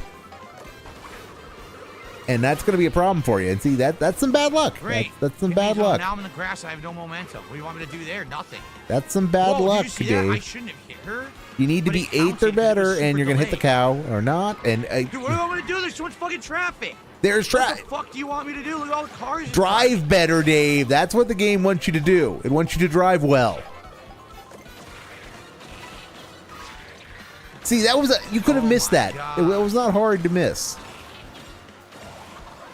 And that's going to be a problem for you. And see, that's some bad luck. Great. That's some It bad means, luck. Now I'm in the grass. I have no momentum. What do you want me to do there? Nothing. That's some bad Whoa, luck, did you see that? I Dave. shouldn't have hit her. You need to But be it 8th or counted 'cause it better, was and you're super going to hit the delayed. cow or not. And Dude, what do I want to do? There's so much fucking traffic. there's What the fuck do you want me to do? Look at all the cars. in front of drive me. better, Dave. That's what the game wants you to do. It wants you to drive well. See, you could have Oh missed my that. God. It was not hard to miss.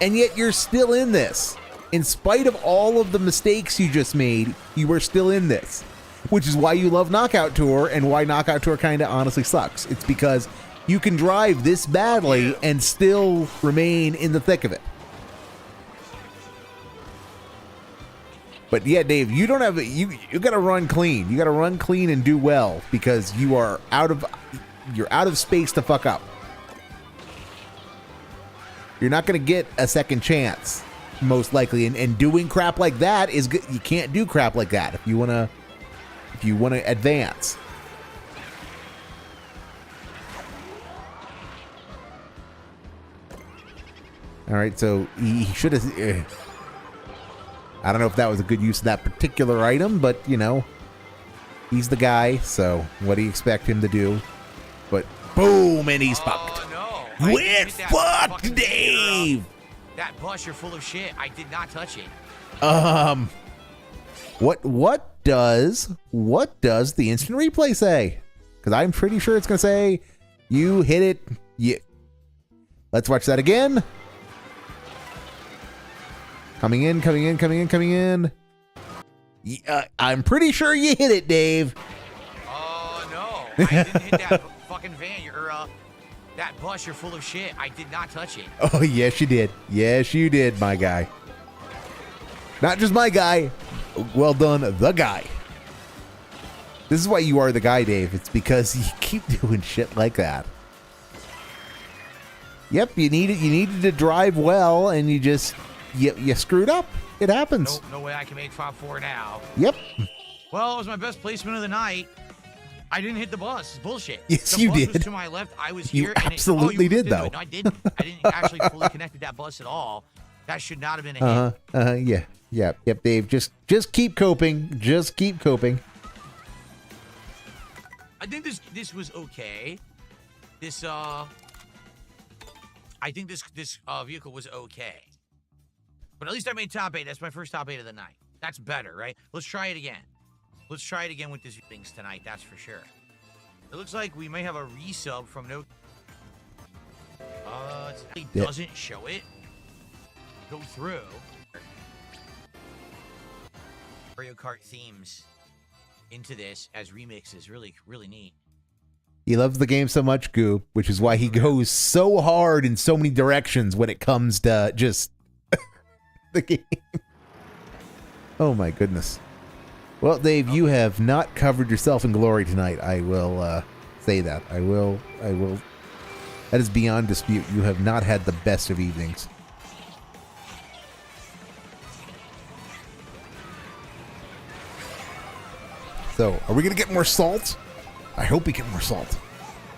And yet you're still in this. In spite of all of the mistakes you just made, you are still in this. Which is why you love Knockout Tour, and why Knockout Tour kind of honestly sucks. It's because you can drive this badly and still remain in the thick of it. But yeah, Dave, you don't have you got to run clean. You got to run clean and do well, because you're out of space to fuck up. You're not going to get a second chance, most likely. And doing crap like that is good. You can't do crap like that if you want to advance. All right, so he should have. I don't know if that was a good use of that particular item, but you know, he's the guy. So what do you expect him to do? But boom, and he's fucked. No. We're fucked, Dave. That bus, you're full of shit. I did not touch it. What does the instant replay say? Because I'm pretty sure it's gonna say you hit it. Yeah. Let's watch that again. Coming in. I'm pretty sure you hit it, Dave. Oh, no. I didn't hit that fucking van. That bus, you're full of shit. I did not touch it. Oh, yes, you did. Yes, you did, my guy. Not just my guy. Well done, the guy. This is why you are the guy, Dave. It's because you keep doing shit like that. Yep, you needed to drive well, and you just... You screwed up. It happens. No way I can make 5-4 now. Yep. Well, it was my best placement of the night. I didn't hit the bus. It's bullshit. Yes, the you bus did. Was to my left. I was You here. absolutely did, though. No, I didn't. I didn't actually fully connect that bus at all. That should not have been a hit. Yep, Dave. Just keep coping. Just keep coping. I think this was okay. I think this vehicle was okay. But at least I made top 8. That's my first top 8 of the night. That's better, right? Let's try it again. Let's try it again with these things tonight. That's for sure. It looks like we may have a resub from no. It doesn't show it. Go through. Mario Kart themes into this as remixes. Really, really neat. He loves the game so much, Goop, which is why he goes so hard in so many directions when it comes to just the game. Oh my goodness. Well, Dave, you have not covered yourself in glory tonight. I will say that. I will. That is beyond dispute. You have not had the best of evenings. So, are we going to get more salt? I hope we get more salt.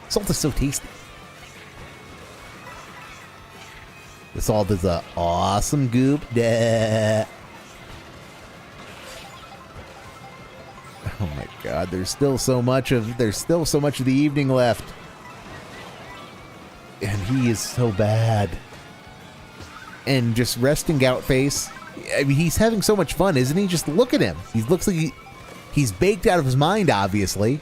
Salt is so tasty. The salt is a awesome goop. Duh. Oh my god, there's still so much of the evening left. And he is so bad. And just resting gout face. I mean, he's having so much fun, isn't he? Just look at him. He looks like he's baked out of his mind, obviously.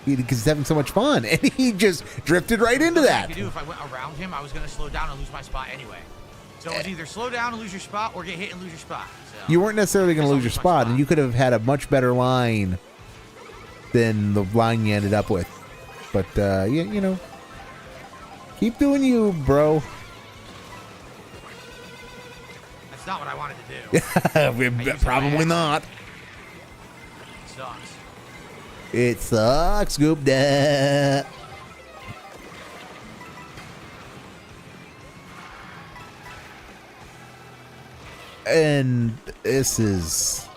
Because he's having so much fun. And he just drifted right into that. If I went around him, I was going to slow down and lose my spot anyway. So it was either slow down and lose your spot or get hit and lose your spot. So you weren't necessarily going to lose your spot, and you could have had a much better line than the line you ended up with. But, you know, keep doing you, bro. That's not what I wanted to do. Probably not. It sucks. It sucks, Scoop. Duh. And this is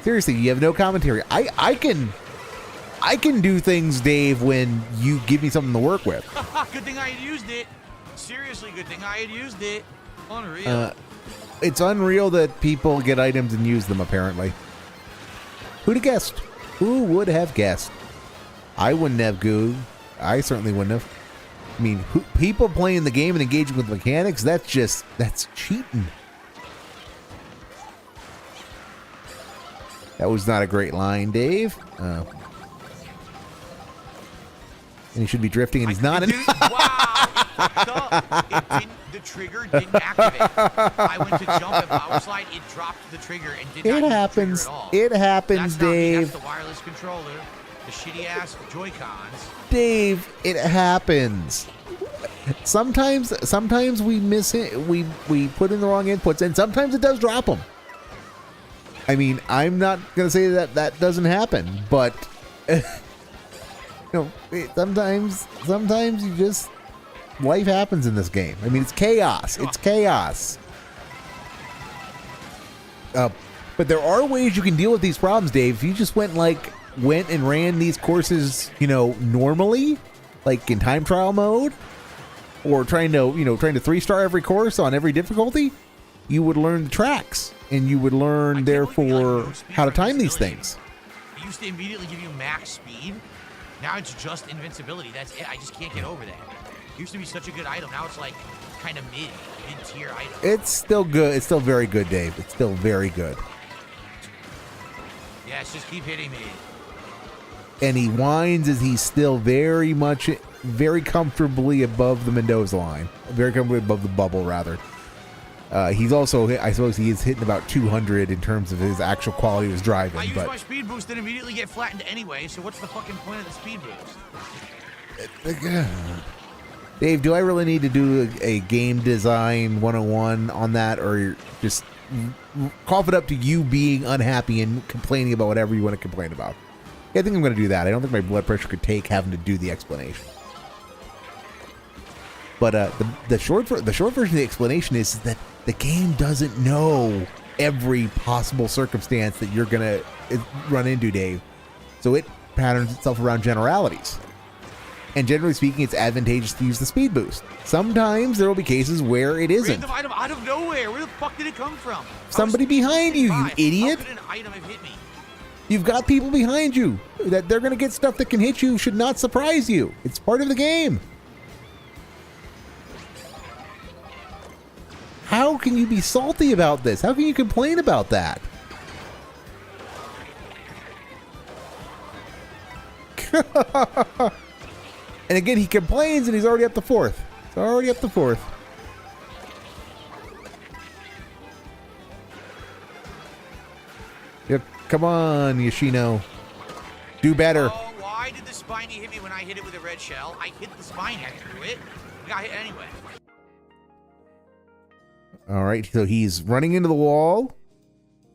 seriously, you have no commentary. I can do things, Dave, when you give me something to work with. Good thing I had used it. Seriously, good thing I had used it. Unreal. It's unreal that people get items and use them, apparently. Who'd have guessed? Who would have guessed? I wouldn't have, Goo. I certainly wouldn't have. I mean, people playing the game and engaging with mechanics, that's cheating. That was not a great line, Dave. And he should be drifting, and he's not. Wow! The trigger didn't activate. I went to jump and power slide. It dropped the trigger and did not use the trigger at all. It happens, That's Dave. That's the wireless controller. The shitty ass Joy-Cons. Dave, it happens. Sometimes we miss it. We put in the wrong inputs, and sometimes it does drop them. I mean, I'm not gonna say that doesn't happen, but you know, sometimes life happens in this game. I mean, it's chaos. It's chaos. But there are ways you can deal with these problems, Dave. If you just went and ran these courses, normally, like in time trial mode, or trying to 3-star every course on every difficulty, you would learn the tracks, and you would learn, therefore, how to time these things. It used to immediately give you max speed. Now it's just invincibility. That's it. I just can't get over that. It used to be such a good item. Now it's like kind of mid-tier item. It's still good. It's still very good, Dave. It's still very good. Yes, just keep hitting me. And he whines as he's still very comfortably above the Mendoza line. Very comfortably above the bubble, rather. He's also, I suppose he is hitting about 200 in terms of his actual quality of his driving. I use my speed boost and immediately get flattened anyway, so what's the fucking point of the speed boost? Dave, do I really need to do a game design 101 on that, or just cough it up to you being unhappy and complaining about whatever you want to complain about? Yeah, I think I'm going to do that. I don't think my blood pressure could take having to do the explanation. But the short version of the explanation is that the game doesn't know every possible circumstance that you're going to run into, Dave. So it patterns itself around generalities. And generally speaking, it's advantageous to use the speed boost. Sometimes there will be cases where it isn't. Random item out of nowhere. Where the fuck did it come from? Somebody behind you, you idiot. How could an item have hit me? You've got people behind you. That they're going to get stuff that can hit you should not surprise you. It's part of the game. How can you be salty about this? How can you complain about that? And again, he complains and he's already up to fourth. It's already up to fourth. Yep. Come on, Yoshino. Do better. Oh, why did the spiny hit me when I hit it with a red shell? I hit the spine after it. I got hit anyway. All right, so he's running into the wall.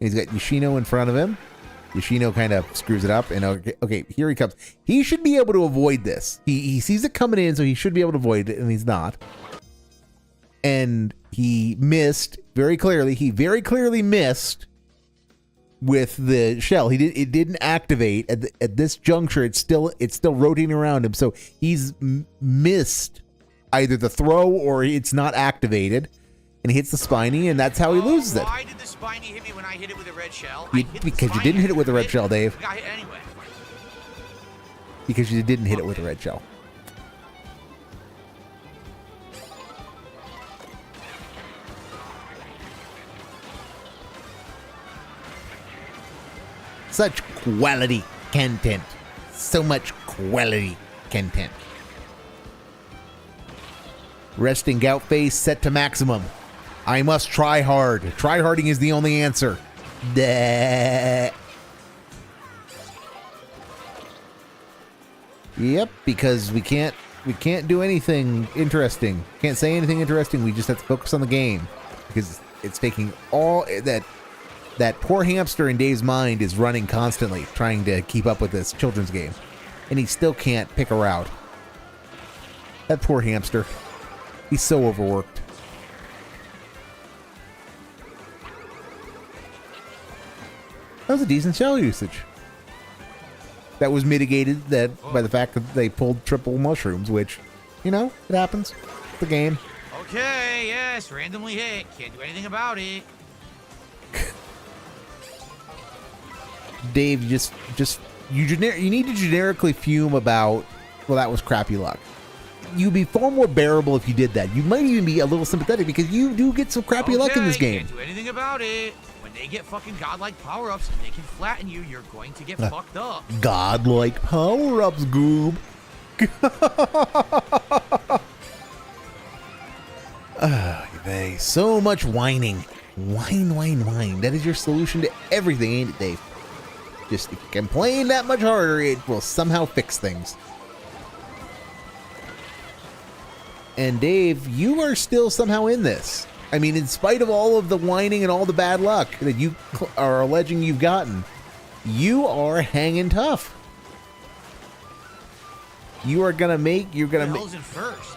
He's got Yoshino in front of him. Yoshino kind of screws it up, and okay, here he comes. He should be able to avoid this. He sees it coming in, so he should be able to avoid it, and he's not. And he missed very clearly. He very clearly missed with the shell. It didn't activate at this juncture. It's still rotating around him, so he's missed either the throw or it's not activated. And he hits the spiny, and that's how he loses it. Why did the spiny hit me when I hit it with a red shell? Because you didn't hit it with a red shell, Dave. I got hit anyway. Because you didn't hit it with a red shell. Such quality content. So much quality content. Resting gout face set to maximum. I must try hard. Tryharding is the only answer. Duh. Yep, because we can't do anything interesting. Can't say anything interesting. We just have to focus on the game because it's taking all that poor hamster in Dave's mind is running constantly trying to keep up with this children's game, and he still can't pick a route. That poor hamster. He's so overworked. That was a decent shell usage. That was mitigated by the fact that they pulled triple mushrooms, which, it happens. It's the game. Okay, yes, randomly hit. Can't do anything about it. Dave, you need to generically fume about, well, that was crappy luck. You'd be far more bearable if you did that. You might even be a little sympathetic because you do get some crappy luck in this game. Can't do anything about it. When they get fucking godlike power-ups and they can flatten you, you're going to get fucked up. Godlike power-ups, Goob. So much whining. Whine. That is your solution to everything, ain't it, Dave? Just if you complain that much harder, it will somehow fix things. And Dave, you are still somehow in this. I mean, in spite of all of the whining and all the bad luck that you are alleging you've gotten, you are hanging tough. You're gonna make. Who's in first?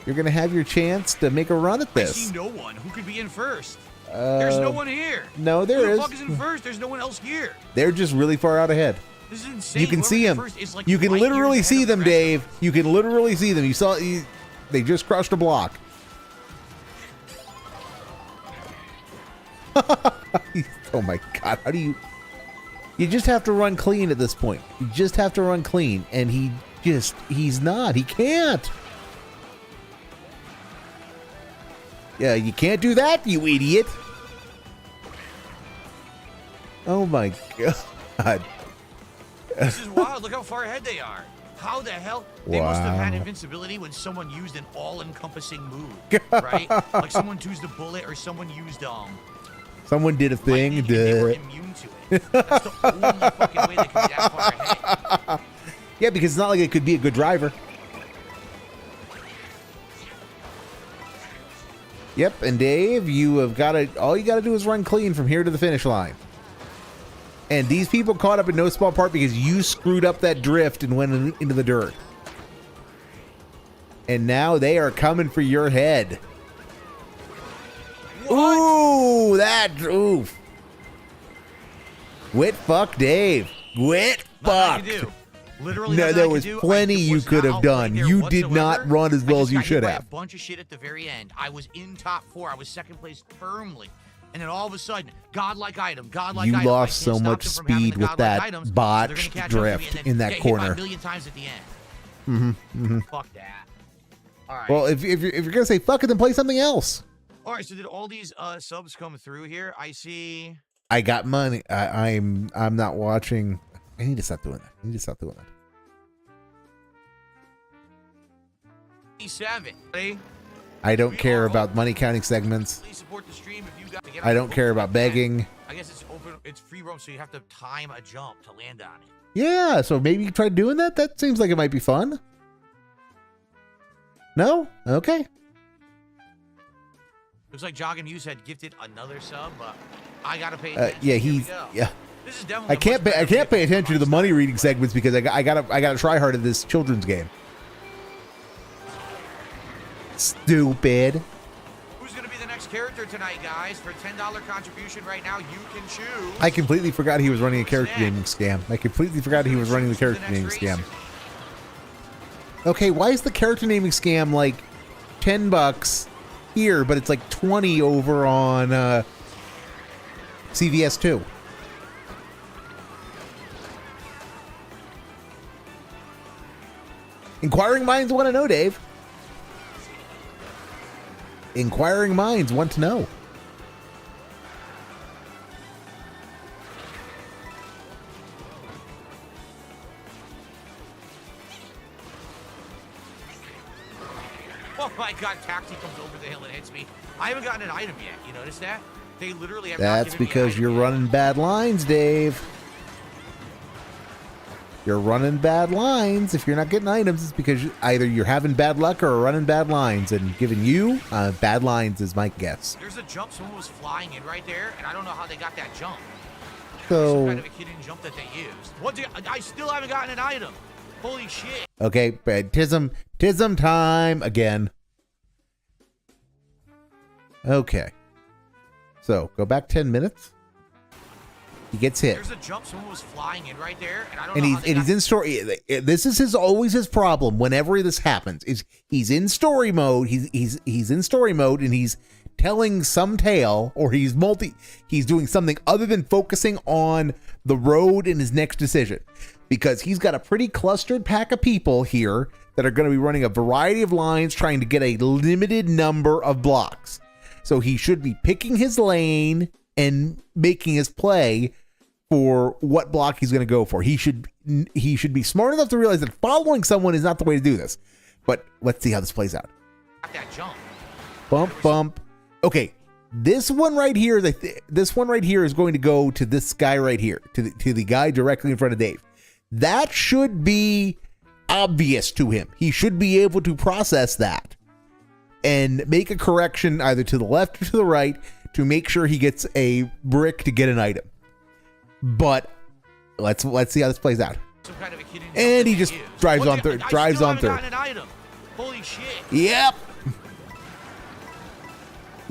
You're gonna have your chance to make a run at I this. see no one. Who could be in first? There's no one here. No, there Who is. the fuck is in first? There's no one else here. They're just really far out ahead. This is insane. You can Whoever's see in them. first is, like, You can light years literally ahead see of the them, rest of Dave. You can literally see them. You saw. They just crushed a block. Oh my god! How do you? You just have to run clean at this point. You just have to run clean, and he's not. He can't. Yeah, you can't do that, you idiot. Oh my god. This is wild. Look how far ahead they are. How the hell? They must have had Wow. invincibility when someone used an all-encompassing move, right? Like someone used a bullet or someone used Someone did a thing. lightning, and they were immune to it. That's the only fucking way they could be that far ahead. Yeah, because it's not like it could be a good driver. Yep, and Dave, you have got to. All you got to do is run clean from here to the finish line. And these people caught up in no small part because you screwed up that drift and went into the dirt. And now they are coming for your head. What? Ooh, oof. Wit fuck Dave. Wit Nothing I fuck. could do. Literally, No, nothing there I could was do. plenty I you was could not have done. out there You did not whatsoever. run as well I as just you got hit should by have. A bunch of shit at the very end. I was in top 4. I was second place firmly. And then all of a sudden, godlike item, godlike You item. I lost can't so stop much them from having speed the with godlike that items, so they're botched gonna catch up to me drift and in then that get hit by corner. a million times at the end. Fuck that. All right. Well, if you're gonna say fuck it, then play something else. All right. So did all these subs come through here? I see. I got money. I'm not watching. I need to stop doing that. 7. I don't care about money counting segments. Please support the stream if you got to get I on don't the care boat. about begging. I guess it's open. It's free roam, so you have to time a jump to land on it. Yeah, so maybe try doing that. That seems like it might be fun. No? Okay. Looks like Jogging Hughes had gifted another sub, but I gotta pay attention. Yeah, Here we he's go. yeah. This is definitely. I can't pay attention to the money reading segments because I gotta try hard at this children's game. Stupid. Who's gonna be the next character tonight, guys? For $10 contribution right now, you can choose. I completely forgot he was running a character naming scam. I completely forgot he was running the character naming scam. Okay, why is the character naming scam like $10 here, but it's like 20 over on CVS 2? Inquiring minds want to know, Dave. Inquiring minds want to know. Oh my God! Taxi comes over the hill and hits me. I haven't gotten an item yet. You notice that? They literally have. not That's given me an because item you're yet. running bad lines, Dave. You're running bad lines. If you're not getting items, it's because either you're having bad luck or running bad lines. And giving you bad lines is my guess. There's a jump. Someone was flying in right there, and I don't know how they got that jump. Some So, kind of a hidden jump that they used. What? I still haven't gotten an item. Holy shit! okay, bad tism time again. Okay. So, go back 10 minutes. He gets hit. There's a jump. Someone was flying in right there, and I don't And know how they he's in story. This is always his problem. Whenever this happens, is he's in story mode. He's in story mode, and he's telling some tale, or he's doing something other than focusing on the road and his next decision, because he's got a pretty clustered pack of people here that are going to be running a variety of lines, trying to get a limited number of blocks. So he should be picking his lane and making his play for what block he's going to go for. He should be smart enough to realize that following someone is not the way to do this. But let's see how this plays out. got that jump. Bump. Okay, this one right here is going to go to this guy right here, to the guy directly in front of Dave. That should be obvious to him. He should be able to process that and make a correction either to the left or to the right to make sure he gets a brick to get an item. But let's see how this plays out. Some kind of a hidden jump And that he they just used. drives What on the- through. I Drives still on haven't through. gotten an item. Holy shit! Yep.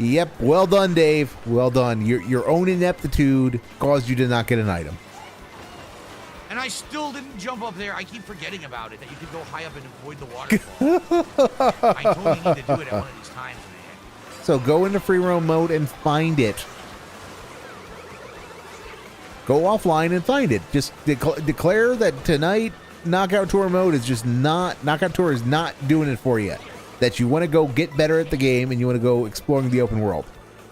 Yep, well done, Dave. Well done. Your own ineptitude caused you to not get an item. And I still didn't jump up there. I keep forgetting about it, that you could go high up and avoid the waterfall. I totally need to do it at one of these times, man. So go into free roam mode and find it. Go offline and find it. Just declare that tonight Knockout Tour mode is just not, Knockout Tour is not doing it for you. That you want to go get better at the game and you want to go exploring the open world.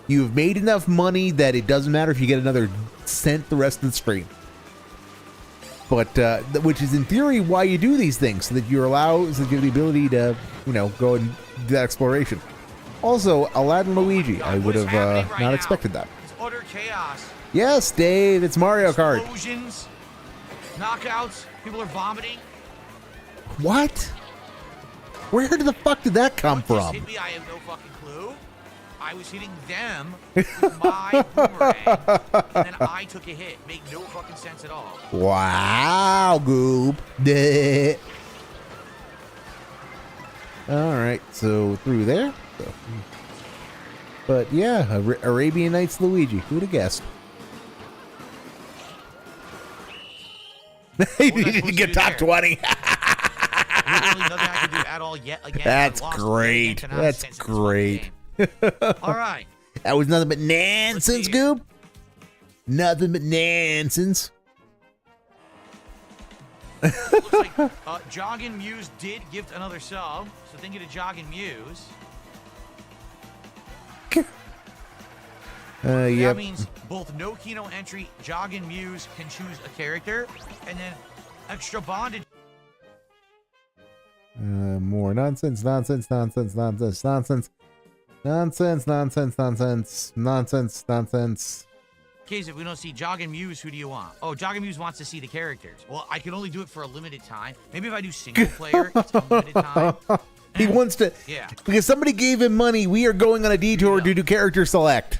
You've made enough money that it doesn't matter if you get another cent the rest of the stream. But, which is in theory why you do these things, so that you're allowed, so that you have the ability to, you know, go and do that exploration. Also, Aladdin Luigi, I would have not expected that. It's utter chaos. Yes, Dave, it's Mario Kart. Explosions, knockouts, people are vomiting. What? Where the fuck did that come What just from? hit me? I have no fucking clue. I was hitting them with my boomerang, and then I took a hit. Made no fucking sense at all. Wow, Goob. Duh. All right, so through there. So. But yeah, Arabian Nights Luigi. Who'd have guessed? He didn't get top 20. Literally nothing I can do at all yet. Again, That's I lost great. again to That's nonsense in this great. game. All right. That was nothing but nonsense, see. Goob. Nothing but nonsense. Looks like Joggin Muse did gift another sub, so thank you to Joggin Muse. That Yep. means both no Kino entry, Joggin Muse can choose a character, and then extra bondage. More nonsense, nonsense, nonsense, nonsense, nonsense, nonsense, nonsense, nonsense, nonsense, nonsense. In case if we don't see Joggin Muse, who do you want? Oh, Joggin Muse wants to see the characters. Well, I can only do it for a limited time. Maybe if I do single player, it's unlimited time. He wants to, Yeah. because somebody gave him money. We are going on a detour to do character select.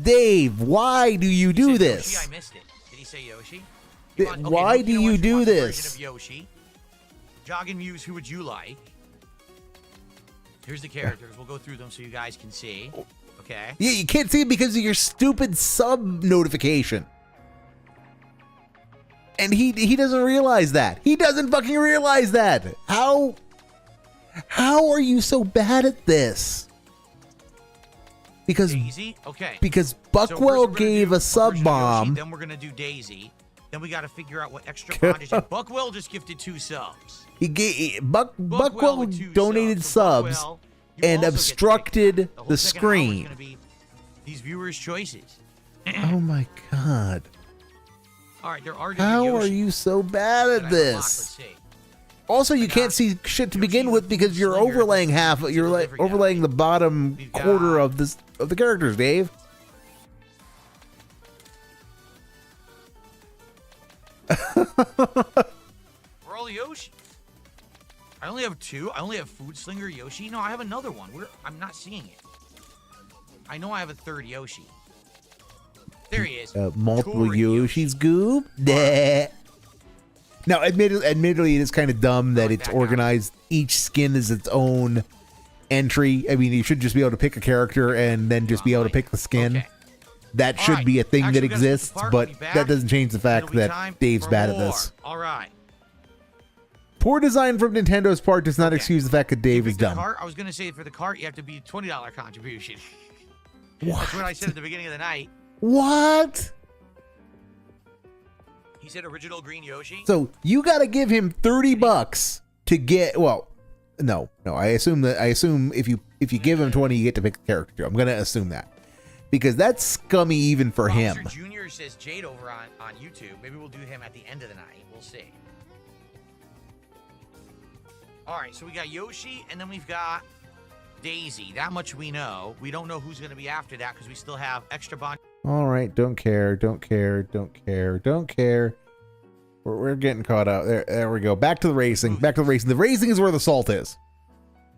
Dave, why do you do Said this? Yoshi, I missed it. Did he say Yoshi? He wants- Why no, do know you what? He do wants a this? version of Yoshi. Joggin Muse, who would you like? Here's the characters. We'll go through them so you guys can see. Okay. Yeah, you can't see it because of your stupid sub notification. And he doesn't realize that. He doesn't fucking realize that. How are you so bad at this? Because Daisy? Okay. because So first we're Buckwell gonna gave do a sub version of Yoshi, bomb. then we're going to do Daisy. Then we got to figure out what extra bondage. And Buckwell just gifted 2 subs. He gave Buckwell with 2 donated So subs Buckwell, you and also get to pick obstructed that. whole the second hour is screen. gonna be these viewers' choices. Oh my god. All right, there are How different are Yoshi you so bad that at I unlocked. this? Let's see. Also, you got can't see shit to Yoshi begin with with because you're Slinger, overlaying half. Yoshi You're with different overlaying the bottom We've quarter got- of the characters, Dave. Where are all the Yoshi? I only have 2. I only have Food Slinger Yoshi. No, I have another one. I'm not seeing it. I know I have a 3rd Yoshi. There he is. Multiple Tori Yoshi's Goob. Nah. Now, admittedly, it is kind of dumb that Going it's back out. organized. Each skin is its own entry. I mean, you should just be able to pick a character and then just be able to pick the skin. Okay. That All should right. be a thing Actually, that we gotta split exists, apart. but We'll be back. that doesn't change the fact It'll be that time Dave's for bad at more. this. All right. Poor design from Nintendo's part does not Okay. excuse the fact that Dave You is pick the dumb. cart. I was going to say for the cart, you have to be $20 contribution. What? That's what I said at the beginning of the night. What? He said original green Yoshi. So you got to give him $30 to get. Well, no. I assume if you give him 20, you get to pick a character. I'm gonna assume that because that's scummy even for him. Officer Junior says Jade over on YouTube. Maybe we'll do him at the end of the night. We'll see. All right, so we got Yoshi, and then we've got Daisy. That much we know. We don't know who's going to be after that because we still have extra bond. All right, don't care. We're getting caught out. There we go. Back to the racing. The racing is where the salt is.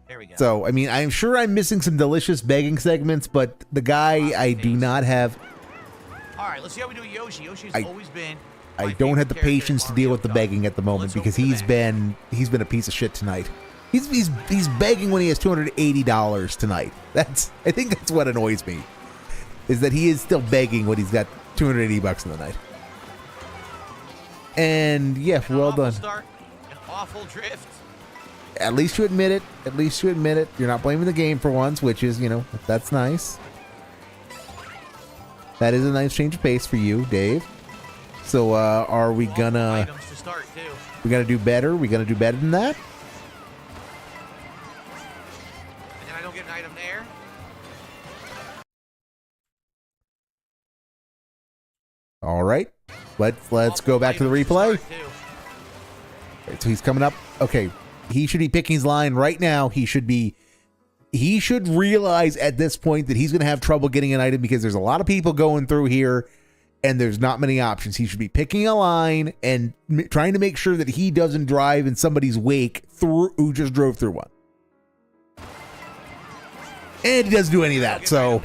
There we go. So, I mean, I'm sure I'm missing some delicious begging segments, but the guy I do not have. All right, let's see how we do with Yoshi. Yoshi's always been. I my don't have favorite the character in patience to deal Mario with the Kart. begging at the moment Let's hope because for the he's best. been a piece of shit tonight. He's begging when he has $280 tonight. I think that's what annoys me, is that he is still begging when he's got $280 in the night. And yeah, well done. Start, an awful drift. At least you admit it. At least you admit it. You're not blaming the game for once, which is, you know, that's nice. That is a nice change of pace for you, Dave. So, are we gonna? Items to start too. We gonna do better? We gonna do better than that? And then I don't get an item there. All right. Let's go back to the replay. Right, so he's coming up. Okay. He should be picking his line right now. He should realize at this point that he's going to have trouble getting an item because there's a lot of people going through here and there's not many options. He should be picking a line and trying to make sure that he doesn't drive in somebody's wake through who just drove through one. And he doesn't do any of that. So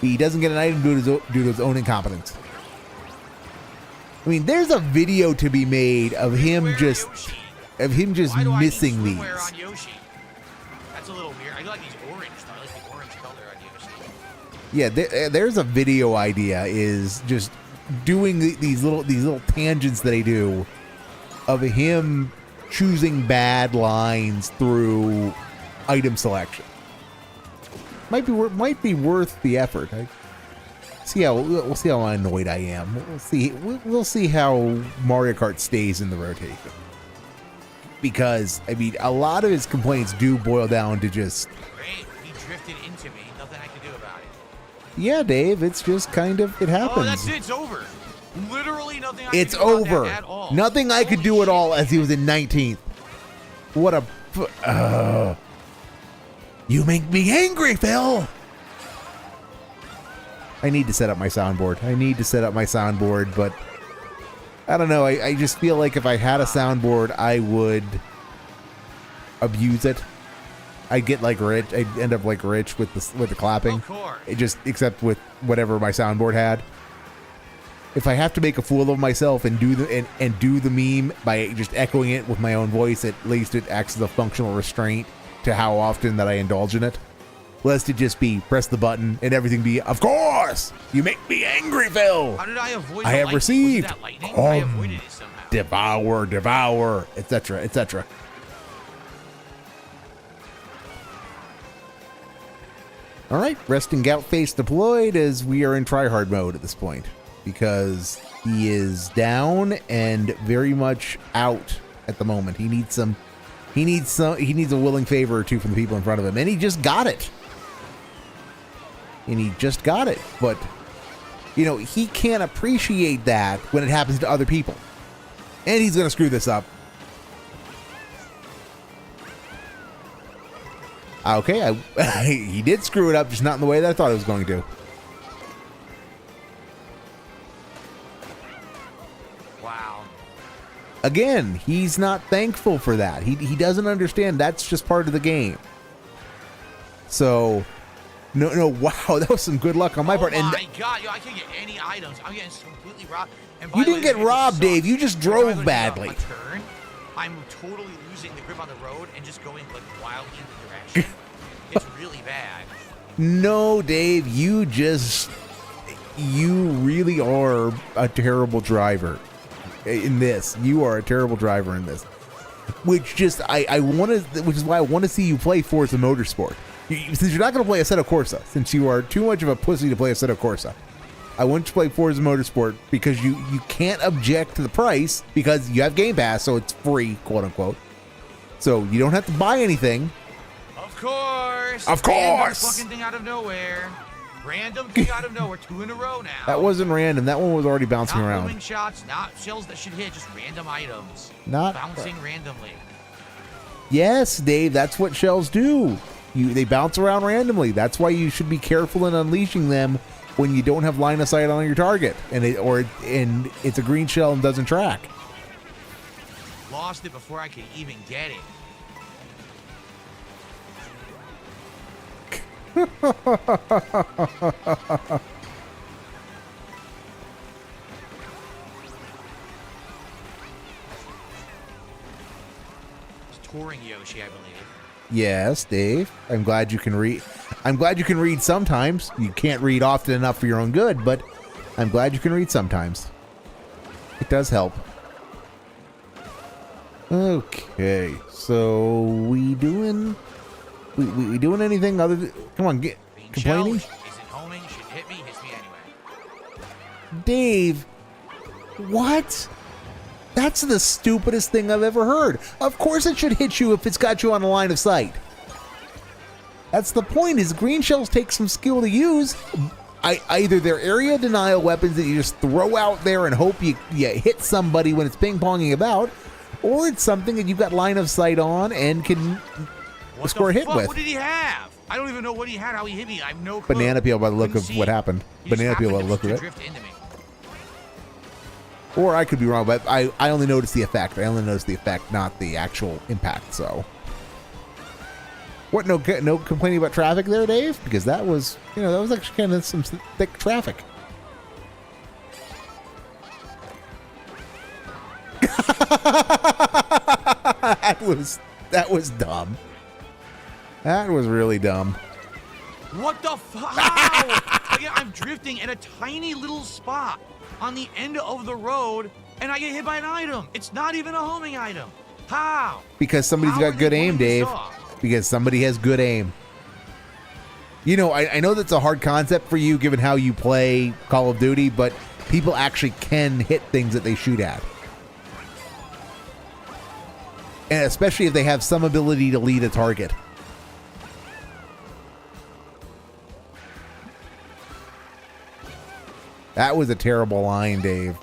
he doesn't get an item due to his own incompetence. I mean, there's a video to be made of him just missing these. That's a little weird. I like these orange. I like the orange color on Yoshi. Yeah, there's a video idea, is just doing these little tangents that they do of him choosing bad lines through item selection. Might be worth the effort. We'll see how annoyed I am. We'll see how Mario Kart stays in the rotation. Because I mean, a lot of his complaints do boil down to just. Great, he drifted into me. Nothing I can do about it. Yeah, Dave. It's just kind of it happens. Oh, that's it. It's over. Literally nothing. It's over. At all. Nothing I could do at all as he was in 19th. What a. You make me angry, Phil. I need to set up my soundboard. But I don't know. I just feel like if I had a soundboard, I would abuse it. I'd get like rich. I'd end up like rich with the clapping. Of course. Except with whatever my soundboard had. If I have to make a fool of myself and do the meme by just echoing it with my own voice, at least it acts as a functional restraint to how often that I indulge in it. Lest it just be press the button and everything be, of course, you make me angry, Phil. How did I avoid? I have received. I avoided it somehow. Devour, etc., etc. All right, resting gout face deployed as we are in tryhard mode at this point because he is down and very much out at the moment. He needs a willing favor or two from the people in front of him, and he just got it. But, you know, he can't appreciate that when it happens to other people. And he's going to screw this up. Okay, he did screw it up, just not in the way that I thought it was going to. Wow. Again, he's not thankful for that. He doesn't understand that's just part of the game. So... No, wow, that was some good luck on my part. Oh my God, yo, I can't get any items. I'm getting completely robbed. And by you the didn't way, get robbed, Dave. You just drove badly. I'm totally losing the grip on the road and just going like wildly in the direction. It's really bad. No, Dave, you really are a terrible driver in this. You are a terrible driver in this. Which is why I want to see you play Forza Motorsport. Since you're not going to play Assetto Corsa, since you are too much of a pussy to play Assetto Corsa, I want you to play Forza Motorsport because you can't object to the price because you have Game Pass, so it's free, quote unquote. So you don't have to buy anything. Of course. Of course. Random fucking thing out of nowhere. Random thing out of nowhere. 2 in a row now. That wasn't random. That one was already bouncing not around. Not shots, not shells that should hit, just random items. Not bouncing randomly. Yes, Dave, that's what shells do. They bounce around randomly. That's why you should be careful in unleashing them when you don't have line of sight on your target, and it's a green shell and doesn't track. Lost it before I could even get it. touring Yoshi, I believe. Yes, Dave. I'm glad you can read. I'm glad you can read sometimes. You can't read often enough for your own good, but I'm glad you can read sometimes. It does help. Okay, so we doing anything other than, come on, get Green complaining? shell isn't homing, shouldn't hit me, hits me anyway. Dave, what? That's the stupidest thing I've ever heard. Of course it should hit you if it's got you on a line of sight. That's the point, is green shells take some skill to use. Either they're area denial weapons that you just throw out there and hope you hit somebody when it's ping-ponging about, or it's something that you've got line of sight on and can score a hit with. What did he have? I don't even know what he had, how he hit me. I have no clue. Banana peel by the look Couldn't of see what it. happened. He just Banana peel by the happened look of to it. drift into me. Or I could be wrong, but I only noticed the effect. I only noticed the effect, not the actual impact, so. What, no complaining about traffic there, Dave? Because that was, that was actually kind of some thick traffic. That was dumb. That was really dumb. What the fuck? Again, I'm drifting in a tiny little spot on the end of the road, and I get hit by an item. It's not even a homing item. How? Because somebody's How got are good they aim, pulling this Dave. off? Because somebody has good aim. I know that's a hard concept for you given how you play Call of Duty, but people actually can hit things that they shoot at. And especially if they have some ability to lead a target. That was a terrible line, Dave.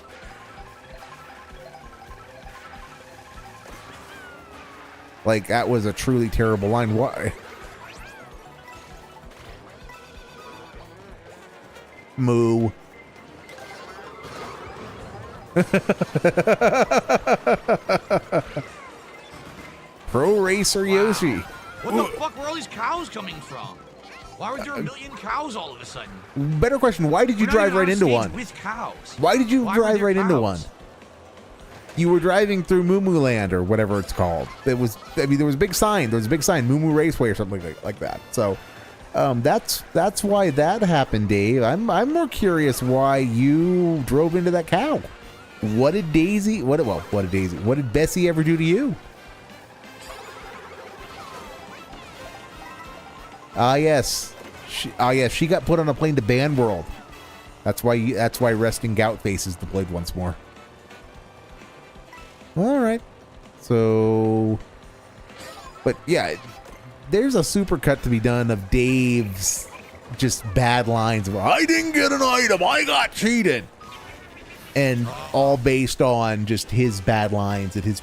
Like, that was a truly terrible line. Why? Moo. Pro Racer Yoshi. What the fuck were all these cows coming from? Why were there a million cows all of a sudden? Better question, why did you We're not drive even right on into stage one? with cows. Why did you Why were drive there right into one? cows? You were driving through Moo Moo Land or whatever it's called. There was a big sign. There was a big sign, Moo Moo Raceway or something like that. So that's why that happened, Dave. I'm more curious why you drove into that cow. What did Bessie ever do to you? Yes. She got put on a plane to Ban World. That's why Resting Gout Face is deployed once more. All right. So, but yeah, there's a supercut to be done of Dave's just bad lines of I didn't get an item, I got cheated, and all based on just his bad lines and his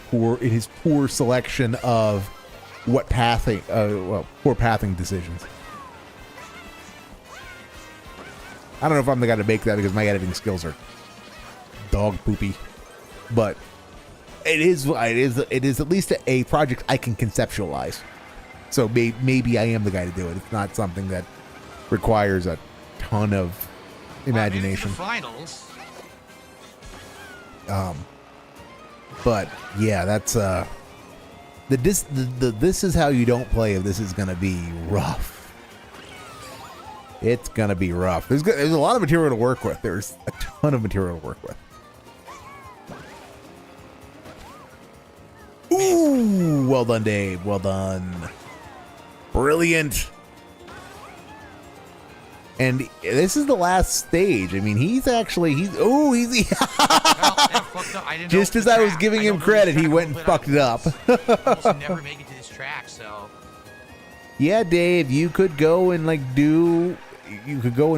poor selection of what pathing, poor pathing decisions. I don't know if I'm the guy to make that because my editing skills are dog poopy, but it is at least a project I can conceptualize. So maybe I am the guy to do it. It's not something that requires a ton of imagination. Finals. But yeah, that's this is how you don't play if this is gonna be rough. It's gonna be rough. There's a lot of material to work with. There's a ton of material to work with. Ooh, well done, Dave. Well done. Brilliant. And this is the last stage. I mean, he's fucked up. I didn't Just know as the I was track. giving I him don't know credit, this he track went a and little fucked it up. Almost never make it to this track, so. Yeah, Dave, you could go and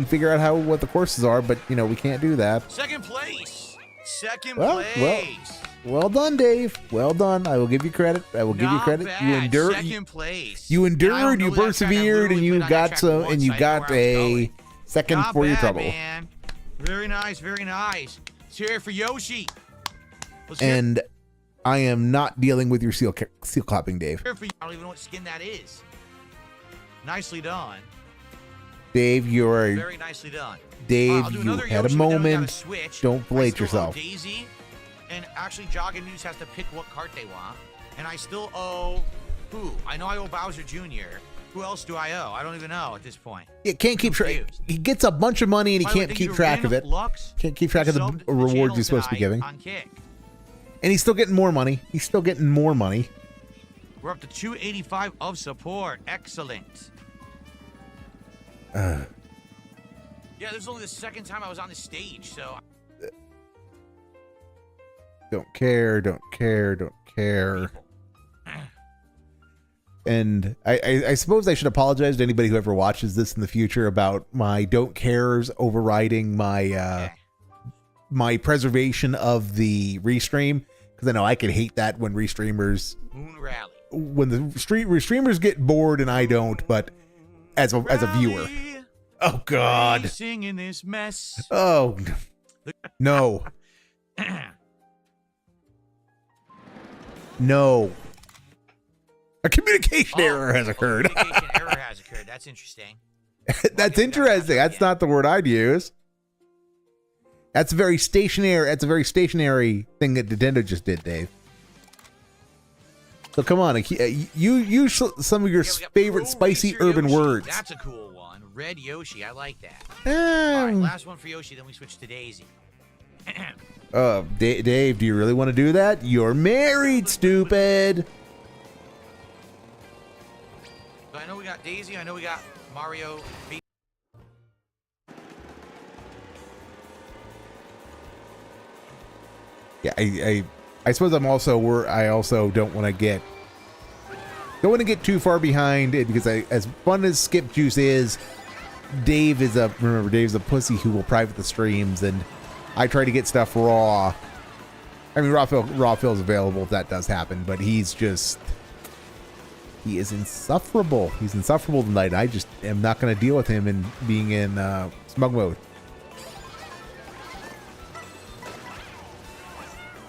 figure out what the courses are, but we can't do that. Second place. Well done, Dave. Well done. I will give you credit. Give you credit. Bad. You endured. Second place. You And I don't endured. know You that track. I persevered, and literally you played on that got track some. once. And you I know got where I was a going. second Not for your bad, trouble. Man. Very nice. Very nice. Let's hear it for Yoshi. Let's hear And I am not dealing with your seal clapping, Dave. it for you. I don't even know what skin that is. Nicely done. Dave, you're Very nicely done. Dave. I'll do You another had a Yoshi, but then we gotta moment. switch. Don't blate I still owe yourself. Daisy, and actually, Jog and News has to pick what cart they want, and I still owe Who? I know I owe Bowser Jr. Who else do I owe? I don't even know at this point. It can't keep track. Confused. He gets a bunch of money and he By the way, can't thank keep you to track of it. Random Lux, Can't keep track of the subbed to rewards channel he's supposed to be tonight giving. on Kick. And he's still getting more money. He's still getting more money. We're up to 285 of support. Excellent. Uh, Yeah, this is only the second time I was on the stage, so don't care, don't care, don't care. And I suppose I should apologize to anybody who ever watches this in the future about my don't cares overriding my my preservation of the Reestream, because I know I can hate that when Reestreamers, Moon Rally. when the Reestreamers get bored and I don't, but as a viewer. Oh God. Singing this mess. Oh no. No. A communication error has occurred. Communication error has occurred. That's interesting. That's interesting. That's not the word I'd use. That's a very stationary. That's a very stationary thing that Nintendo just did, Dave. So come on, you use some of your Yeah, we got favorite Pro spicy Racer urban Yoshi. words. That's a cool one. Red Yoshi. I like that. All right, last one for Yoshi, then we switch to Daisy. Dave, do you really want to do that? You're married, stupid. So I know we got Daisy. I know we got Mario. Yeah, I suppose I also don't want to get too far behind it, because as fun as Skip Juice is, Dave's a pussy who will private the streams, and I try to get stuff raw. I mean, raw fill is available if that does happen, but he is insufferable. He's insufferable tonight. I just am not going to deal with him and being in smug mode.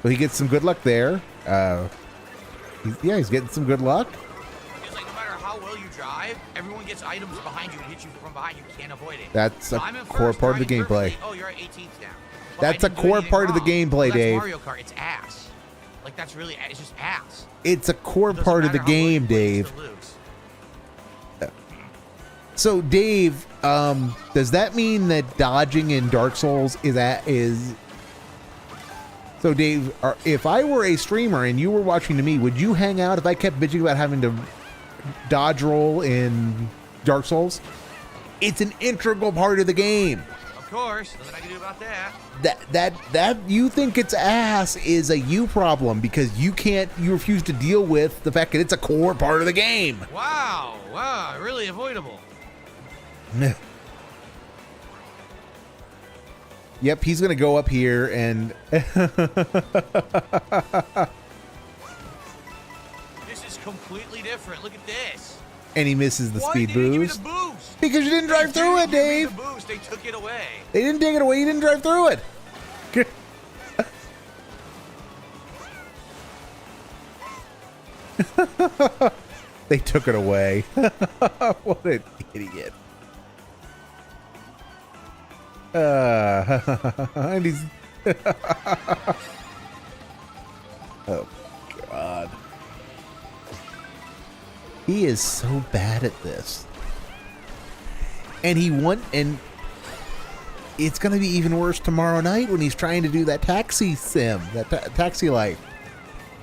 So he gets some good luck there. He's getting some good luck. It's like no matter how well you drive, everyone gets items behind you and hit you from behind. You can't avoid it. That's So a I'm in core first, part of the driving gameplay. perfectly. Oh, you're at 18th now. But That's I a didn't do core anything part of the wrong. gameplay, Well, that's Dave. Mario Kart. It's ass. Like that's really. It's just ass. It's a core It doesn't part of the matter how well you game, play, you Dave. still lose. So, Dave, does that mean that dodging in Dark Souls is? So, Dave, if I were a streamer and you were watching to me, would you hang out if I kept bitching about having to dodge roll in Dark Souls? It's an integral part of the game. Of course, nothing I can do about that. That you think it's ass is a you problem, because you refuse to deal with the fact that it's a core part of the game. Wow, really avoidable. Yep, he's gonna go up here and This is completely different. Look at this. and he misses the Why speed did they give me boost the boost? because you didn't drive through it, They didn't give me Dave. the boost. They took it away. They didn't take it away. You didn't drive through it. They took it away. What an idiot. And he's oh God. He is so bad at this. And it's going to be even worse tomorrow night when he's trying to do that taxi sim, that taxi life,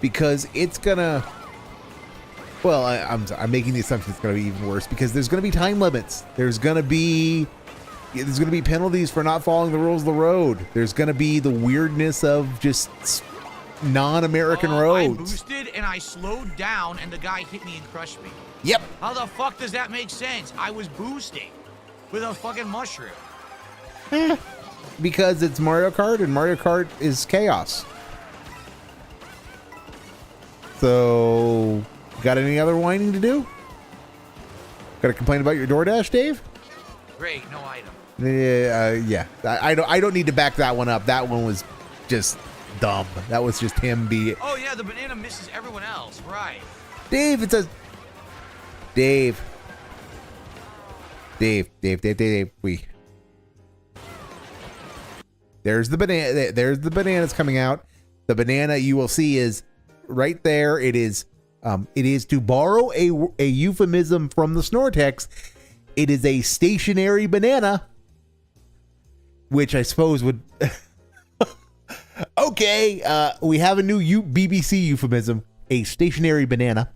because it's going to, well, I'm making the assumption it's going to be even worse, because there's going to be time limits. There's going to be penalties for not following the rules of the road. There's going to be the weirdness of just non-American roads. I boosted and I slowed down and the guy hit me and crushed me. Yep. How the fuck does that make sense? I was boosting with a fucking mushroom. Because it's Mario Kart, and Mario Kart is chaos. So, got any other whining to do? Got to complain about your DoorDash, Dave? Great, no item. Yeah. I don't need to back that one up. That one was just dumb. That was just him being. Oh yeah, the banana misses everyone else. Right. Dave, it says. Dave. There's the banana. There's the bananas coming out. The banana you will see is right there. It is It is, to borrow a euphemism from the Snortex, it is a stationary banana, which I suppose would... Okay, we have a new BBC euphemism, a stationary banana.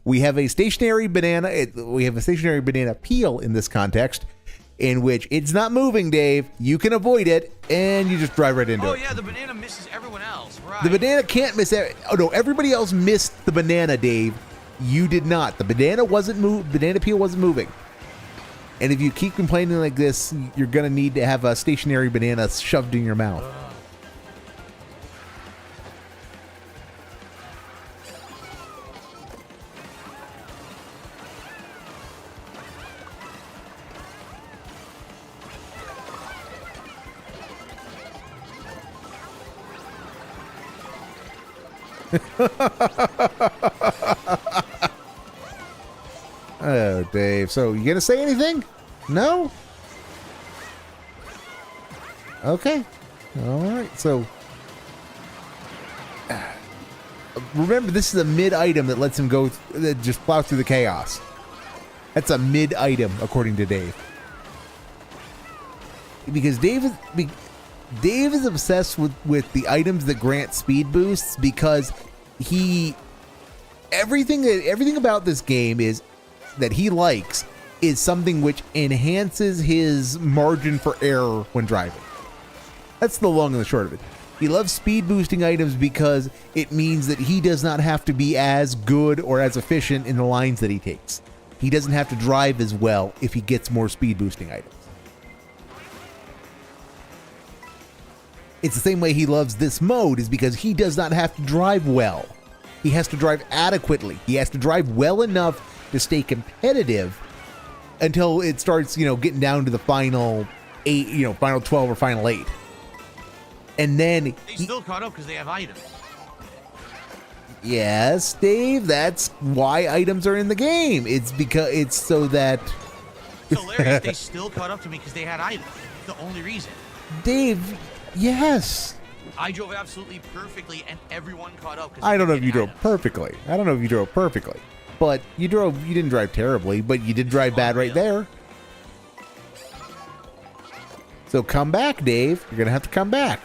We have a stationary banana. We have a stationary banana peel in this context, in which it's not moving, Dave. You can avoid it, and you just drive right into it. Oh yeah, the banana misses everyone else, right? The banana can't miss. Oh no, everybody else missed the banana, Dave. You did not. The banana wasn't banana peel wasn't moving. And if you keep complaining like this, you're gonna need to have a stationary banana shoved in your mouth. Oh, Dave. So, you gonna say anything? No? Okay. All right. So, remember, this is a mid item that lets him go, that just plow through the chaos. That's a mid item, according to Dave. Because Dave is obsessed with the items that grant speed boosts, because everything about this game is that he likes is something which enhances his margin for error when driving. That's the long and the short of it. He loves speed boosting items because it means that he does not have to be as good or as efficient in the lines that he takes. He doesn't have to drive as well if he gets more speed boosting items. It's the same way he loves this mode, is because he does not have to drive well. He has to drive adequately. He has to drive well enough to stay competitive until it starts, getting down to the final 8, final 12 or final 8. And then they still caught up because they have items. Yes, Dave, that's why items are in the game. It's because it's so that It's hilarious. They still caught up to me because they had items. The only reason. Dave, yes. I drove absolutely perfectly, and everyone caught up. I don't know if you drove perfectly. But you didn't drive terribly, but you did drive bad right there. So come back, Dave. You're going to have to come back.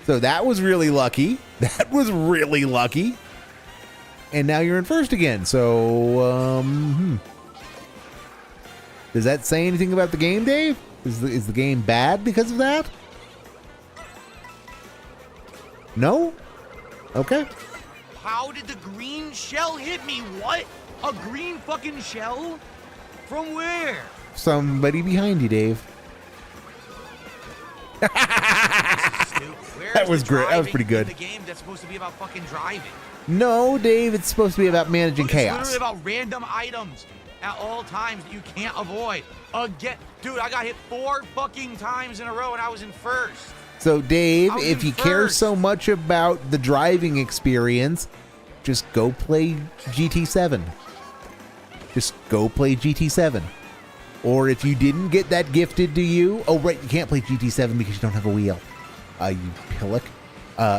So that was really lucky. And now you're in first again. So, does that say anything about the game, Dave? Is the game bad because of that? No? Okay. How did the green shell hit me? What? A green fucking shell? From where? Somebody behind you, Dave. That was great. That was pretty good. The game that's supposed to be about fucking driving. No, Dave, it's supposed to be about managing chaos. It's literally about random items at all times that you can't avoid. Again, dude, I got hit 4 fucking times in a row and I was in first. So, Dave, if you care so much about the driving experience, just go play GT7. Just go play GT7. Or if you didn't get that gifted to you, oh, right, you can't play GT7 because you don't have a wheel. You pillock.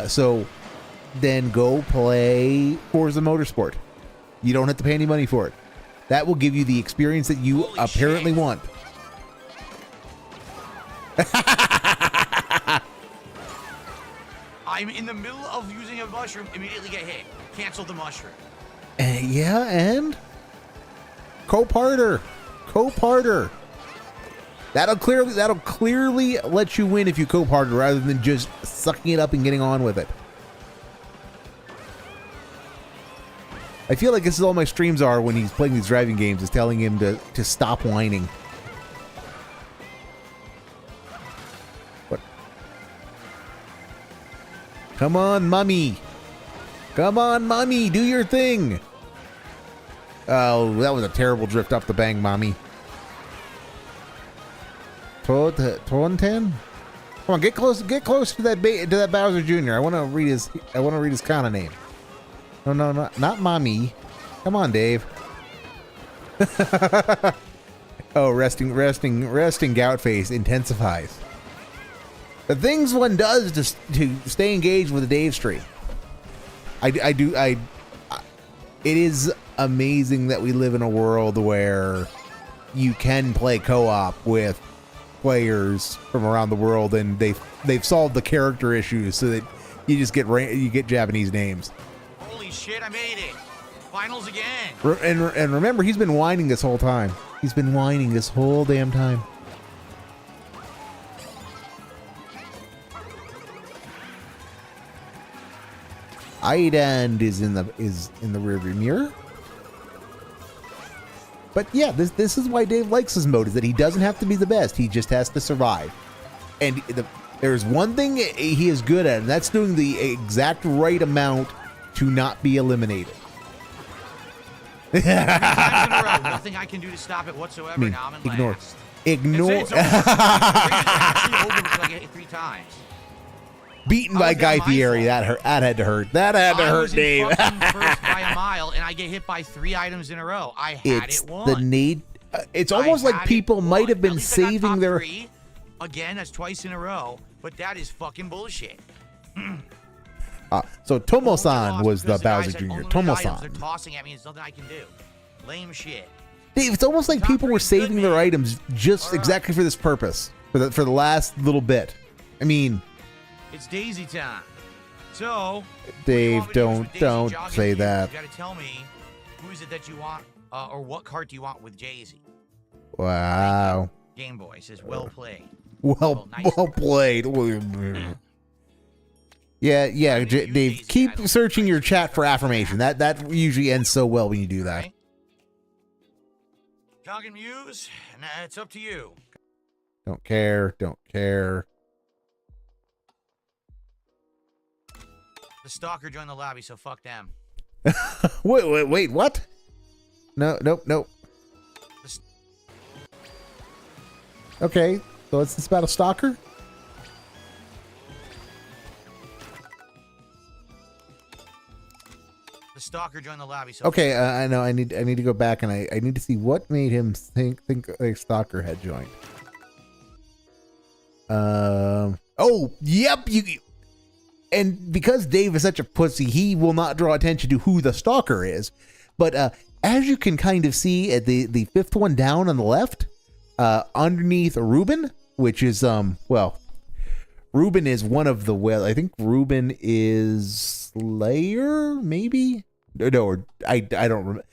So then go play Forza Motorsport. You don't have to pay any money for it. That will give you the experience that you apparently want. I'm in the middle of using a mushroom, immediately get hit. Cancel the mushroom. Yeah, and co-parter. That'll clearly let you win if you co-parter rather than just sucking it up and getting on with it. I feel like this is all my streams are when he's playing these driving games, is telling him to stop whining. What? Come on, Mummy. Do your thing. Oh, that was a terrible drift off the bang, Mommy. Tontan? Come on, get close to that Bowser Jr. I want to read his kind of name. No, not Mommy. Come on, Dave. Oh, resting gout face intensifies. The things one does to stay engaged with the Dave stream. It is amazing that we live in a world where you can play co-op with players from around the world, and they've solved the character issues so that you just get Japanese names. Holy shit, I made it. Finals again. And remember, he's been whining this whole time. He's been whining this whole damn time. Island is in the rearview mirror. But yeah, this is why Dave likes his mode, is that he doesn't have to be the best. He just has to survive. And there's one thing he is good at, and that's doing the exact right amount to not be eliminated. Nothing I can do to stop it whatsoever. Now I'm in last. Ignore. It's over. I get hit 3 times. Beaten by Guy Fieri. That hurt. That had to hurt. That had to hurt, Dave. First by a mile, and I get hit by 3 items in a row. I had it won. The need. It's almost like people might have been saving their. 3. Again, that's twice in a row, but that is fucking bullshit. So Tomo-san was the Bowser Jr. Tomo-san. They're tossing at me. There's nothing I can do. Lame shit. Dave, it's almost like people were saving their items just exactly for this purpose, for the last little bit. I mean, it's Daisy time. So, Dave, don't say that. You got to tell me who is it that you want, or what cart do you want with Daisy? Wow. Game Boy says, "Well played." Well played. Yeah, Dave, keep searching your chat for affirmation. That usually ends so well when you do that. Talking Muse, and it's up to you. Don't care. The stalker joined the lobby, so fuck them. Wait, what? Nope. Okay, so it's this about a stalker? The stalker joined the lobby, so okay, I know. I need to go back, and I need to see what made him think a stalker had joined. Oh, yep. And because Dave is such a pussy, he will not draw attention to who the stalker is. But as you can kind of see at the 5th one down on the left, underneath Ruben, which is Ruben is one of the I think Ruben is Slayer, maybe? No, I don't remember.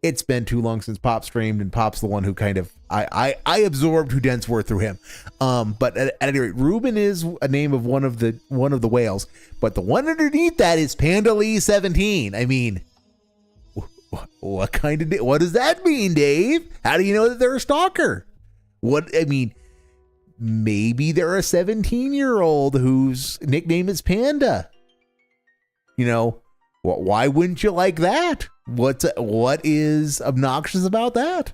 It's been too long since Pop streamed, and Pop's the one who kind of I absorbed who Densworth through him. But at any rate, Ruben is a name of one of the whales, but the one underneath that is Panda Lee 17. I mean, what does that mean, Dave? How do you know that they're a stalker? Maybe they're a 17-year-old whose nickname is Panda. You know, why wouldn't you like that? What is obnoxious about that?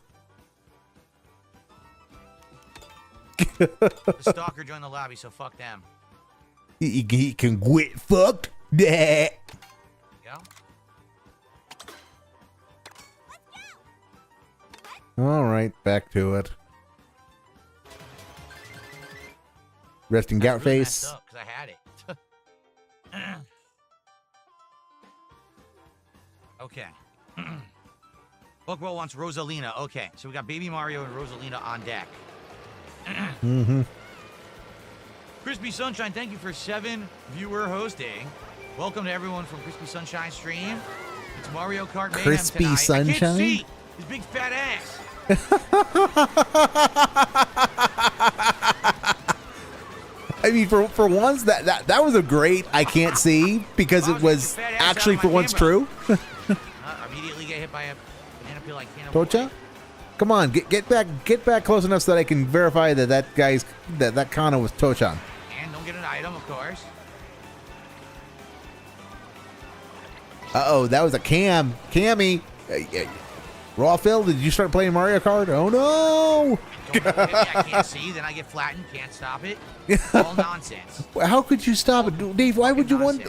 The stalker joined the lobby, so fuck them. He can get fucked. Yeah. All right, back to it. Resting gout face. Because I had it. Okay. Buckwell wants Rosalina. Okay, so we got Baby Mario and Rosalina on deck. Mm-hmm. Crispy Sunshine, thank you for 7 viewer hosting. Welcome to everyone from Crispy Sunshine stream. It's Mario Kart Mayhem Crispy tonight. Sunshine? I can't see his big fat ass. I mean, for once, that was a great I can't see, because it was actually for once true. Immediately get hit by a banana peel I can't Tocha? avoid. Come on, get back close enough so that I can verify that that Kana was Tochan. And don't get an item, of course. Uh-oh, that was a Cammy. Raw Phil, did you start playing Mario Kart? Oh no! Don't hit me, I can't see, then I get flattened, can't stop it. All nonsense. How could you stop it, Dave? Why would you want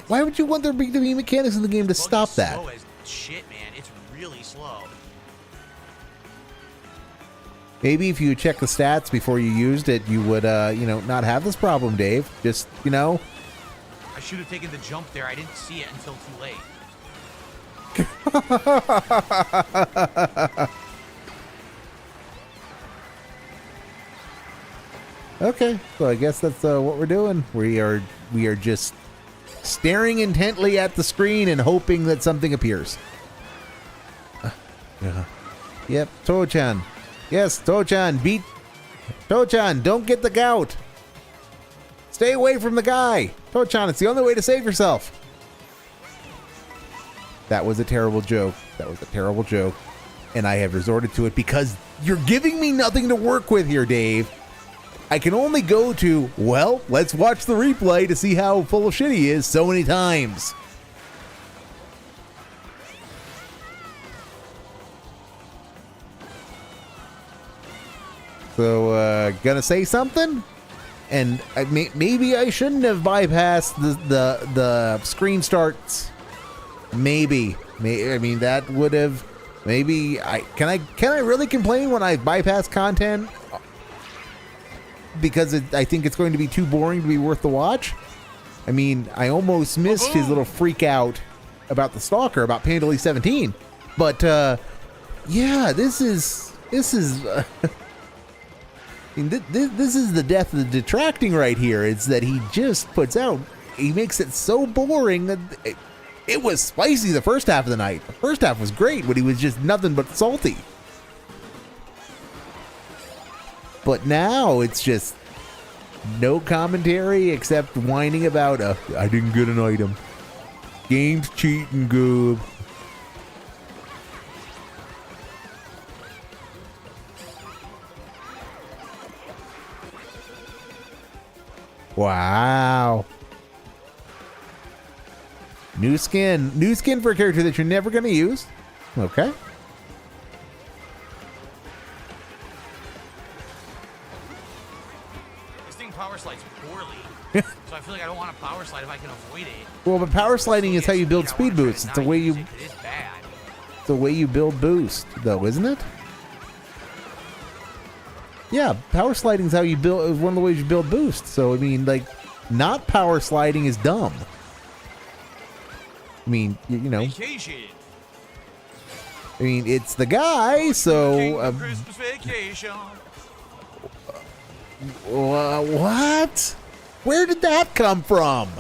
there to be mechanics in the game to stop that? Slow as shit, man. It's really slow. Maybe if you check the stats before you used it, you would, you know, not have this problem, Dave. Just, you know. I should have taken the jump there. I didn't see it until too late. Okay, so I guess that's what we're doing. We are just staring intently at the screen and hoping that something appears. Yep, Tochan. Yes, Tochan, beat Tochan. Don't get the gout. Stay away from the guy. Tochan, it's the only way to save yourself. That was a terrible joke. That was a terrible joke. And I have resorted to it because you're giving me nothing to work with here, Dave. I can only go to, well, let's watch the replay to see how full of shit he is so many times. So, gonna say something? And maybe I shouldn't have bypassed the screen starts. Maybe. I mean, that would have... Maybe... Can I really complain when I bypass content? Because I think it's going to be too boring to be worth the watch? I mean, I almost missed his little freak out about the stalker, about Pandalay 17. But, yeah, this is... I mean, this is the death of the detracting right here. It's that he just puts out... He makes it so boring that... It was spicy the first half of the night. The first half was great when he was just nothing but salty. But now it's just no commentary except whining about, I didn't get an item. Game's cheating, goob. Wow. New skin for a character that you're never going to use. Okay. This thing power slides poorly, so I feel like I don't want to power slide if I can avoid it. Well, but power sliding is how you build speed boosts. It's the way you... It's bad. It's the way you build boost, though, isn't it? Yeah, power sliding is how you build... Is one of the ways you build boost. So, I mean, like, not power sliding is dumb. I mean, you know. Vacation. I mean, it's the guy, so... Christmas vacation. What? Where did that come from?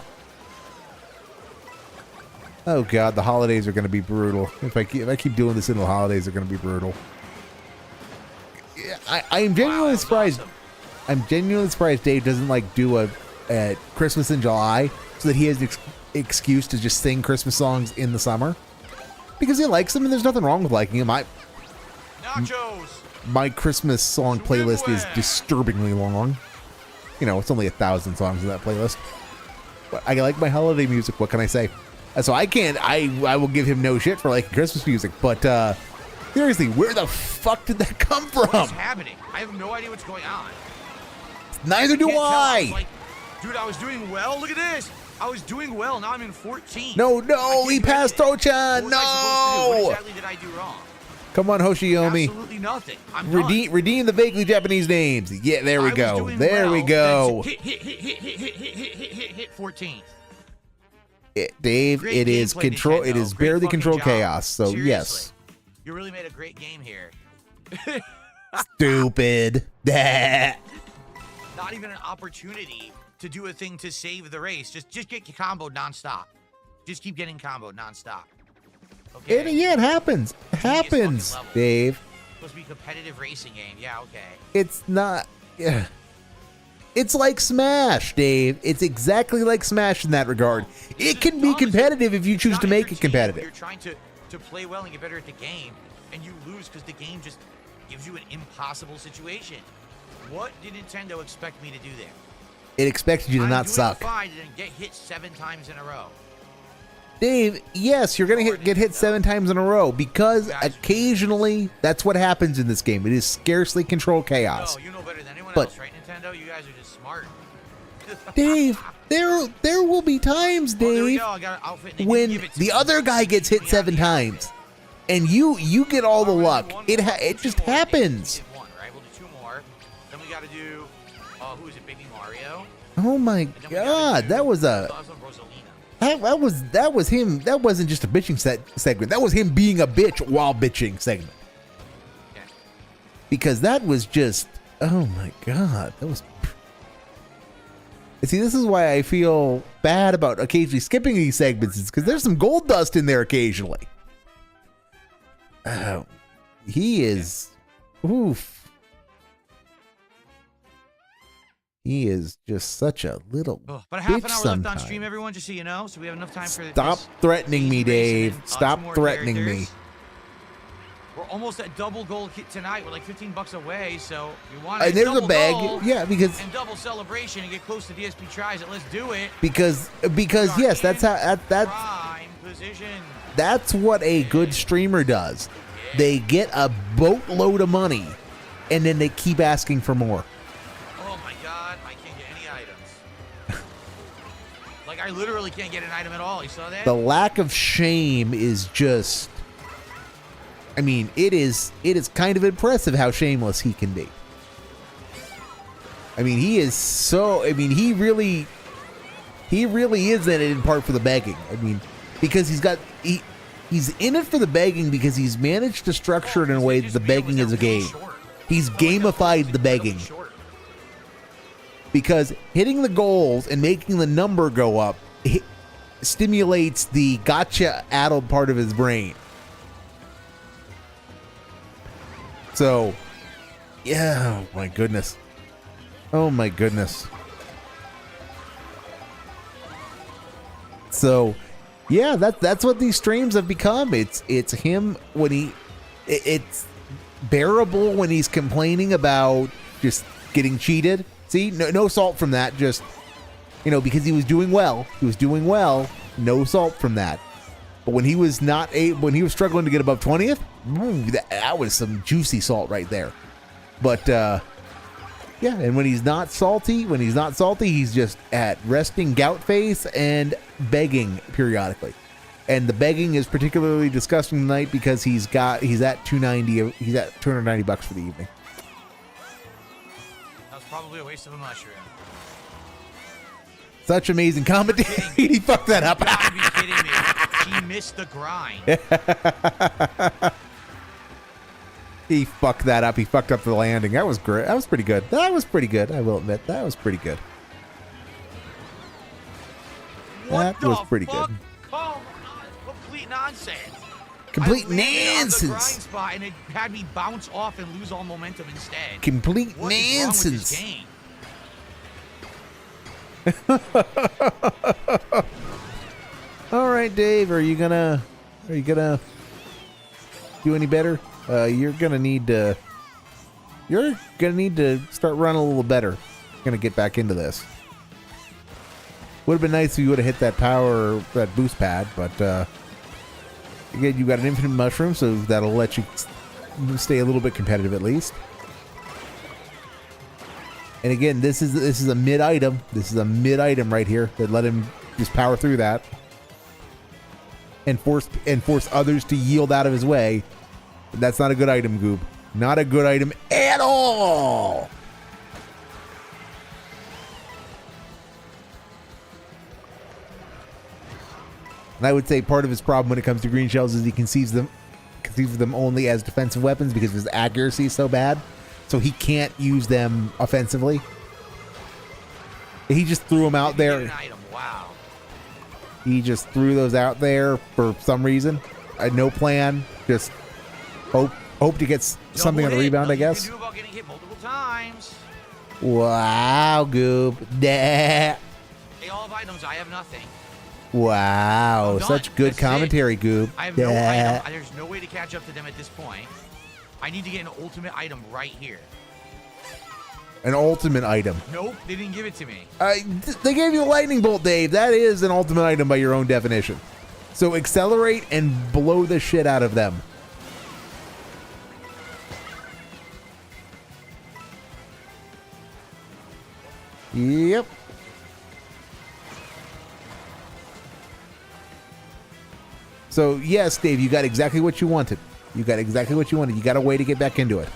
Oh God, the holidays are going to be brutal. If I keep doing this in the holidays, they're going to be brutal. I'm genuinely surprised. Awesome. I'm genuinely surprised Dave doesn't like do a Christmas in July so that he has an excuse to just sing Christmas songs in the summer, because he likes them and there's nothing wrong with liking them. Nachos. My Christmas song playlist is disturbingly long. You know, it's only 1,000 songs in that playlist. But I like my holiday music. What can I say? So I can't. I will give him no shit for liking Christmas music. But seriously, where the fuck did that come from? What's happening? I have no idea what's going on. Neither do Can't tell. I. Was like, dude, I was doing well. Look at this. I was doing well. Now I'm in 14. No, he passed Tochan. What No. exactly did I do wrong? Come on, Hoshiomi. Absolutely nothing. I'm Redeem the vaguely Japanese names. Yeah, there we go. There we go. Hit 14. Dave, Great it is gameplay, control. Nintendo. It is Great barely fucking controlled job. chaos. So Seriously. yes. You really made a great game here. Stupid. Not even an opportunity to do a thing to save the race. Just get comboed nonstop. Just keep getting comboed nonstop. Okay. It happens. It happens, level. Dave. Supposed to be a competitive racing game. Yeah, okay. It's not. Yeah. It's like Smash, Dave. It's exactly like Smash in that regard. It can be competitive if you choose Not to make your it team. competitive. You're trying to play well and get better at the game, and you lose because the game just gives you an impossible situation. What did Nintendo expect me to do there? It expected you to not suck. Fine and get hit 7 times in a row. Dave, yes, you're going to get hit 7 times in a row because occasionally that's what happens in this game. It is scarcely controlled chaos. No, you know better than anyone But- else, right, Nintendo? You guys are just smart. Dave, there will be times, Oh, there we Dave, go. I got an outfit. They didn't when give it to the me. other guy gets hit 7 times and you get all the luck. It just happens. One, right? We'll do got to do, who is it, Baby Mario? Oh my And then we gotta God, do that was a Rosalina. that was him. That wasn't just a bitching segment. That was him being a bitch while bitching segment. Okay. Because that was just, oh my God, that was. See, this is why I feel bad about occasionally skipping these segments, is because there's some gold dust in there occasionally. He is, oof. He is just such a little But half an bitch hour sometimes. left on stream, everyone, just so you know. So we have enough time for Stop this threatening me, Easy racing Dave. and, Stop some more threatening me. characters. We're almost at double gold hit tonight. We're like $15 away. So you want And there's a double bag, gold yeah, because and double celebration and get close to DSP tries it. Let's do it. because We are yes, that's in how that's prime position. that's what a good streamer does. They get a boatload of money, and then they keep asking for more. Oh my God, I can't get any items. Like I literally can't get an item at all. You saw that? The lack of shame is just, I mean, it is kind of impressive how shameless he can be. I mean, he is so, I mean, he really is in it in part for the begging. I mean, because he's in it for the begging because he's managed to structure it in a way that the begging is a game. He's gamified the begging. Because hitting the goals and making the number go up stimulates the gotcha addled part of his brain. So, yeah, oh my goodness. Oh my goodness. So, yeah, that's what these streams have become. It's him when it's bearable when he's complaining about just getting cheated. See, no salt from that. Just, because he was doing well. He was doing well. No salt from that. But when he was when he was struggling to get above 20th, that was some juicy salt right there. But yeah, and when he's not salty, he's just at resting gout face and begging periodically. And the begging is particularly disgusting tonight because he's at $290. He's at $290 for the evening. That was probably a waste of a mushroom. Such amazing comedy. He fucked that up. You gotta be kidding me. She missed the grind. He fucked that up. He fucked up the landing. That was great. That was pretty good. I will admit. That was pretty good. What That was the pretty fuck? good. Oh my God, complete nonsense. Complete I landed on the nonsense. grind spot and it had me bounce off and lose all momentum instead. Complete What is wrong with this nonsense. game? All right, Dave. Are you gonna do any better? You're gonna need to start running a little better. You're gonna get back into this. Would have been nice if you would have hit that boost pad, but again, you got an infinite mushroom, so that'll let you stay a little bit competitive at least. And again, this is a mid item. This is a mid item right here that let him just power through that and force others to yield out of his way. That's not a good item, Goob. Not a good item at all. And I would say part of his problem when it comes to green shells is he conceives of them only as defensive weapons because his accuracy is so bad. So he can't use them offensively. He just threw them out there. An item. Wow. He just threw those out there for some reason. I had no plan. Just hope to get something on the rebound, I guess. You can do about getting hit multiple times. Wow, Goob. They all have items. I have nothing. Wow, I'm done. such good That's commentary, it. Goob. I have no item. There's no way to catch up to them at this point. I need to get an ultimate item right here. An ultimate item. Nope, they didn't give it to me. They gave you a lightning bolt, Dave. That is an ultimate item by your own definition. So accelerate and blow the shit out of them. Yep. So yes, Dave, you got exactly what you wanted. You got a way to get back into it.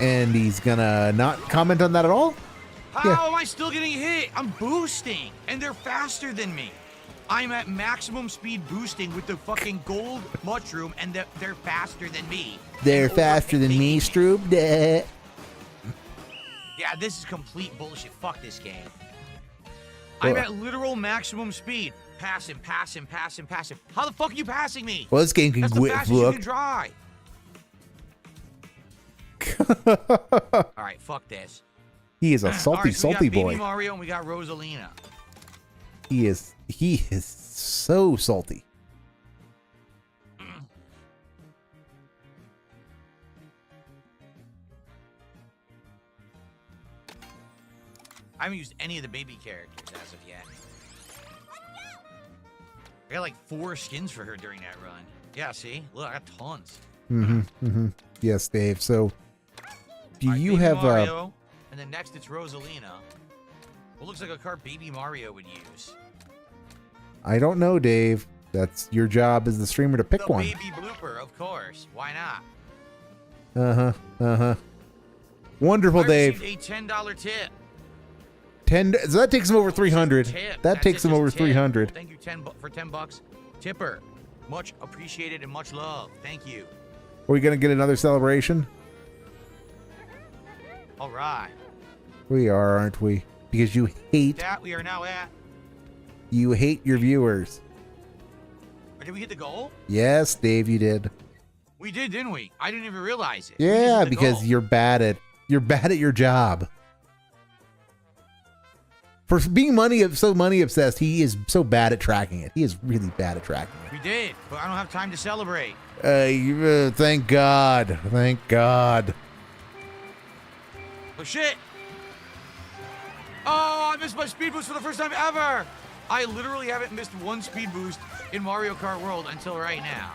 And he's gonna not comment on that at all? How am I still getting hit? I'm boosting, and they're faster than me. I'm at maximum speed boosting with the fucking gold mushroom, and they're faster than me. They're faster than me, Stroop. Duh. Yeah, this is complete bullshit. Fuck this game. I'm at literal maximum speed. Pass him, pass him, pass him, pass him. How the fuck are you passing me? Well, this game can That's the fastest you look. can drive. All right, fuck this. He is a salty, All right, so salty we got boy. Baby Mario and we got Rosalina. He is so salty. I haven't used any of the baby characters as of yet. I got like 4 skins for her during that run. Yeah, see? Look, I got tons. Yes, Dave. So, do All right, you Baby have Mario, and then next it's Rosalina. What looks like a card Baby Mario would use? I don't know, Dave. That's your job as the streamer to pick The one. baby blooper, of course. Why not? Wonderful, I Dave. received a $10 tip. 10. So that takes him over 300. Tip. That That's takes it, him just over tip. 300. Thank you for 10 bucks. Tipper. Much appreciated and much love. Thank you. Are we gonna get another celebration? All right. We are, aren't we? Because you hate That we are now at. your viewers. Or did we hit the goal? Yes, Dave, you did. We did, didn't we? I didn't even realize it. We just Yeah, hit the because goal. you're bad at your job. For being money obsessed, he is so bad at tracking it. He is really bad at tracking it. We did, but I don't have time to celebrate. Thank God. Thank God. Oh shit! Oh, I missed my speed boost for the first time ever. I literally haven't missed one speed boost in Mario Kart World until right now.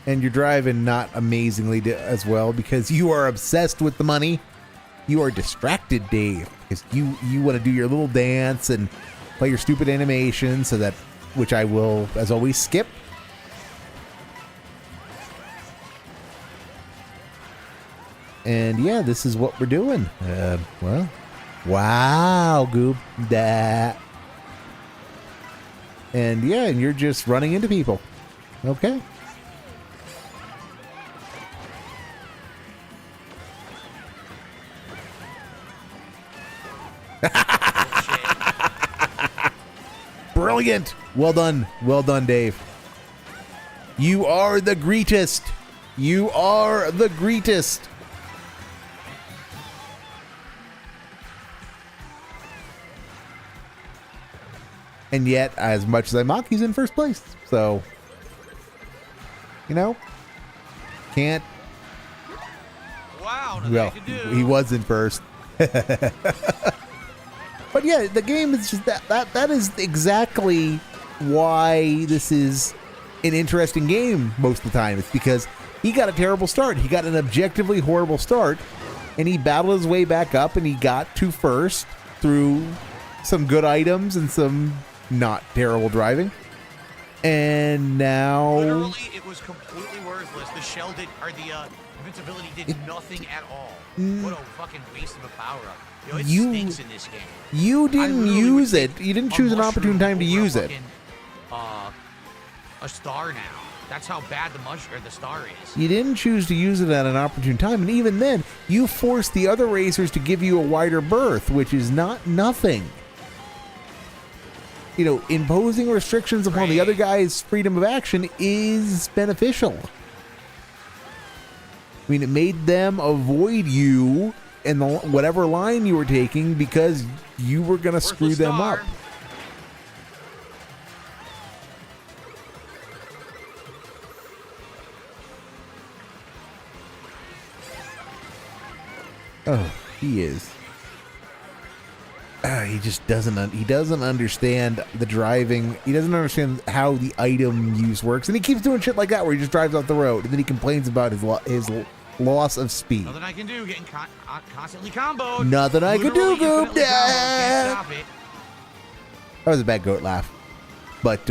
And you're driving not amazingly as well because you are obsessed with the money. You are distracted, Dave, because you want to do your little dance and play your stupid animation, so that, which I will, as always, skip. And yeah, this is what we're doing. Well, wow, Goop. That. And yeah, and you're just running into people. Okay. Brilliant. Well done. Well done, Dave. You are the greatest. You are the greatest. And yet, as much as I mock, he's in first place. So, you know, can't. Wow, nothing I Well, could do. he was in first. But yeah, the game is just that is exactly why this is an interesting game most of the time. It's because he got a terrible start. He got an objectively horrible start, and he battled his way back up, and he got to first through some good items and some not terrible driving. And now, Literally, it was completely worthless. The shell did, or the invincibility did nothing at all. What a fucking waste of a power-up. Yo, it stinks in this game. you I didn't literally use would it. take You didn't a choose an mushroom opportune time to over use it. fucking, a star now. That's how bad the mushroom or the star is. You didn't choose to use it at an opportune time, and even then, you forced the other racers to give you a wider berth, which is not nothing. You know, imposing restrictions upon the other guy's freedom of action is beneficial. I mean, it made them avoid you in whatever line you were taking because you were going to screw Worthless them star. up. Oh, he is. He just doesn't. He doesn't understand the driving. He doesn't understand how the item use works, and he keeps doing shit like that, where he just drives off the road, and then he complains about his loss of speed. Nothing I can do. Getting constantly comboed. Nothing I can do, Literally Goop. infinitely comboed. Can't stop it. That was a bad goat laugh, but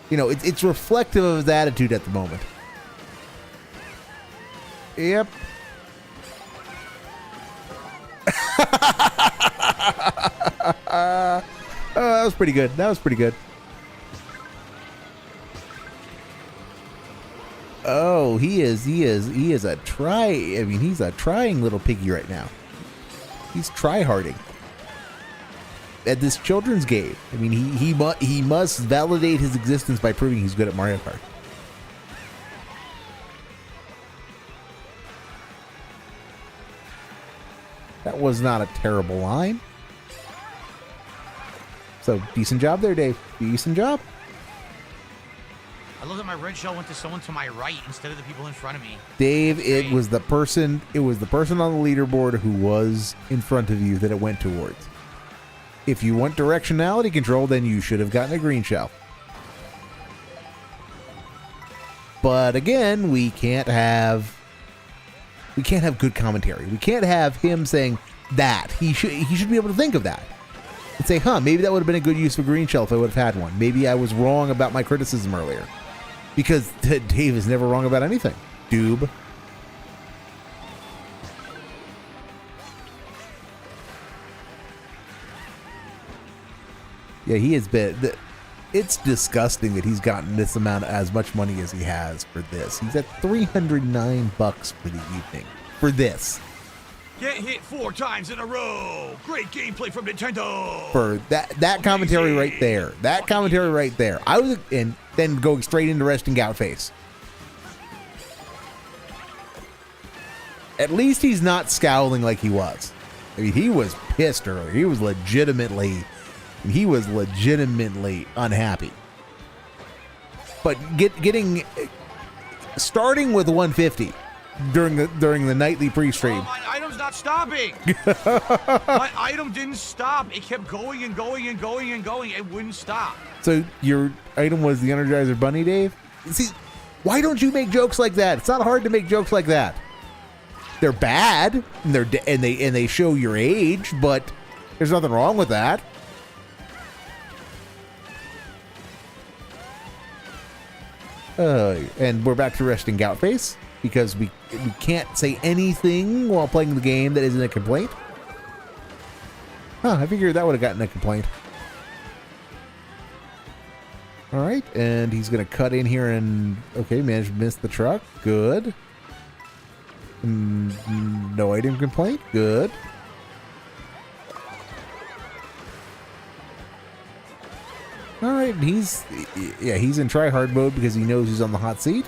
You know, it's reflective of his attitude at the moment. Yep. Oh, that was pretty good. That was pretty good. Oh, he is a he's a trying little piggy right now. He's try-harding at this children's game. I mean, he must validate his existence by proving he's good at Mario Kart. That was not a terrible line. So, decent job there, Dave. Decent job. I love that my red shell went to someone to my right instead of the people in front of me. Dave, it was the person on the leaderboard who was in front of you that it went towards. If you want directionality control, then you should have gotten a green shell. But again, we can't have good commentary. We can't have him saying that. He should be able to think of that. And say, maybe that would have been a good use of a green shell if I would have had one. Maybe I was wrong about my criticism earlier. Because Dave is never wrong about anything. Doob. Yeah, he has been... It's disgusting that he's gotten this amount, as much money as he has for this. He's at $309 for the evening. For this. Get hit 4 times in a row. Great gameplay from Nintendo. For that commentary right there. That commentary right there. And then going straight into resting gout face. At least he's not scowling like he was. I mean, he was pissed earlier. He was legitimately unhappy. But starting with 150 during the nightly pre-stream. Oh, my item's not stopping. My item didn't stop. It kept going and going and going and going. It wouldn't stop. So your item was the Energizer Bunny, Dave? See, why don't you make jokes like that? It's not hard to make jokes like that. They're bad and they show your age, but there's nothing wrong with that. And we're back to resting gout face because we can't say anything while playing the game that isn't a complaint. I figured that would have gotten a complaint. All right, and he's going to cut in here and, okay, managed to miss the truck. Good. No item complaint. Good. All right, he's in try-hard mode because he knows he's on the hot seat.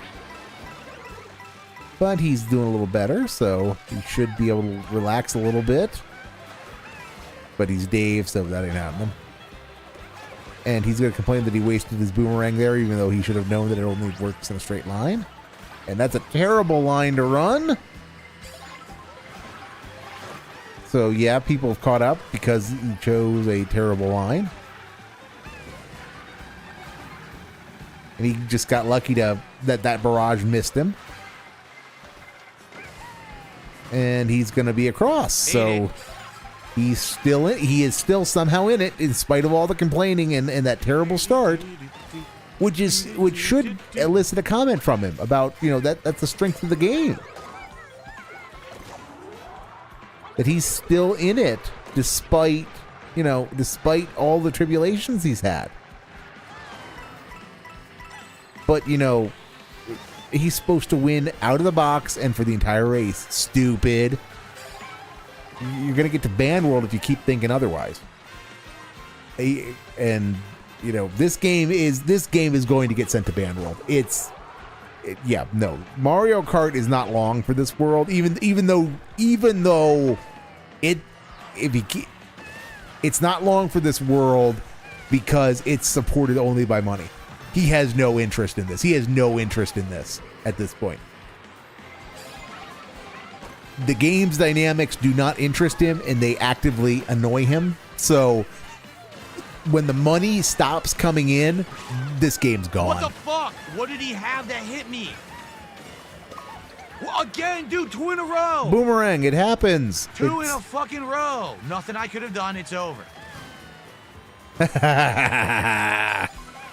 But he's doing a little better, so he should be able to relax a little bit. But he's Dave, so that ain't happening. And he's going to complain that he wasted his boomerang there, even though he should have known that it only works in a straight line. And that's a terrible line to run. So yeah, people have caught up because he chose a terrible line. And he just got lucky that barrage missed him. And he's going to be across. So he is still somehow in it in spite of all the complaining and that terrible start, which should elicit a comment from him about, that's the strength of the game. That he's still in it despite all the tribulations he's had. But, he's supposed to win out of the box and for the entire race. Stupid. You're going to get to Band World if you keep thinking otherwise. And, this game is going to get sent to Band World. Mario Kart is not long for this world, even though it's not long for this world because it's supported only by money. He has no interest in this. He has no interest in this at this point. The game's dynamics do not interest him, and they actively annoy him. So when the money stops coming in, this game's gone. What the fuck? What did he have that hit me? Well, again, dude, 2 in a row. Boomerang, it happens. 2 in a fucking row. Nothing I could have done. It's over.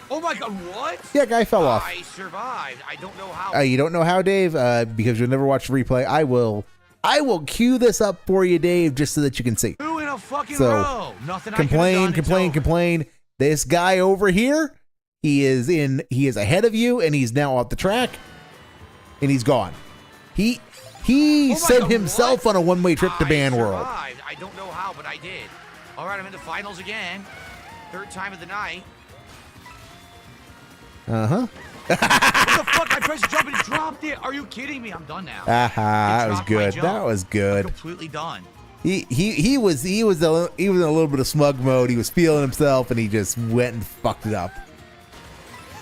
Oh my God, what? Yeah, guy fell off. I survived. I don't know how. You don't know how, Dave, because you'll never watch the replay. I will cue this up for you, Dave, just so that you can see. 2 in a fucking So, row. Nothing complain. This guy over here, he is ahead of you, and he's now off the track, and he's gone. He sent himself on a one-way trip to Ban World. I don't know how, but I did. All right, I'm in the finals again. 3rd time of the night. Uh-huh. What the fuck? I pressed jump and it dropped it. Are you kidding me? I'm done now. That was good. That was good. I'm completely done. He was in a little bit of smug mode. He was feeling himself, and he just went and fucked it up.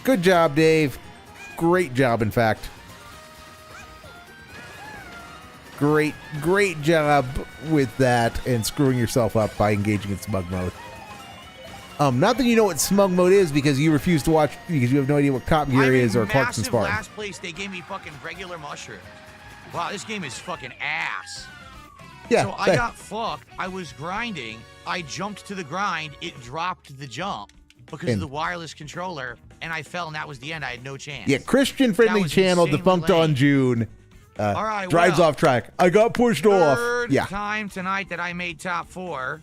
Good job, Dave. Great job, in fact. Great job with that and screwing yourself up by engaging in smug mode. Not that you know what smug mode is because you refuse to watch because you have no idea what Top Gear is or Clarkson Sparring. Last place, they gave me fucking regular mushrooms. Wow, this game is fucking ass. Yeah. So I got fucked. I was grinding. I jumped to the grind. It dropped the jump because of the wireless controller, and I fell, and that was the end. I had no chance. Yeah, Christian friendly channel defunct on June. All right, drives off track. I got pushed off. Yeah. Time tonight that I made top 4.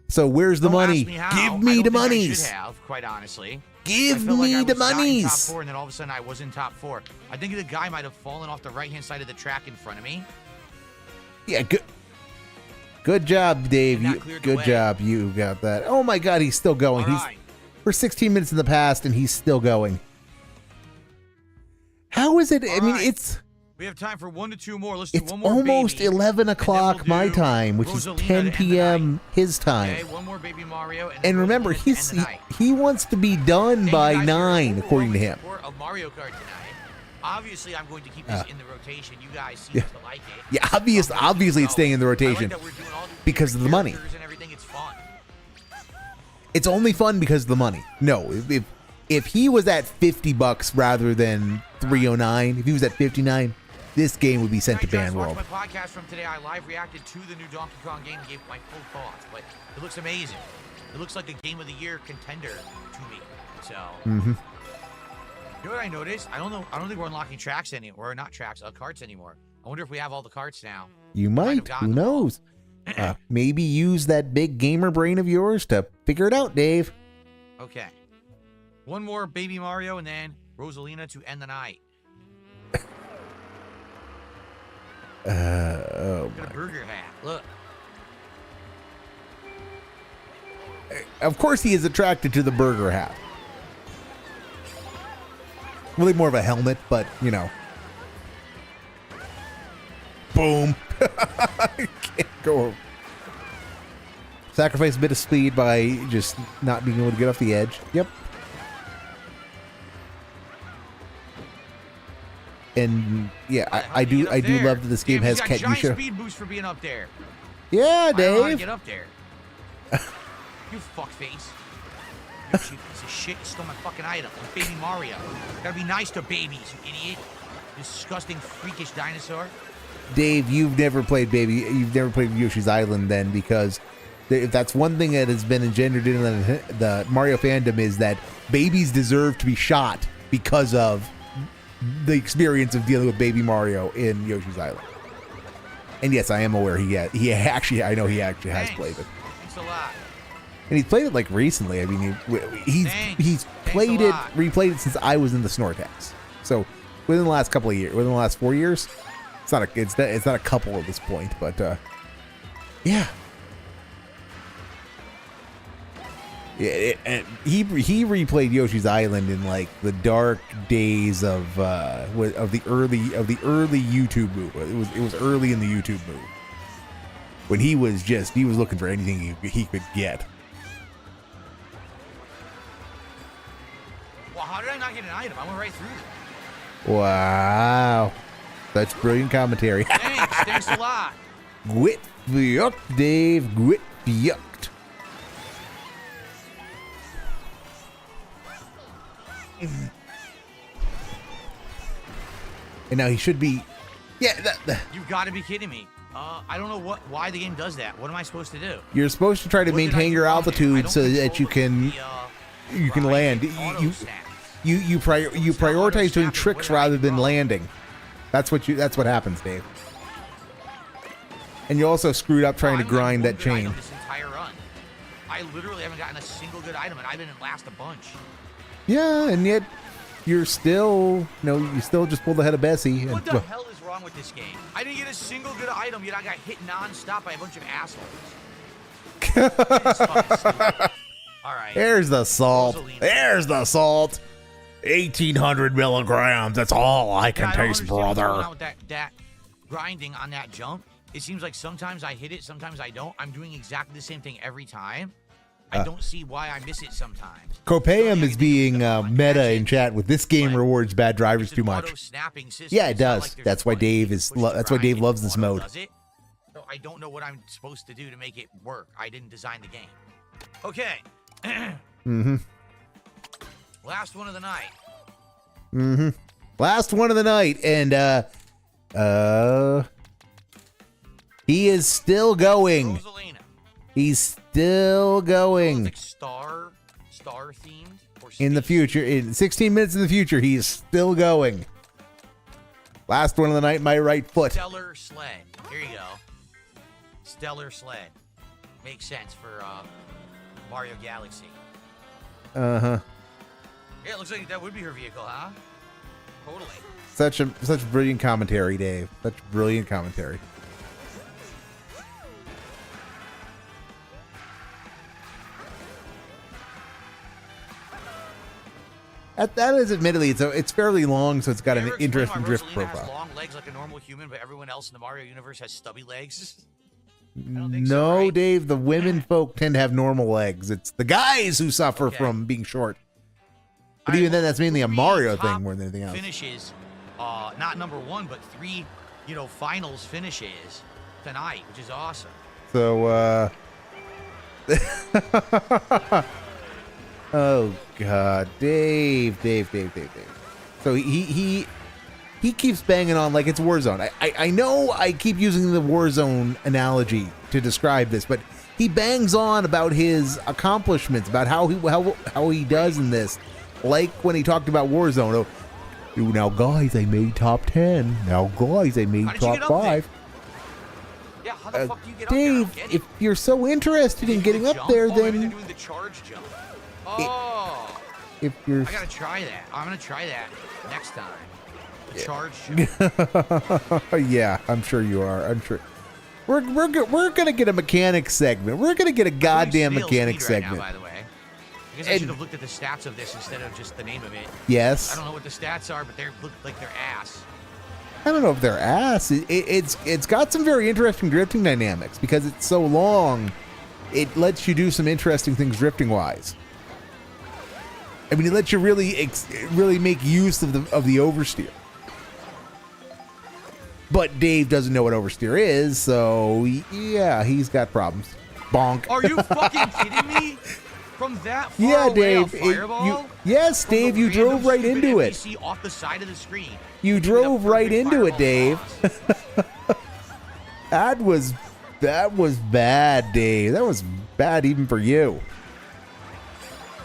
So where's the money? Give me the monies. I should have, quite honestly. Give me the monies. Top 4, and then all of a sudden I was in top 4. I think the guy might have fallen off the right-hand side of the track in front of me. Yeah, good job, Dave. Good job. You got that. Oh my God, he's still going. We're 16 minutes in the past, and he's still going. How is it? I mean, we have time for 1 to 2 more. Let's do one more. It's almost baby, 11 o'clock my time, which is 10 p.m. his time. Okay, one more Baby Mario. And remember, he wants to be done by 9, according to him. A Mario Kart tonight. Obviously, I'm going to keep this in the rotation. You guys seem to like it. Yeah, obviously it's staying in the rotation because of the money. And everything. It's fun. It's only fun because of the money. No, if he was at $50 rather than $309, if he was at $59, this game would be sent to Ban World. My podcast from today, I live reacted to the new Donkey Kong game and gave my full thoughts, but it looks amazing. It looks like a Game of the Year contender to me. So, you know what I noticed? I don't think we're unlocking tracks anymore, or not tracks, carts anymore. I wonder if we have all the carts now. You might. Who knows? Maybe use that big gamer brain of yours to figure it out, Dave. Okay. One more Baby Mario and then Rosalina to end the night. Oh Got a burger hat. Look. Of course he is attracted to the burger hat. Really more of a helmet, but, you know. Boom. I can't go. Sacrifice a bit of speed by just not being able to get off the edge. Yep. And yeah, I do love that this game has got giant Katyusha. Speed boost for being up there. Yeah, Dave. I don't know how to get up there. You fuckface. You piece of shit. You stole my fucking item. I'm Baby Mario. Gotta be nice to babies, you idiot. Disgusting, freakish dinosaur. Dave, you've never played Yoshi's Island then, because if that's one thing that has been engendered in the Mario fandom is that babies deserve to be shot because of the experience of dealing with Baby Mario in Yoshi's Island. And yes, I am aware he actually has played it. Thanks a lot. And he's played it like recently. I mean, he's replayed it since I was in the Snortex. So within the last couple of years, within the last 4 years, it's not a couple at this point, but yeah. Yeah, and he replayed Yoshi's Island in like the dark days of the early YouTube move. It was early in the YouTube move when he was looking for anything he could get. Well, how did I not get an item? I went right through them. Wow, that's brilliant commentary. Thanks a lot. Gwit yucked, Dave. Gwit yucked. And now he should be. Yeah, You've got to be kidding me. I don't know why the game does that. What am I supposed to do? You're supposed to try to maintain your altitude so that you can. you can land. You prioritize doing tricks rather than landing. That's what happens, Dave. And you also screwed up trying to grind that chain. This entire run. I literally haven't gotten a single good item, and I've been in last a bunch. Yeah, and yet you're still, you still just pulled ahead of Bessie. What the hell is wrong with this game? I didn't get a single good item, yet I got hit non-stop by a bunch of assholes. It's fucking stupid. All right. There's the salt. Rosalina. There's the salt. 1,800 milligrams. That's all I can taste, brother. With that grinding on that jump, it seems like sometimes I hit it, sometimes I don't. I'm doing exactly the same thing every time. I don't see why I miss it sometimes. Copium is being meta in chat with this game rewards bad drivers too much. Yeah, it does. That's why Dave loves this mode. So I don't know what I'm supposed to do to make it work. I didn't design the game. Okay. Last one of the night. Last one of the night, and he is still going. Rosalina. He's still going. Like star themed or In the future, in 16 minutes in the future, he's still going. Last one of the night, my right foot. Stellar Sled. Here you go. Stellar Sled. Makes sense for Mario Galaxy. Uh-huh. Yeah, it looks like that would be her vehicle, huh? Totally. Such brilliant commentary, Dave. Such brilliant commentary. That is admittedly, it's fairly long, so it's got an interesting drift profile. Has long legs like a normal human, but everyone else in the Mario universe has stubby legs. I don't think No, so, right? Dave, the women folk tend to have normal legs. It's the guys who suffer from being short. But even then, that's mainly a Mario thing more than anything else. Finishes, not number one, but 3, finals finishes tonight, which is awesome. So, oh God, Dave. So he keeps banging on like it's Warzone. I know I keep using the Warzone analogy to describe this, but he bangs on about his accomplishments, about how he does in this, like when he talked about Warzone. Oh, now guys, I made top 10. Now guys, I made top 5. Yeah, how the fuck do you get Dave, up there? I don't get if you're so interested in getting up there, maybe then they're doing the charge jump. Oh, if you're I gotta try that. I'm gonna try that next time. The charge jump. yeah, I'm sure you are. I'm sure. We're gonna get a mechanic segment. We're gonna get a goddamn mechanic segment. Right now, by the way. I guess I should have looked at the stats of this instead of just the name of it. Yes. I don't know what the stats are, but they look like they're ass. I don't know if they're ass. It's got some very interesting drifting dynamics because it's so long. It lets you do some interesting things drifting wise. I mean, it lets you really make use of the oversteer. But Dave doesn't know what oversteer is, so yeah, he's got problems. Bonk. Are you fucking kidding me? From that far yeah, away, Dave. a fireball? Yes, From Dave. a You drove random right stupid into it. NPC off the side of the screen. You drove right into it, Dave. That was bad, Dave. That was bad even for you.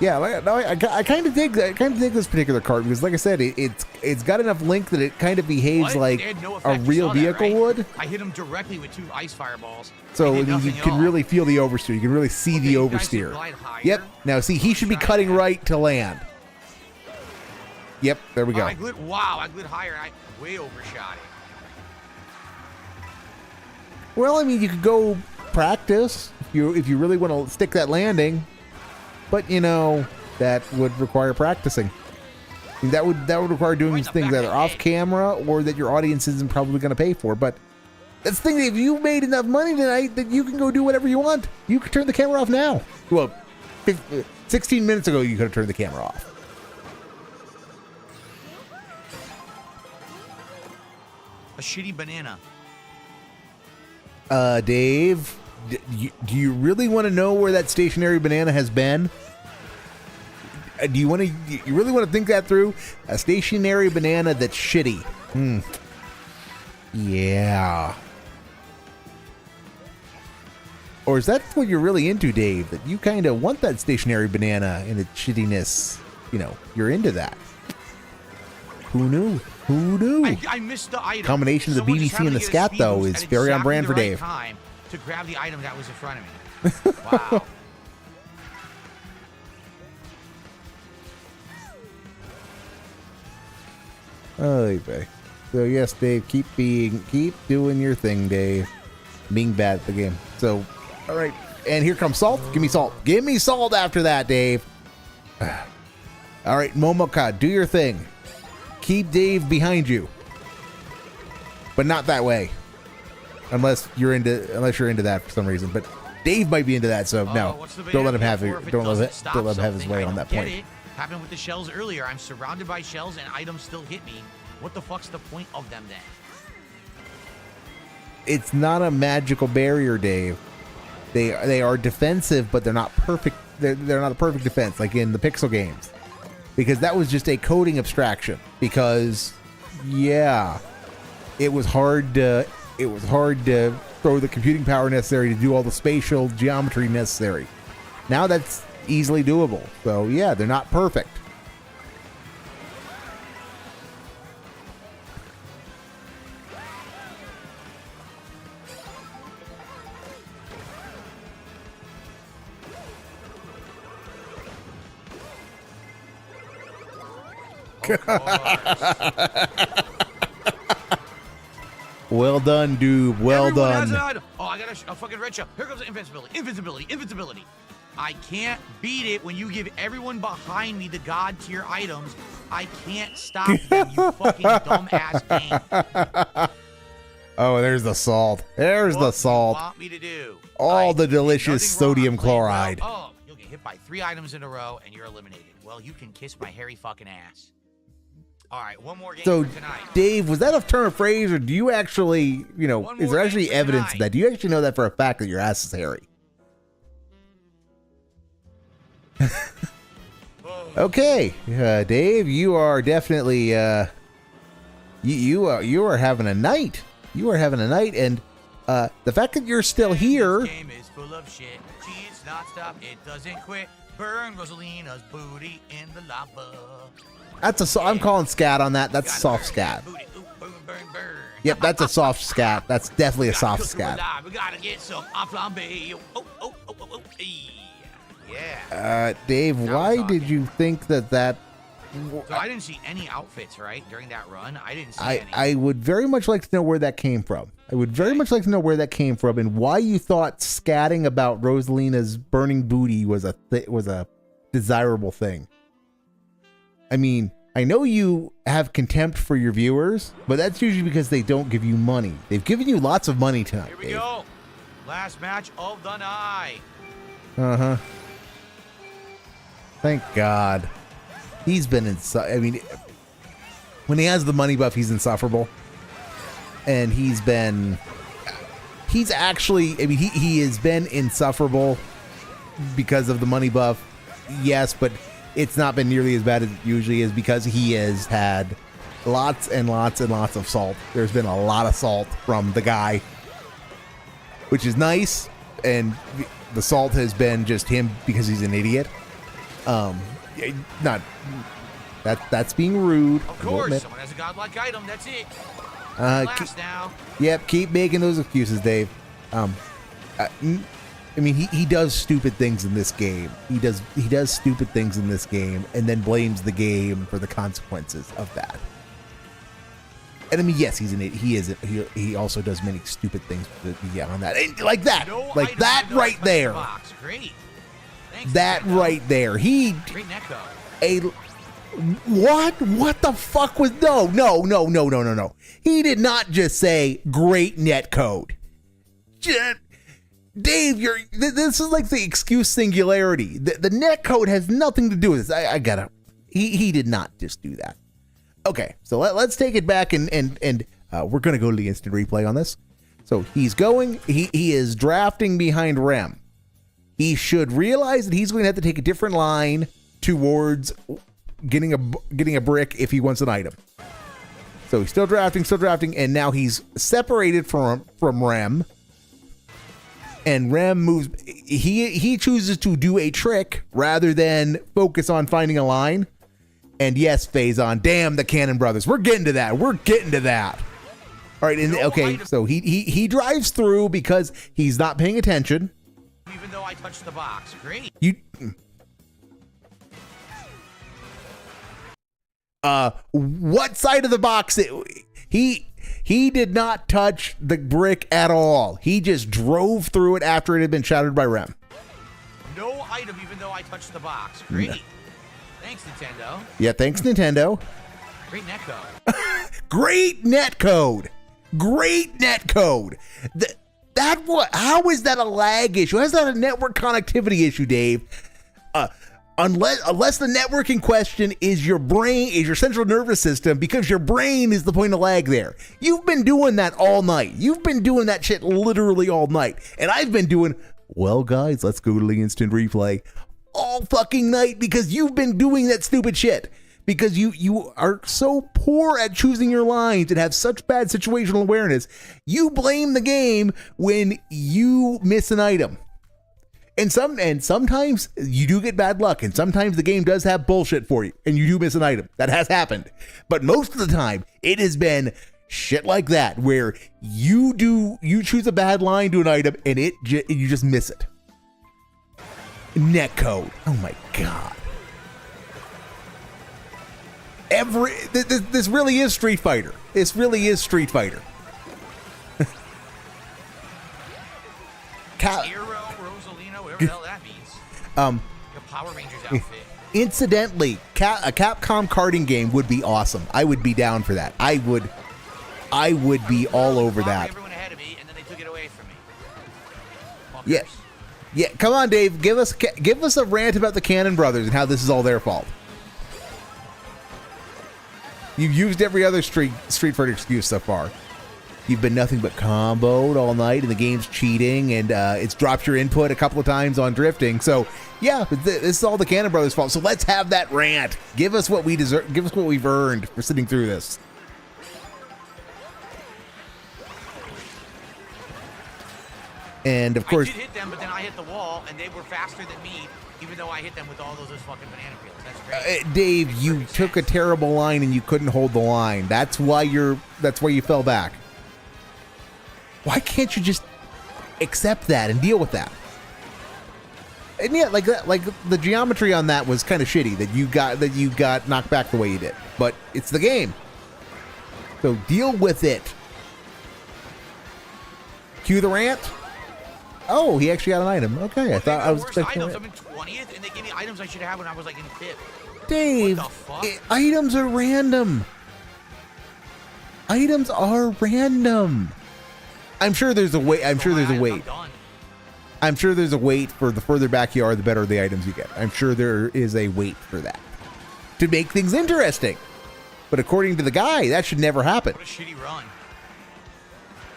Yeah, I kind of dig this particular cart because, like I said, it's got enough link that it kind of behaves like a real vehicle would. I hit him directly with 2 ice fireballs. So you can really feel the oversteer. You can really see the oversteer. Yep. Now see, he should be cutting right to land. Yep. There we go. I glid higher. I way overshot it. Well, I mean, you could go practice if you really want to stick that landing. But that would require practicing. I mean, that would require doing things that are off camera or that your audience isn't probably going to pay for. But that's the thing. If you made enough money tonight, that you can go do whatever you want. You could turn the camera off now. Well, 16 minutes ago, you could have turned the camera off. A shitty banana. Dave, do you really want to know where that stationary banana has been? Do you really want to think that through? A stationary banana that's shitty. Yeah. Or is that what you're really into, Dave? That you kind of want that stationary banana and its shittiness? You know, you're into that. Who knew? Who knew? I missed the item. Combination of the Someone just BBC happened and the to get a scat, speed though, boost is at very on exactly brand the for right Dave. time to grab the item that was in front of me. Wow. Oh, boy. So yes, Dave, keep doing your thing, Dave. Being bad at the game. So, all right, and here comes salt. Give me salt. Give me salt after that, Dave. All right, Momoka, do your thing. Keep Dave behind you, but not that way. Unless you're into that for some reason. But Dave might be into that, so no. Don't let him have it. Don't let him have his way on that point. It happened with the shells earlier. I'm surrounded by shells and items still hit me. What the fuck's the point of them then? It's not a magical barrier, Dave. They are defensive, but they're not perfect. They're not a perfect defense like in the Pixel games, because that was just a coding abstraction. Because yeah, it was hard to throw the computing power necessary to do all the spatial geometry necessary. Now that's easily doable. So yeah, they're not perfect. Well done, dude. Well Everyone done. has an item. Oh, I got a fucking red shell. Here comes the invincibility. Invincibility. I can't beat it when you give everyone behind me the god tier items. I can't stop them, you fucking dumbass game. Oh, there's the salt. There's the salt. What do you want me to do? All the delicious Nothing wrong. sodium I'm playing well. chloride. Oh, you'll get hit by 3 items in a row and you're eliminated. Well, you can kiss my hairy fucking ass. All right, one more game So, for tonight. Dave, was that a turn of phrase, or do you actually, you know, One is more there game actually for evidence of tonight. that? Do you actually know that for a fact that your ass is hairy? Okay, Dave, you are definitely you are having a night. You are having a night, and the fact that you're still here. This game is full of shit. Cheats not stop. It doesn't quit. Burn Rosalina's booty in the lava. I'm calling scat on that. That's soft scat. Booty. Ooh, burn, burn, burn. Yep, that's a soft scat. That's definitely a soft Cook 'em scat. alive. We gotta get some flambe. Oh. Yeah. Dave, Now why we're did you think that? So I didn't see any outfits, right, during that run. I didn't see I any. would very much like to know where that came from. I would very much like to know where that came from and why you thought scatting about Rosalina's burning booty was a desirable thing. I mean, I know you have contempt for your viewers, but that's usually because they don't give you money. They've given you lots of money tonight, Here we Dave. go. Last match of the night. Uh-huh. Thank God. He's been I mean, when he has the money buff, he's insufferable. And he has been insufferable because of the money buff. Yes, but it's not been nearly as bad as it usually is because he has had lots and lots and lots of salt. There's been a lot of salt from the guy, which is nice. And the salt has been just him because he's an idiot. That's being rude. Of course, someone has a godlike item. That's it. Last now. Yep, keep making those excuses, Dave. I mean, he does stupid things in this game. He does stupid things in this game, and then blames the game for the consequences of that. And I mean, yes, he's an idiot. He also does many stupid things beyond that, and like that, like that right there. Great. Thanks, That Neko. right there. Great Neko. What the fuck was no. He did not just say great netcode. Dave, this is like the excuse singularity. The netcode has nothing to do with this. He did not just do that. Okay, so let's take it back and we're gonna go to the instant replay on this. So he's going, he is drafting behind Rem. He should realize that he's going to have to take a different line towards getting a brick if he wants an item. So he's still drafting, and now he's separated from Rem. And Rem moves. He chooses to do a trick rather than focus on finding a line. And yes, Phazon, damn the Cannon Brothers. We're getting to that. All right, and okay, so he drives through because he's not paying attention. Even though I touched the box. Great. What side of the box? He did not touch the brick at all. He just drove through it after it had been shattered by Rem. No item, even though I touched the box. Great. No. Thanks, Nintendo. Yeah, thanks, Nintendo. Great netcode. Great netcode. Great netcode. How is that a lag issue? How is that a network connectivity issue, Dave? Unless the network in question is your brain, is your central nervous system, because your brain is the point of lag there. You've been doing that all night. You've been doing that shit literally all night. And I've been doing, well, guys, let's go to the instant replay all fucking night because you've been doing that stupid shit. Because you are so poor at choosing your lines and have such bad situational awareness. You blame the game when you miss an item. And sometimes you do get bad luck, and sometimes the game does have bullshit for you, and you do miss an item. That has happened. But most of the time, it has been shit like that, where you choose a bad line to an item, and you just miss it. Netcode. Oh my god. This really is Street Fighter. This really is Street Fighter. Whatever the hell that means. Your Power Rangers outfit. Incidentally, a Capcom karting game would be awesome. I would be down for that. I would be all over that. Everyone ahead of me, and then they took it away from me. Yeah, yeah. Come on, Dave. Give us a rant about the Cannon Brothers and how this is all their fault. You've used every other Street Fighter excuse so far. You've been nothing but comboed all night, and the game's cheating, and it's dropped your input a couple of times on drifting. So, yeah, this is all the Cannon Brothers' fault. So let's have that rant. Give us what we deserve. Give us what we've earned for sitting through this. And of course, I did hit them, but then I hit the wall, and they were faster than me, even though I hit them with all those fucking banana peels. That's great. Dave, you took a terrible line, and you couldn't hold the line. That's why you fell back. Why can't you just accept that and deal with that? And yeah, like the geometry on that was kind of shitty that you got knocked back the way you did. But it's the game, so deal with it. Cue the rant. Oh, he actually got an item. Okay, well, I thought I was expecting items. I'm in 20th, and they gave me items I should have when I was like in 5th. Dave, items are random. Items are random. I'm sure there's a way. I'm sure there's a wait. I'm sure there's a wait for the further back you are, the better the items you get. I'm sure there is a wait for that to make things interesting. But according to the guy, that should never happen. What a shitty run.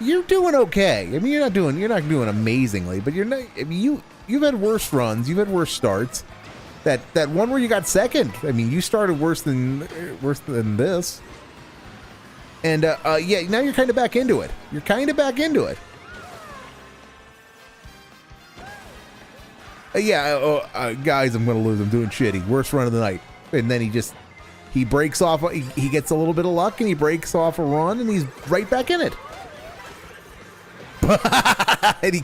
You're doing okay. I mean, you're not doing amazingly, but you're not. I mean, you've had worse runs. You've had worse starts. That one where you got second. I mean, you started worse than this. And yeah, now you're kind of back into it. Yeah, guys, I'm gonna lose. I'm doing shitty. Worst run of the night. And then he breaks off. He gets a little bit of luck, and he breaks off a run, and he's right back in it. And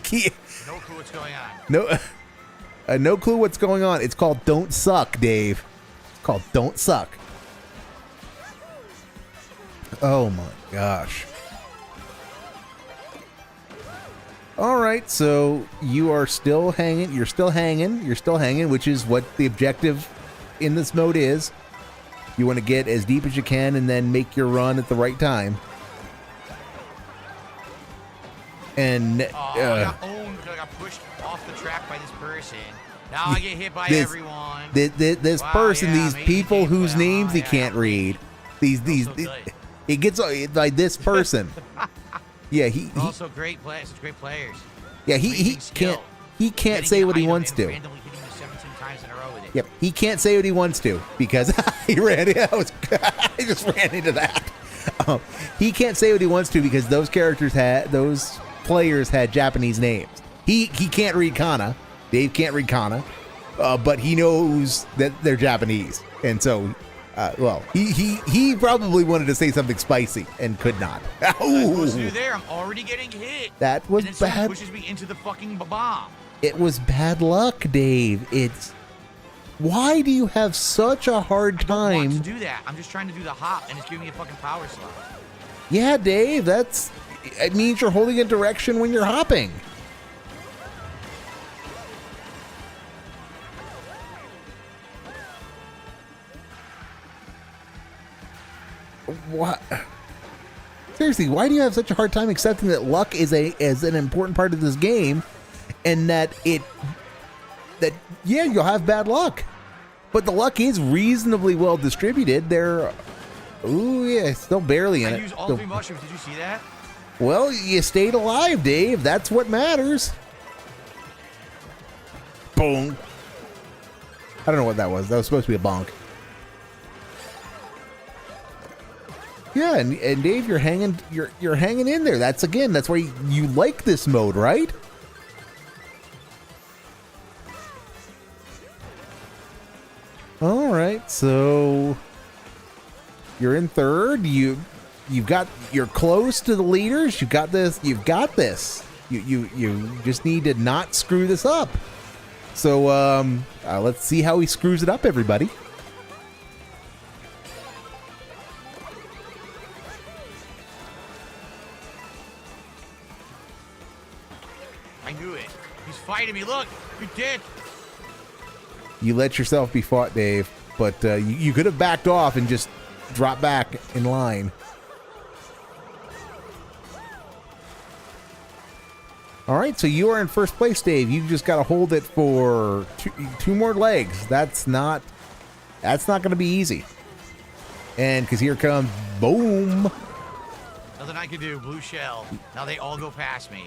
no clue what's going on. No clue what's going on. It's called Don't Suck, Dave. It's called Don't Suck. Oh my gosh. All right, so you are still hanging. You're still hanging, which is what the objective in this mode is. You want to get as deep as you can and then make your run at the right time. And I got owned because I got pushed off the track by this person. Now I get hit by everyone. This person, these people whose names he can't read. He gets by this person. Yeah, he also great players. Such great players. Yeah, he can't say what he wants to. Randomly hitting you 17 times in a row with it. Yep, he can't say what he wants to because he just ran into that. He can't say what he wants to because those players had Japanese names. he can't read kana. Dave can't read kana, but he knows that they're Japanese, and so. Well, he probably wanted to say something spicy and could not. What's new there? I'm already getting hit. That was and then bad. Pushes me into the fucking bomb. It was bad luck, Dave. It's why do you have such a hard I don't time? want to do that. I'm just trying to do the hop, and it's giving me a fucking power slide. Yeah, Dave. It means you're holding a direction when you're hopping. What? Seriously, why do you have such a hard time accepting that luck is an important part of this game, and that you'll have bad luck, but the luck is reasonably well distributed. Still barely in it. I used all 3 mushrooms. Did you see that? Well, you stayed alive, Dave. That's what matters. Boom. I don't know what that was. That was supposed to be a bonk. Yeah, and Dave, you're hanging in there. That's why you like this mode, right? All right, so you're in third. You're close to the leaders. You've got this. You just need to not screw this up. So let's see how he screws it up, everybody. I knew it. He's fighting me. Look, you did. You let yourself be fought, Dave, but you could have backed off and just dropped back in line. All right, so you are in first place, Dave. You just got to hold it for two more legs. That's not going to be easy. And because here comes boom. Nothing I can do. Blue shell. Now they all go past me.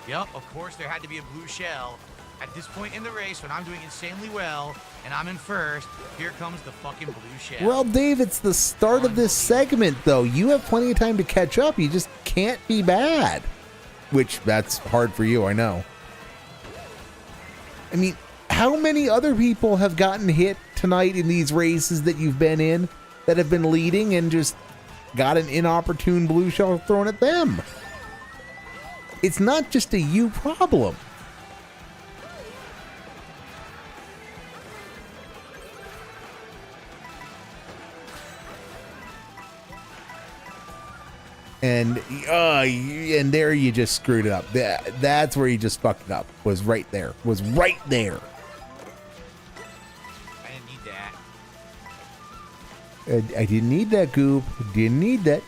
Yep, of course there had to be a blue shell. At this point in the race, when I'm doing insanely well and I'm in first, here comes the fucking blue shell. Well, Dave, it's the start of this segment, though. You have plenty of time to catch up. You just can't be bad. Which, that's hard for you, I know. I mean, how many other people have gotten hit tonight in these races that you've been in that have been leading and just got an inopportune blue shell thrown at them? It's not just a you problem. And there you just screwed it up. That's where you just fucked it up. Was right there. I didn't need that. I didn't need that, Goop. Didn't need that.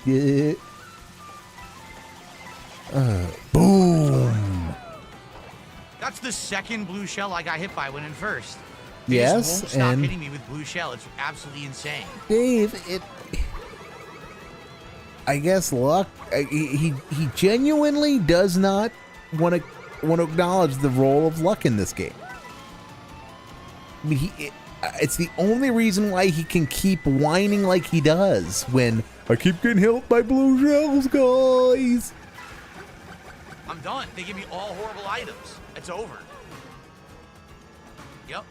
Boom. That's the second blue shell I got hit by when in first. Yes, just won't stop and hitting me with blue shell. It's absolutely insane. Dave, I guess luck. He genuinely does not want to acknowledge the role of luck in this game. I mean, it's the only reason why he can keep whining like he does when I keep getting hit by blue shells, guys. I'm done. They give me all horrible items. It's over. Yep.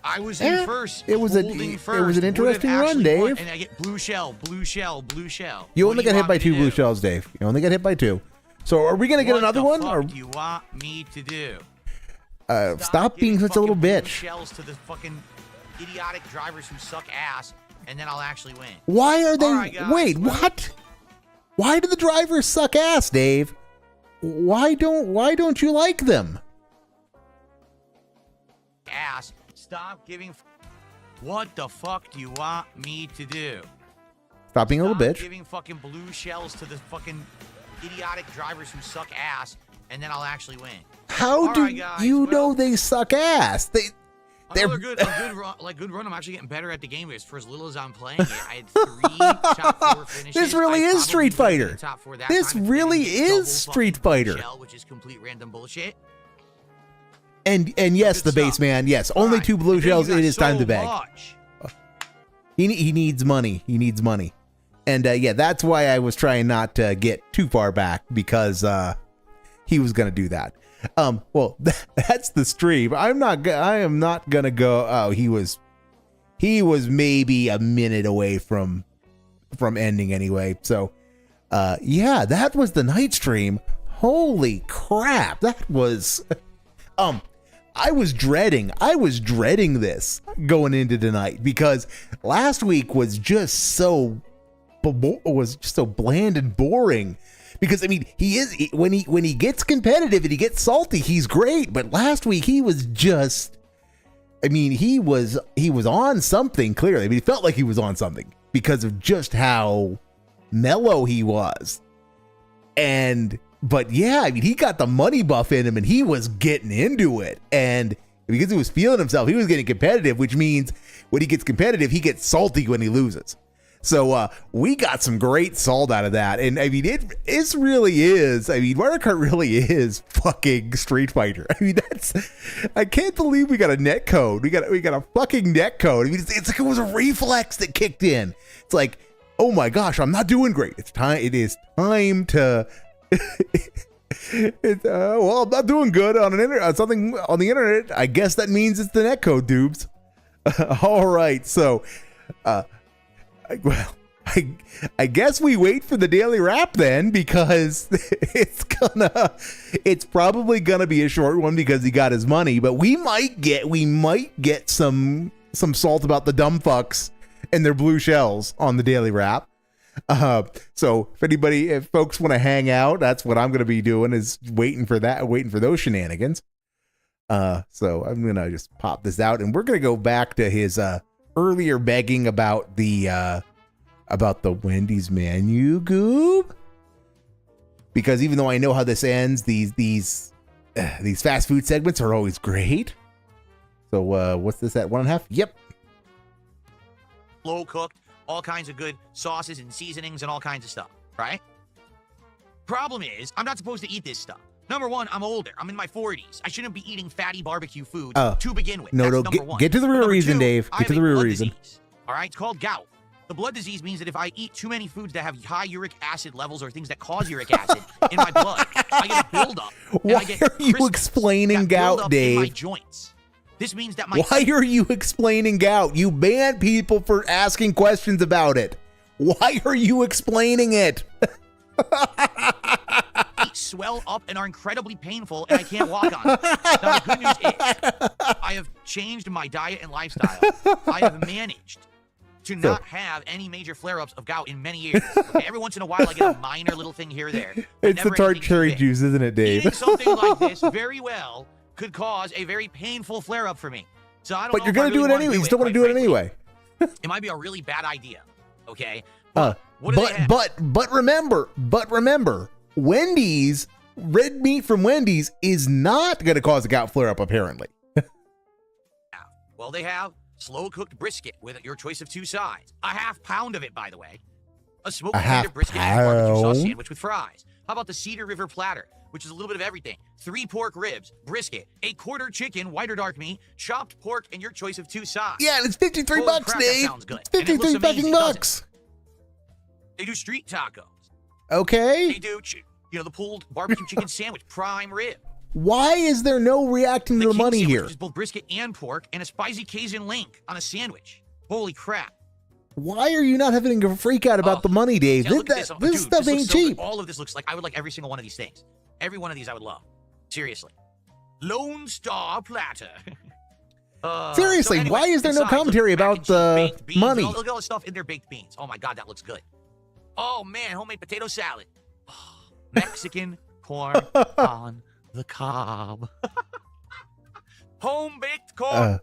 I was in first. It was an interesting run, Dave. And I get blue shell, blue shell, blue shell. You only got hit by 2 blue shells, Dave. You only got hit by 2. So are we gonna get another one? What Or do you want me to do? stop being such a little blue bitch. Shells to the fucking idiotic drivers who suck ass, and then I'll actually win. Why are they? Right, guys, wait, what? Why do the drivers suck ass, Dave? Why don't you like them? Ass. Stop giving. What the fuck do you want me to do? Stop being a little bitch. Giving fucking blue shells to the fucking idiotic drivers who suck ass, and then I'll actually win. How do you know they suck ass? They're good run. I'm actually getting better at the game for as little as I'm playing it. I had 3 top 4 finishes. This really is Street Fighter. Top 4 that this time. really is Street Fighter. Shell, which is complete random bullshit. And yes, the base man. Yes, only 2 blue shells. It is time to beg. He needs money. He needs money. And yeah, that's why I was trying not to get too far back, because he was gonna do that. Well, that's the stream. I am not gonna go. Oh, he was maybe a minute away from ending anyway. So, yeah, that was the night stream. Holy crap, that was. I was dreading this going into tonight because last week was just so bland and boring. Because I mean, when he gets competitive and he gets salty, he's great. But last week he was just, I mean, he was on something clearly. I mean, it felt like he was on something because of just how mellow he was. But yeah, I mean, he got the money buff in him and he was getting into it. And because he was feeling himself, he was getting competitive, which means when he gets competitive, he gets salty when he loses. So we got some great salt out of that. And I mean, it really is. I mean, Mario Kart really is fucking Street Fighter. I mean, I can't believe we got a net code. We got a fucking net code. I mean, it's like it was a reflex that kicked in. It's like, oh my gosh, I'm not doing great. It is time to, well, I'm not doing good on something on the internet. I guess that means it's the net code, dubes. All right. So, I guess we wait for the daily wrap then, because it's probably gonna be a short one because he got his money, but we might get some salt about the dumb fucks and their blue shells on the daily wrap. So if folks want to hang out, that's what I'm gonna be doing, is waiting for those shenanigans. So I'm gonna just pop this out and we're gonna go back to his earlier begging about the Wendy's menu, Goob, because even though I know how this ends, these fast food segments are always great. So what's this at 1.5? Yep. Slow cooked, all kinds of good sauces and seasonings and all kinds of stuff, right? Problem is, I'm not supposed to eat this stuff. Number one, I'm older. I'm in my 40s. I shouldn't be eating fatty barbecue food to begin with. No, That's number one. Get to the real reason, Dave. Get to the real reason. All right, it's called gout. The blood disease means that if I eat too many foods that have high uric acid levels or things that cause uric acid in my blood, I get a buildup. Why are you explaining gout, Dave? In my joints. This means that my Why are you explaining gout? You ban people for asking questions about it. Why are you explaining it? Swell up and are incredibly painful, and I can't walk on them. Now, the good news is I have changed my diet and lifestyle. I have managed to not have any major flare-ups of gout in many years. Okay, every once in a while, I get a minor little thing here or there. It's the tart cherry juice, isn't it, Dave? Eating something like this very well could cause a very painful flare-up for me. So I don't know. But you're going to do it anyway. You still want to do it anyway. It might be a really bad idea. Okay. But remember, Wendy's, red meat from Wendy's is not going to cause a gout flare-up, apparently. Well, they have slow-cooked brisket with your choice of 2 sides. A ½ pound of it, by the way. A smoked potato brisket and barbecue sauce sandwich with fries. How about the Cedar River platter, which is a little bit of everything? 3 pork ribs, brisket, a quarter chicken, white or dark meat, chopped pork, and your choice of 2 sides. Yeah, and it's $53, crap, Dave. That sounds good. It's 53 fucking bucks. They do street tacos. Okay. They do, the pulled barbecue chicken sandwich, prime rib. Why is there no reacting to the money here? Which is both brisket and pork, and a spicy Cajun link on a sandwich. Holy crap. Why are you not having a freak out about the money, Dave? Yeah, this stuff ain't cheap. All of this looks like, I would like every single one of these things. Every one of these I would love. Seriously. Lone Star Platter. Seriously, anyway, why is there no commentary about the money? Look at all the stuff in their baked beans. Oh my God, that looks good. Oh man, homemade potato salad. Mexican corn on the cob. Home baked corn.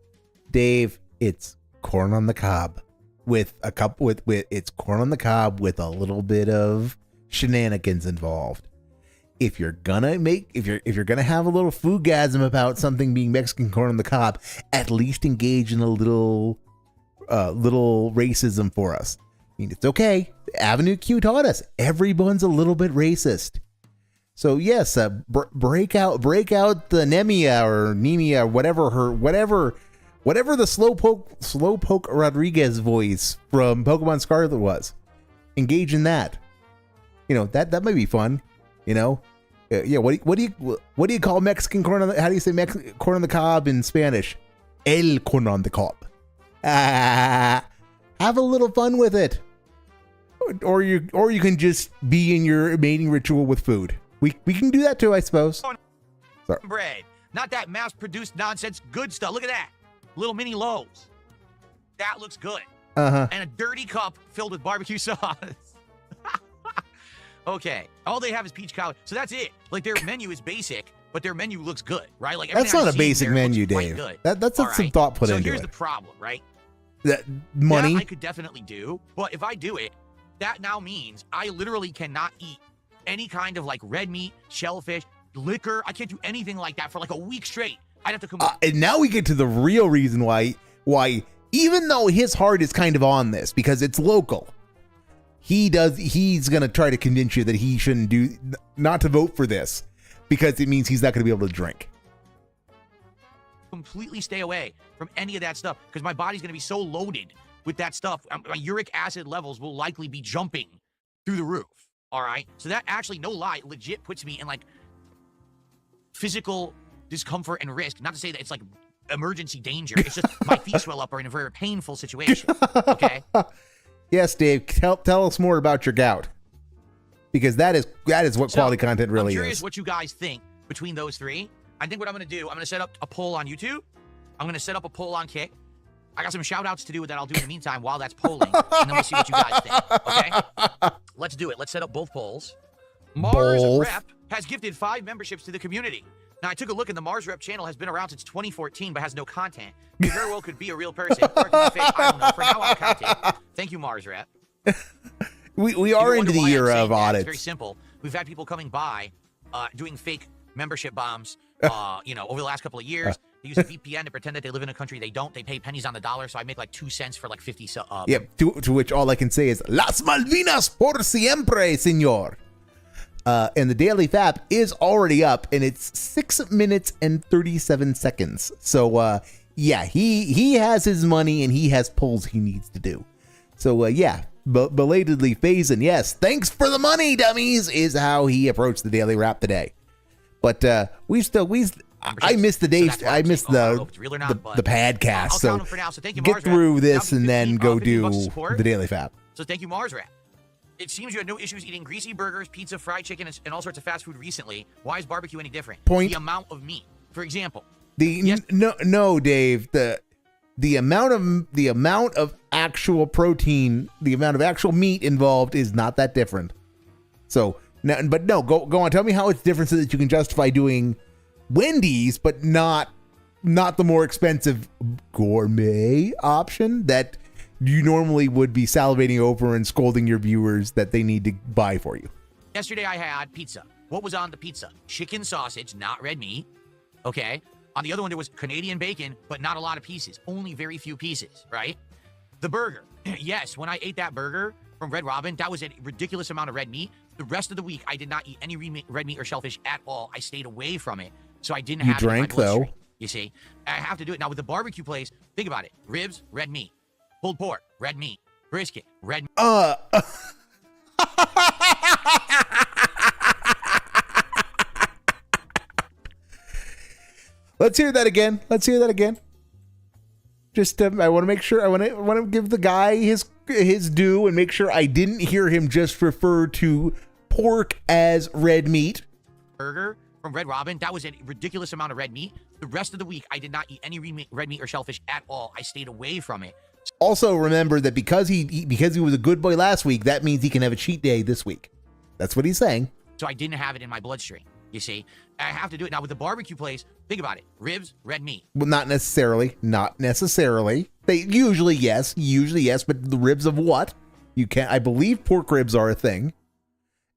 Dave, it's corn on the cob with it's corn on the cob with a little bit of shenanigans involved. If you're gonna have a little foodgasm about something being Mexican corn on the cob, at least engage in a little racism for us. I mean, it's okay. Avenue Q taught us everyone's a little bit racist. So yes, break out the Nemia or Nemia, whatever the slowpoke Rodriguez voice from Pokemon Scarlet was. Engage in that. That might be fun. Yeah. What do you call Mexican corn on the? How do you say corn on the cob in Spanish? El corn on the cob. Have a little fun with it, or you can just be in your mating ritual with food. We can do that too, I suppose. Sorry. Bread, not that mass-produced nonsense. Good stuff. Look at that, little mini loaves. That looks good. Uh-huh. And a dirty cup filled with barbecue sauce. Okay, all they have is peach cobbler, so that's it. Like their menu is basic, but their menu looks good, right? Like that's not a basic menu, Dave. That's some thought put into it. So here's the problem, right? That money that I could definitely do, but if I do it, that now means I literally cannot eat any kind of like red meat, shellfish, liquor. I can't do anything like that for like a week straight. I'd have to come. And now we get to the real reason why even though his heart is kind of on this because it's local, he's gonna try to convince you that he shouldn't not to vote for this because it means he's not gonna be able to drink. Completely stay away from any of that stuff because my body's gonna be so loaded with that stuff. My uric acid levels will likely be jumping through the roof. All right, so that actually, no lie, legit puts me in like physical discomfort and risk. Not to say that it's like emergency danger. It's just my feet swell up or in a very painful situation. Okay. Yes, Dave. Tell us more about your gout, because that is what quality content really is. I'm curious what you guys think between those three. I think what I'm going to do, I'm going to set up a poll on YouTube. I'm going to set up a poll on Kick. I got some shout outs to do that I'll do in the meantime while that's polling, and then we'll see what you guys think. Okay? Let's do it. Let's set up both polls. Mars Rep has gifted 5 memberships to the community. Now, I took a look, and the Mars Rep channel has been around since 2014, but has no content. He very well could be a real person. Or it could be fake. I don't know. For now, I'll count it. Thank you, Mars Rep. we are into the year of audits. It's very simple. We've had people coming by, doing fake membership bombs, over the last couple of years. They use a VPN to pretend that they live in a country they don't. They pay pennies on the dollar, so I make like 2 cents for like 50. Yep. To which all I can say is Las Malvinas por siempre, señor. And the daily FAP is already up, and it's 6 minutes and 37 seconds. So yeah, he has his money and he has polls he needs to do. So yeah, belatedly phasing. Yes, thanks for the money, dummies, is how he approached the daily wrap today. But I missed the day. I missed the podcast. So get through this and then go do the daily fap. So thank you, Mars Rat. It seems you had no issues eating greasy burgers, pizza, fried chicken, and all sorts of fast food recently. Why is barbecue any different? The amount of meat, for example. No, Dave. The amount of actual protein, the amount of actual meat involved is not that different. So. Go on. Tell me how it's different so that you can justify doing Wendy's, but not the more expensive gourmet option that you normally would be salivating over and scolding your viewers that they need to buy for you. Yesterday I had pizza. What was on the pizza? Chicken sausage, not red meat. Okay. On the other one there was Canadian bacon, but not a lot of pieces. Only very few pieces, right? The burger. Yes, when I ate that burger from Red Robin, that was a ridiculous amount of red meat. The rest of the week, I did not eat any red meat or shellfish at all. I stayed away from it, so I didn't have it in my bloodstream. You see, I have to do it now with the barbecue place. Think about it: ribs, red meat; pulled pork, red meat; brisket, red meat. Let's hear that again. Just I want to make sure. I want to give the guy his due and make sure I didn't hear him just refer to pork as red meat. Burger from Red Robin, that was a ridiculous amount of red meat. The rest of the week, I did not eat any red meat or shellfish at all. I stayed away from it. Also, remember that because he was a good boy last week, that means he can have a cheat day this week. That's what he's saying. So I didn't have it in my bloodstream. You see, I have to do it now with the barbecue place. Think about it: ribs, red meat. Well, not necessarily. They usually yes, but the ribs of what? You can't. I believe pork ribs are a thing,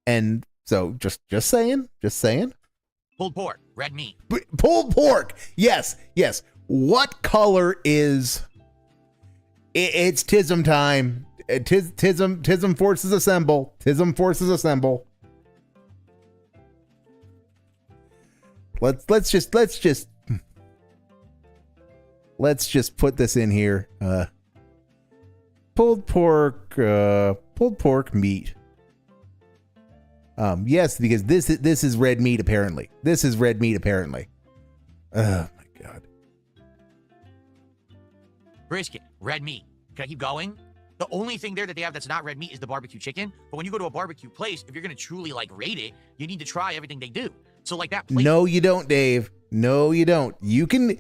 and so just saying. Pulled pork, red meat. Pulled pork. Yes. What color is? It's tism time. Tism forces assemble. Let's just put this in here. Pulled pork meat. Yes, because this is red meat apparently. This is red meat apparently. Oh my god. Brisket, red meat. Can I keep going? The only thing there that they have that's not red meat is the barbecue chicken. But when you go to a barbecue place, if you're going to truly like rate it, you need to try everything they do. So like that place. No, you don't, Dave. No, you don't. You can.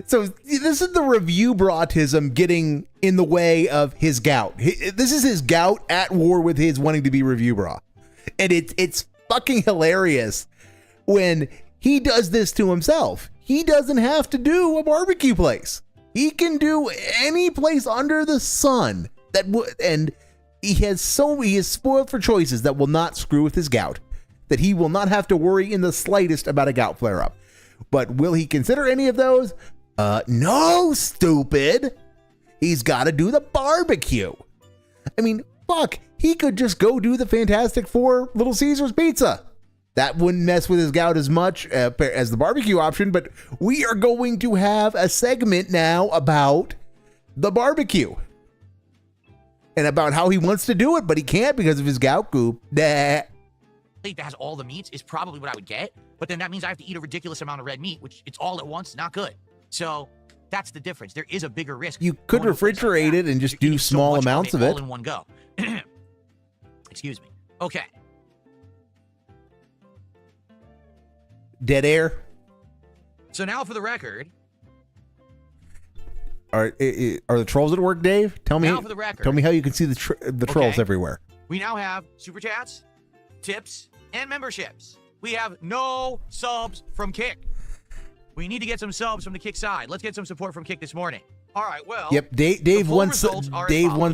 So this is the review broatism getting in the way of his gout. This is his gout at war with his wanting to be review bra. And it's fucking hilarious when he does this to himself. He doesn't have to do a barbecue place. He can do any place under the sun and he is spoiled for choices that will not screw with his gout, that he will not have to worry in the slightest about a gout flare up. But will he consider any of those? No, stupid. He's got to do the barbecue. I mean, fuck, he could just go do the Fantastic Four Little Caesars pizza. That wouldn't mess with his gout as much as the barbecue option, but we are going to have a segment now about the barbecue and about how he wants to do it, but he can't because of his gout goop. Nah. That has all the meats is probably what I would get, but then that means I have to eat a ridiculous amount of red meat, which it's all at once, not good. So that's the difference. There is a bigger risk. You could refrigerate it and just do small amounts of it all in one go. Excuse me. Okay. Dead air. So now for the record. Are the trolls at work, Dave? Tell me. Now for the record. Tell me how you can see the trolls everywhere. We now have super chats, tips, and memberships. We have no subs from Kick. We need to get some subs from the Kick side. Let's get some support from Kick this morning. All right, well. Yep, Dave wants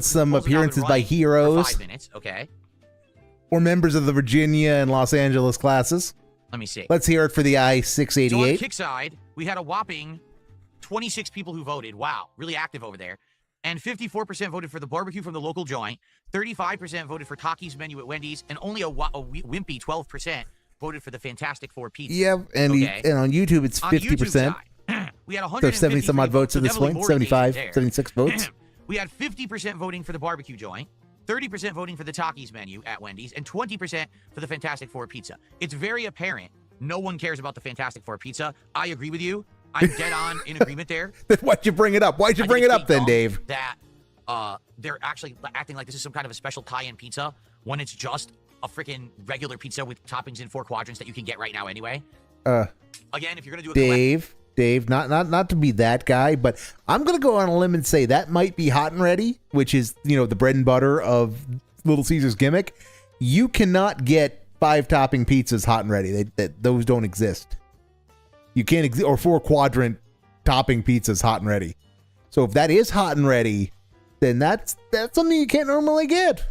some appearances by heroes. 5 minutes, okay. Or members of the Virginia and Los Angeles classes. Let me see. Let's hear it for the I-688. So on the Kick side, we had a whopping 26 people who voted. Wow, really active over there. And 54% voted for the barbecue from the local joint. 35% voted for Taki's menu at Wendy's. And only a wimpy 12% voted for the Fantastic Four pizza. Yeah, and, and on YouTube, it's 50%. We had 150 70 some odd votes at this point. 75, 76 votes. We had 50% voting for the barbecue joint. 30% voting for the Takis menu at Wendy's, and 20% for the Fantastic Four pizza. It's very apparent no one cares about the Fantastic Four pizza. I agree with you. I'm dead on in agreement there. Then why'd you bring it up? Why'd you bring it up then, Dave? That they're actually acting like this is some kind of a special tie-in pizza when it's just a freaking regular pizza with toppings in 4 quadrants that you can get right now anyway. Again, if you're gonna do a Dave, not to be that guy, but I'm gonna go on a limb and say that might be hot and ready, which is, you know, the bread and butter of Little Caesars gimmick. You cannot get 5 topping pizzas hot and ready. Those don't exist. You can't or 4 quadrant topping pizzas hot and ready. So if that is hot and ready, then that's something you can't normally get.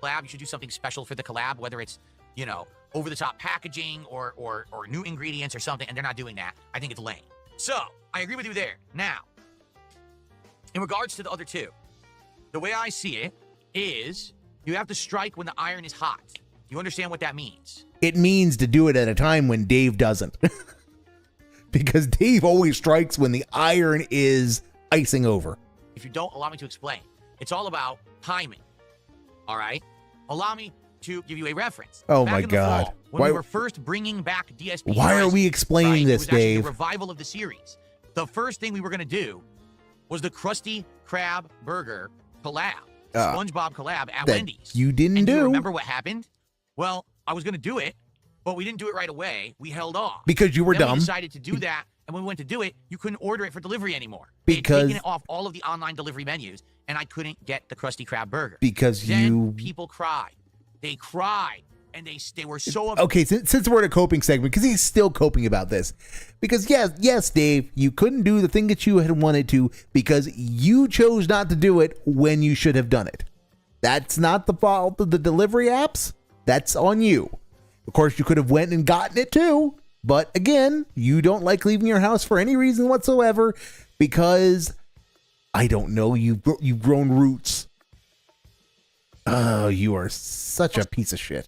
Collab, you should do something special for the collab, whether it's, you know, over the top packaging or new ingredients or something, and they're not doing that. I think it's lame. So I agree with you there. Now, in regards to the other two, the way I see it is you have to strike when the iron is hot. You understand what that means? It means to do it at a time when Dave doesn't. Because Dave always strikes when the iron is icing over. If you don't allow me to explain, it's all about timing. All right? Allow me to give you a reference. Oh back my in the God. Fall, when we were first bringing back DSP. Why are we explaining this, it was Dave? A revival of the series. The first thing we were going to do was the Krusty Krab Burger collab. SpongeBob collab at Wendy's. You didn't and do. You remember what happened? Well, I was going to do it, but we didn't do it right away. We held off. Because you were then dumb. We decided to do that, and when we went to do it, you couldn't order it for delivery anymore. Because they had taken it off all of the online delivery menus, and I couldn't get the Krusty Krab Burger. Because then people cried. They cried, and they were so upset. Okay, since we're in a coping segment, because he's still coping about this. Because yes, Dave, you couldn't do the thing that you had wanted to because you chose not to do it when you should have done it. That's not the fault of the delivery apps. That's on you. Of course, you could have went and gotten it too. But again, you don't like leaving your house for any reason whatsoever because, I don't know, you've grown roots. Oh, you are such a piece of shit.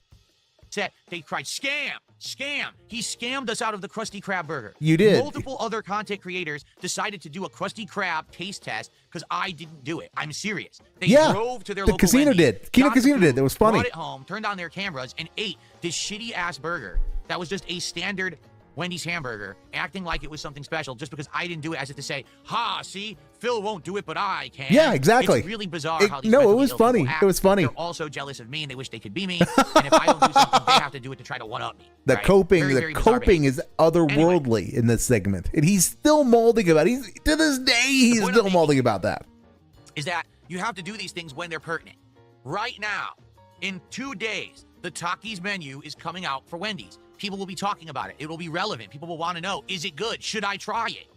upset. They cried, scam, scam. He scammed us out of the Krusty Krab burger. You did. Multiple other content creators decided to do a Krusty Krab taste test because I didn't do it. I'm serious. They drove to their local casino Wendy's, did. Kino got the Casino food, did. That was funny. Brought it home, turned on their cameras, and ate this shitty-ass burger that was just a standard Wendy's hamburger, acting like it was something special just because I didn't do it, as if to say, ha, see, Phil won't do it, but I can. Yeah, exactly. It's really bizarre how these no, mental it was ill funny. people act. It was funny. They're also jealous of me, and they wish they could be me. And if I don't do something, they have to do it to try to one-up me. The right? coping, Very, the very bizarre coping behavior. is otherworldly in this segment, and he's still molding about it. He's to this day he's point still I'm molding about that. Is that you have to do these things when they're pertinent. Right now, in 2 days, the Takis menu is coming out for Wendy's. People will be talking about it. It will be relevant. People will want to know, is it good? Should I try it?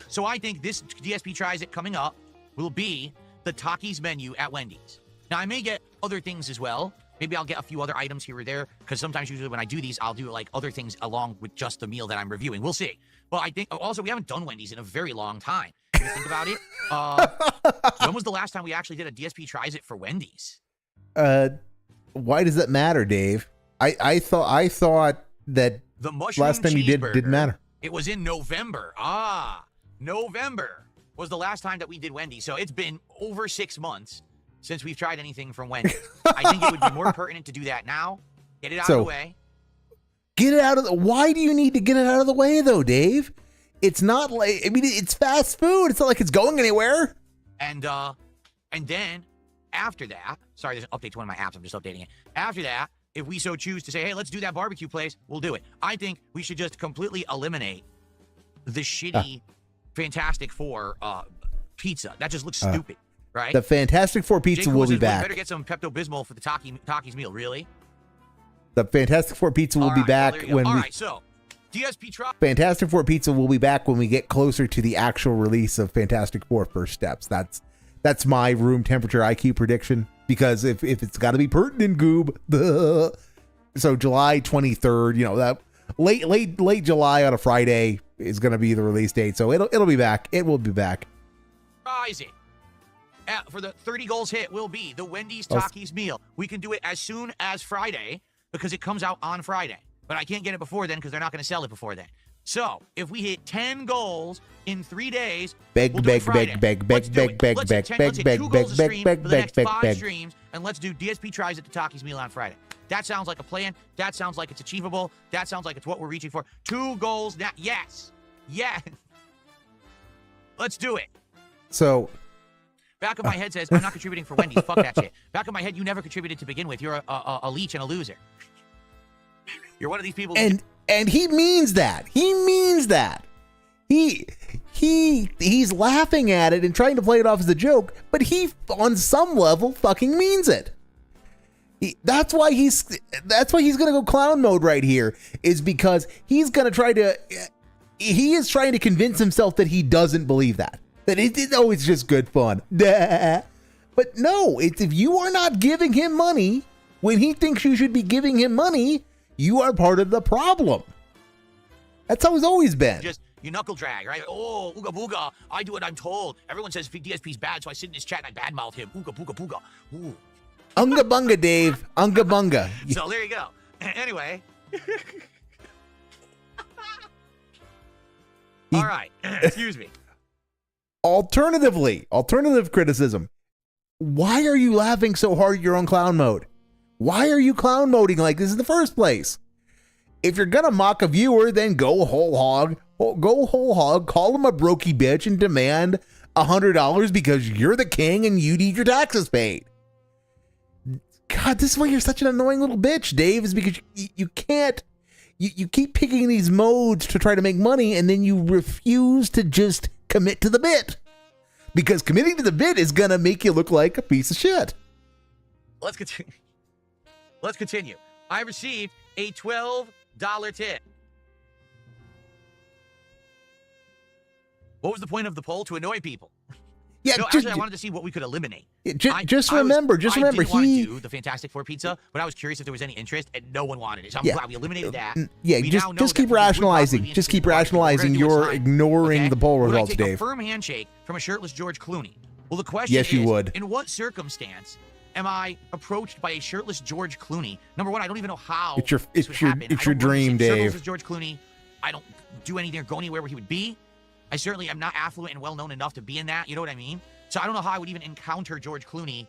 So I think this DSP Tries It coming up will be the Takis menu at Wendy's. Now, I may get other things as well. Maybe I'll get a few other items here or there, because sometimes usually when I do these, I'll do like other things along with just the meal that I'm reviewing. We'll see. But I think also we haven't done Wendy's in a very long time. If you think about it, when was the last time we actually did a DSP Tries It for Wendy's? Why does that matter, Dave? I thought that The mushroom last time you cheeseburger, didn't matter. It was in November. November was the last time that we did Wendy's. So it's been over 6 months since we've tried anything from Wendy's. I think it would be more pertinent to do that now. Get it out of the way. Get it out of the. Why do you need to get it out of the way, though, Dave? It's not like, I mean, it's fast food. It's not like it's going anywhere. And then after that, sorry, there's an update to one of my apps. I'm just updating it. After that, if we so choose to say, hey, let's do that barbecue place, we'll do it. I think we should just completely eliminate the shitty Fantastic Four pizza. That just looks stupid, right? The Fantastic Four pizza will be back. You better get some Pepto-Bismol for the Takis meal, really? The Fantastic Four pizza will be back when All we. right, so DSP Try. Fantastic Four pizza will be back when we get closer to the actual release of Fantastic Four First Steps. That's my room temperature IQ prediction, because if it's got to be pertinent, goob. So July 23rd, you know, that late July on a Friday is going to be the release date. So it'll be back. It will be back. Tries it. For the 30 goals hit will be the Wendy's Takis meal. We can do it as soon as Friday because it comes out on Friday. But I can't get it before then because they're not going to sell it before then. So if we hit 10 goals in 3 days, beg, we'll do it Friday. Let's hit 2 goals a stream for the next 5 streams, and let's do DSP Tries It to Takis meal on Friday. That sounds like a plan. That sounds like it's achievable. That sounds like it's what we're reaching for. 2 goals now. Yes. Let's do it. So back of my head says, I'm not contributing for Wendy's. Fuck that shit. Back of my head, you never contributed to begin with. You're a leech and a loser. You're one of these people. And he means that. He means that. He's laughing at it and trying to play it off as a joke, but he, on some level, fucking means it. That's why he's gonna go clown mode right here, is because he is trying to convince himself that he doesn't believe that it's just good fun. But no, it's, if you are not giving him money when he thinks you should be giving him money, you are part of the problem. That's how it's always been. Just you knuckle drag, right? Oh, ooga booga. I do what I'm told. Everyone says DSP's bad, so I sit in this chat and I badmouth him. Ooga booga booga. Ooh. Unga bunga, Dave. Unga bunga. So there you go. Anyway. All right. Excuse me. Alternative criticism. Why are you laughing so hard you're on clown mode? Why are you clown moding like this in the first place? If you're gonna mock a viewer, then go whole hog, call him a brokey bitch and demand $100 because you're the king and you need your taxes paid. God, this is why you're such an annoying little bitch, Dave, is because you can't, you keep picking these modes to try to make money, and then you refuse to just commit to the bit. Because committing to the bit is gonna make you look like a piece of shit. Let's continue. I received a $12 tip. What was the point of the poll? To annoy people. Yeah, no, actually, I wanted to see what we could eliminate. Just remember, I didn't want to do the Fantastic Four pizza, but I was curious if there was any interest, and no one wanted it. So I'm glad we eliminated that. Yeah, just keep rationalizing. Just keep rationalizing. You're ignoring the poll results, Dave. Dave. A firm handshake from a shirtless George Clooney. Well, the question yes, you is, would. In what circumstance am I approached by a shirtless George Clooney? Number one, I don't even know how It's your this would happen. it's I your don't run the dream, same circles Dave. as George Clooney. I don't do anything or go anywhere where he would be. I certainly am not affluent and well-known enough to be in that. You know what I mean? So I don't know how I would even encounter George Clooney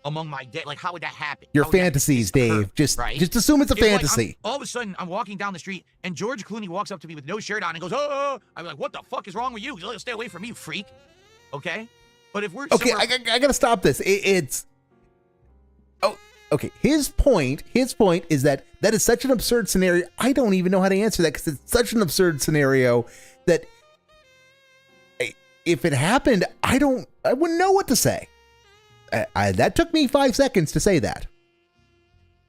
among my day. Like, how would that happen? Your How would that fantasies, occur, Dave. Just right? just assume it's a If, like, fantasy. all of a sudden, I'm walking down the street, and George Clooney walks up to me with no shirt on and goes, "Oh!" I'm like, "What the fuck is wrong with you? Stay away from me, you freak." Okay? But if we're Okay, somewhere- I gotta stop this. It's okay. His point is that is such an absurd scenario. I don't even know how to answer that because it's such an absurd scenario that if it happened, I wouldn't know what to say. That took me 5 seconds to say that.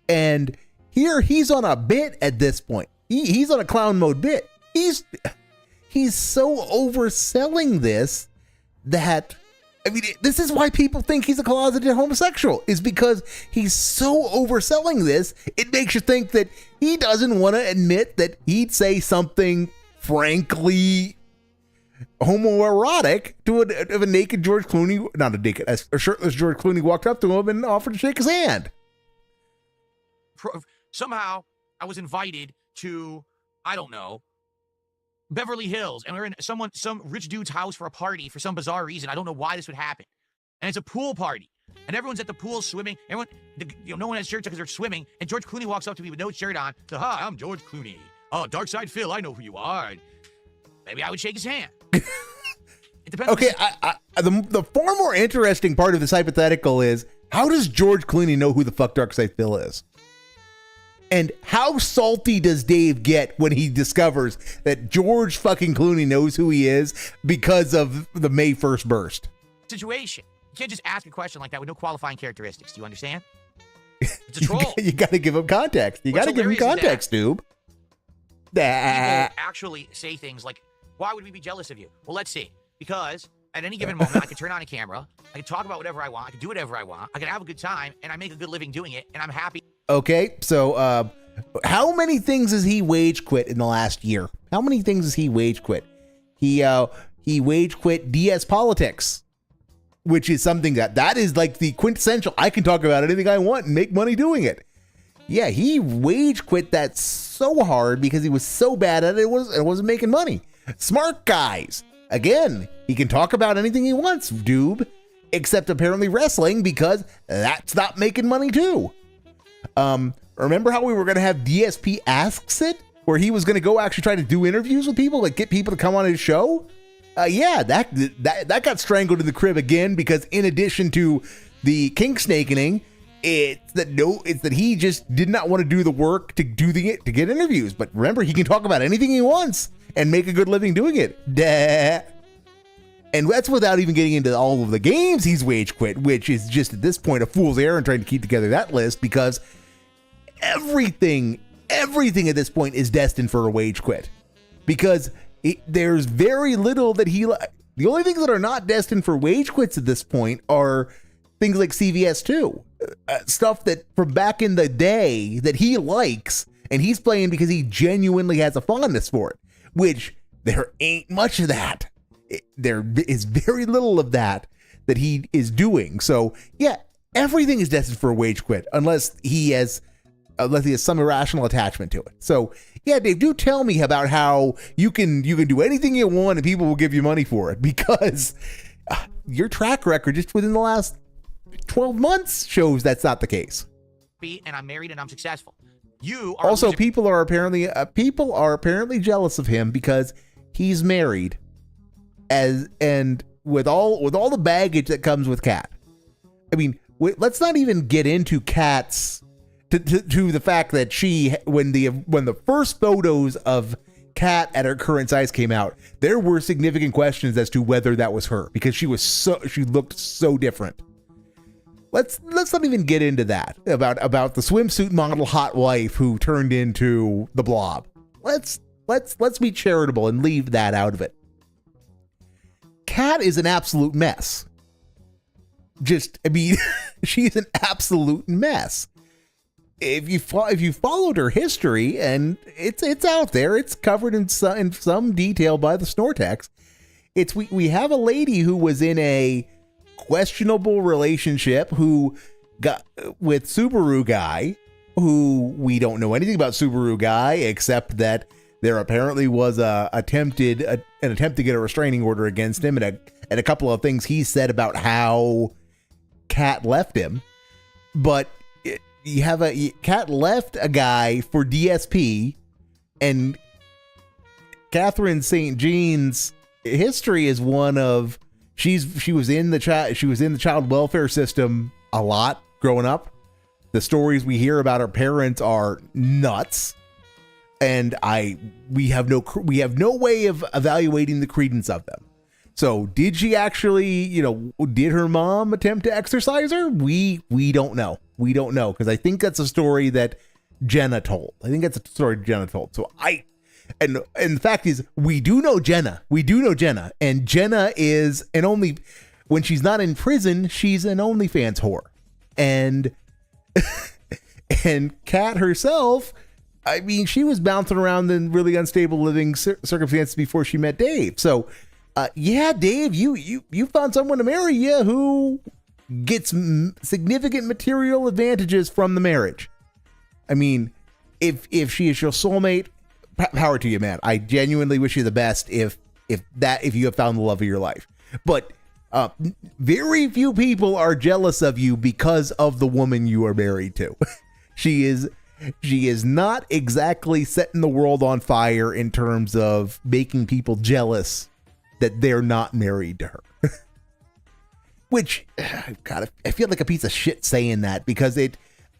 And here he's on a bit at this point. He's on a clown mode bit. He's so overselling this that, I mean, this is why people think he's a closeted homosexual, is because he's so overselling this. It makes you think that he doesn't want to admit that he'd say something frankly homoerotic to a naked George Clooney, not a naked, a shirtless George Clooney walked up to him and offered to shake his hand. Somehow I was invited to, I don't know, Beverly Hills, and we're in some rich dude's house for a party for some bizarre reason. I don't know why this would happen. And it's a pool party, and everyone's at the pool swimming. Everyone, no one has shirts because they're swimming. And George Clooney walks up to me with no shirt on. So, "Hi, I'm George Clooney. Oh, Dark Side Phil, I know who you are." Maybe I would shake his hand. It depends. Okay, the far more interesting part of this hypothetical is, how does George Clooney know who the fuck Darkseid Phil is? And how salty does Dave get when he discovers that George fucking Clooney knows who he is because of the May 1st burst? Situation. You can't just ask a question like that with no qualifying characteristics. Do you understand? It's a troll. You got to give him context. You got to give him context, dude. People actually say things like, "Why would we be jealous of you?" Well, let's see. Because at any given moment, I could turn on a camera, I could talk about whatever I want, I could do whatever I want, I could have a good time, and I make a good living doing it, and I'm happy. Okay, so how many things has he wage quit in the last year? How many things has he wage quit? He wage quit DS politics, which is something that is like the quintessential. I can talk about anything I want and make money doing it. Yeah, he wage quit that so hard because he was so bad at it. It wasn't making money. Smart guys. Again, he can talk about anything he wants, dude, except apparently wrestling, because that's not making money too. Remember how we were going to have DSP Asks It, where he was going to go actually try to do interviews with people, like get people to come on his show? Yeah, that got strangled in the crib again, because in addition to the kink snakening, it's that he just did not want to do the work to get interviews. But remember, he can talk about anything he wants and make a good living doing it. Duh. And that's without even getting into all of the games he's wage quit, which is just at this point a fool's errand trying to keep together that list, because everything at this point is destined for a wage quit, because there's very little that the only things that are not destined for wage quits at this point are things like CVS2, stuff that from back in the day that he likes and he's playing because he genuinely has a fondness for it, which there ain't much of that. There is very little of that he is doing. So yeah, everything is destined for a wage quit unless he has some irrational attachment to it. So yeah, Dave, do tell me about how you can do anything you want and people will give you money for it, because your track record just within the last 12 months shows that's not the case. And I'm married and I'm successful. You are also, people are apparently jealous of him because he's married, and with all the baggage that comes with Kat. I mean, let's not even get into Kat's to the fact that when the first photos of Kat at her current size came out, there were significant questions as to whether that was her, because she looked so different. Let's not even get into that about the swimsuit model hot wife who turned into the Blob. Let's be charitable and leave that out of it. Kat is an absolute mess. She's an absolute mess. If you followed her history, and it's out there, it's covered in some detail by the Snortex. We have a lady who was in a questionable relationship, who with Subaru Guy, who we don't know anything about Subaru Guy except that there apparently was an attempt to get a restraining order against him, and a couple of things he said about how Kat left him. But Kat left a guy for DSP, and Catherine St. Jean's history is one of she was in the child welfare system a lot growing up. The stories we hear about her parents are nuts, and we have no way of evaluating the credence of them. So did she actually, did her mom attempt to exorcise her? We don't know. We don't know, because I think that's a story that Jenna told. So and the fact is, we do know Jenna. And Jenna is only when she's not in prison, she's an OnlyFans whore. And and Kat herself, I mean, she was bouncing around in really unstable living circumstances before she met Dave. So, yeah, Dave, you found someone to marry you who gets significant material advantages from the marriage. I mean, if she is your soulmate, power to you, man. I genuinely wish you the best if you have found the love of your life. But very few people are jealous of you because of the woman you are married to. She is not exactly setting the world on fire in terms of making people jealous that they're not married to her. Which, God, I feel like a piece of shit saying that, because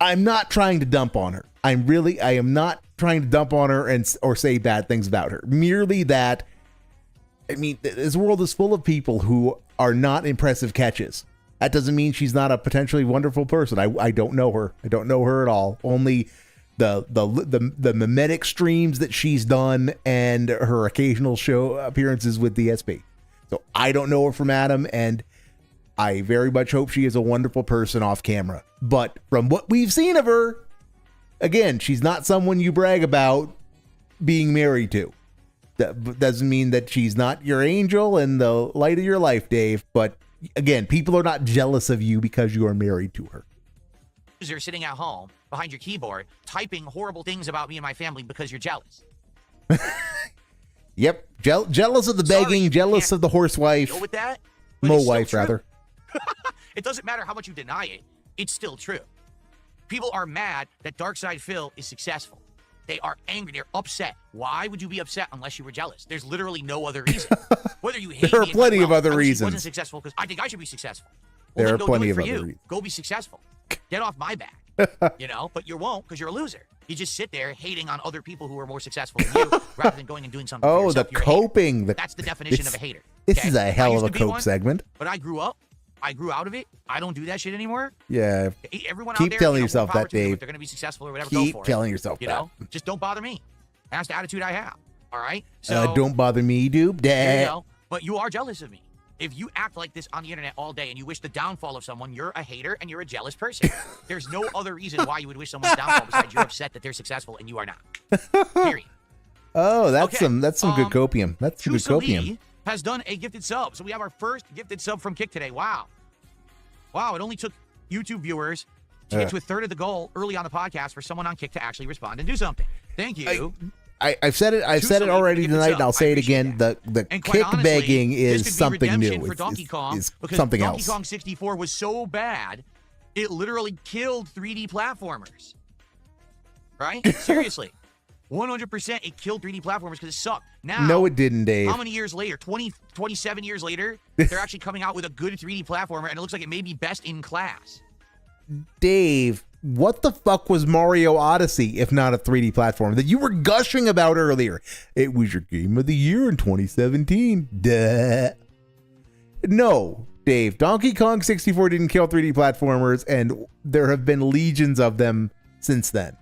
I'm not trying to dump on her. I am not trying to dump on her or say bad things about her. Merely that, I mean, this world is full of people who are not impressive catches. That doesn't mean she's not a potentially wonderful person. I don't know her. I don't know her at all. Only the mimetic streams that she's done and her occasional show appearances with DSP. So I don't know her from Adam, and I very much hope she is a wonderful person off camera. But from what we've seen of her, again, she's not someone you brag about being married to. That doesn't mean that she's not your angel and the light of your life, Dave. But again, people are not jealous of you because you are married to her. You're sitting at home behind your keyboard typing horrible things about me and my family because you're jealous. Yep. Jealous of the begging, jealous of the horsewife. Deal with that? Mo-wife, rather. It doesn't matter how much you deny it. It's still true. People are mad that Darkside Phil is successful. They are angry. They're upset. Why would you be upset unless you were jealous? There's literally no other reason. Whether you hate there are me plenty of other I reasons. wasn't successful because I think I should be successful. There Well, are then plenty go of do it for other you. reasons. Go be successful. Get off my back. But you won't, because you're a loser. You just sit there hating on other people who are more successful than you rather than going and doing something for Oh, yourself. the You're a hater. coping. That's the definition of a hater. This okay? is a hell I of used a to be cope one, segment. But I grew up. I grew out of it. I don't do that shit anymore. Yeah. Everyone Keep out there, telling more yourself power that, to them. Dave. If they're going to be successful or whatever, go Keep for telling it. yourself You that. know, just don't bother me. That's the attitude I have. All right. So Don't bother me, dude. there you go. But you are jealous of me. If you act like this on the internet all day and you wish the downfall of someone, you're a hater and you're a jealous person. There's no other reason why you would wish someone's downfall besides you're upset that they're successful and you are not. Period. Oh, that's Okay, some good copium. That's some good copium. Lee has done a gifted sub. So we have our first gifted sub from Kick today. Wow. It only took YouTube viewers to get to a third of the goal early on the podcast for someone on Kick to actually respond and do something. Thank you. I've said it. I've said it already tonight, and I'll say it again. The And quite kick honestly, begging this is could be something new. redemption for Donkey Kong, It's because something Donkey else. Kong 64 was so bad, it literally killed 3D platformers. Right? Seriously. 100% it killed 3D platformers because it sucked. Now, No, it didn't, Dave. how many years later? 27 years later, they're actually coming out with a good 3D platformer, and it looks like it may be best in class. Dave, what the fuck was Mario Odyssey if not a 3D platform that you were gushing about earlier? It was your game of the year in 2017. Duh. No, Dave, Donkey Kong 64 didn't kill 3D platformers, and there have been legions of them since then.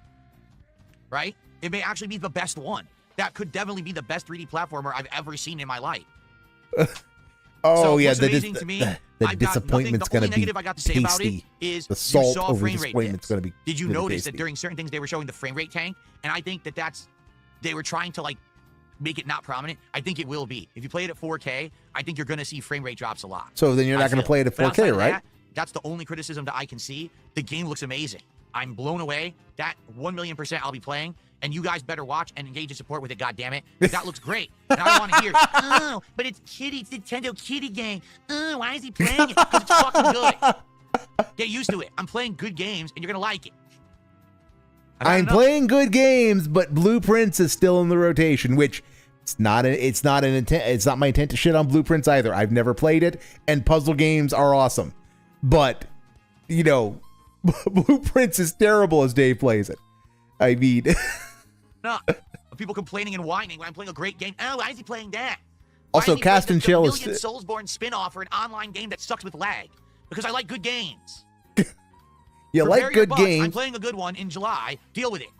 Right? It may actually be the best one. That could definitely be the best 3D platformer I've ever seen in my life. Oh, So yeah, what's amazing to me, the I've got disappointment's nothing. going The to only be negative I got to say about it tasty. is The you salt saw over frame rate disappointment's dips. going to be Did you really notice tasty. that during certain things they were showing the frame rate tank? And I think they were trying to make it not prominent. I think it will be. If you play it at 4K, I think you're going to see frame rate drops a lot. So then you're not going to play it at But outside 4K, of right? that, that's the only criticism that I can see. The game looks amazing. I'm blown away. That 1,000,000% I'll be playing, and you guys better watch and engage in support with it, goddammit. That looks great. And I don't want to hear, oh, but it's Nintendo kiddie game. Oh, why is he playing it? Because it's fucking good. Get used to it. I'm playing good games, and you're going to like it. I'm playing good games, but Blueprints is still in the rotation, which it's not my intent to shit on Blueprints either. I've never played it, and puzzle games are awesome. But, you know, Blueprints is terrible as Dave plays it. I mean, no, people complaining and whining when I'm playing a great game. Oh, why is he playing that? Also, Cast and Chill is Soulsborne spin-off or an online game that sucks with lag because I like good games. You like good games. I'm playing a good one in July. Deal with it.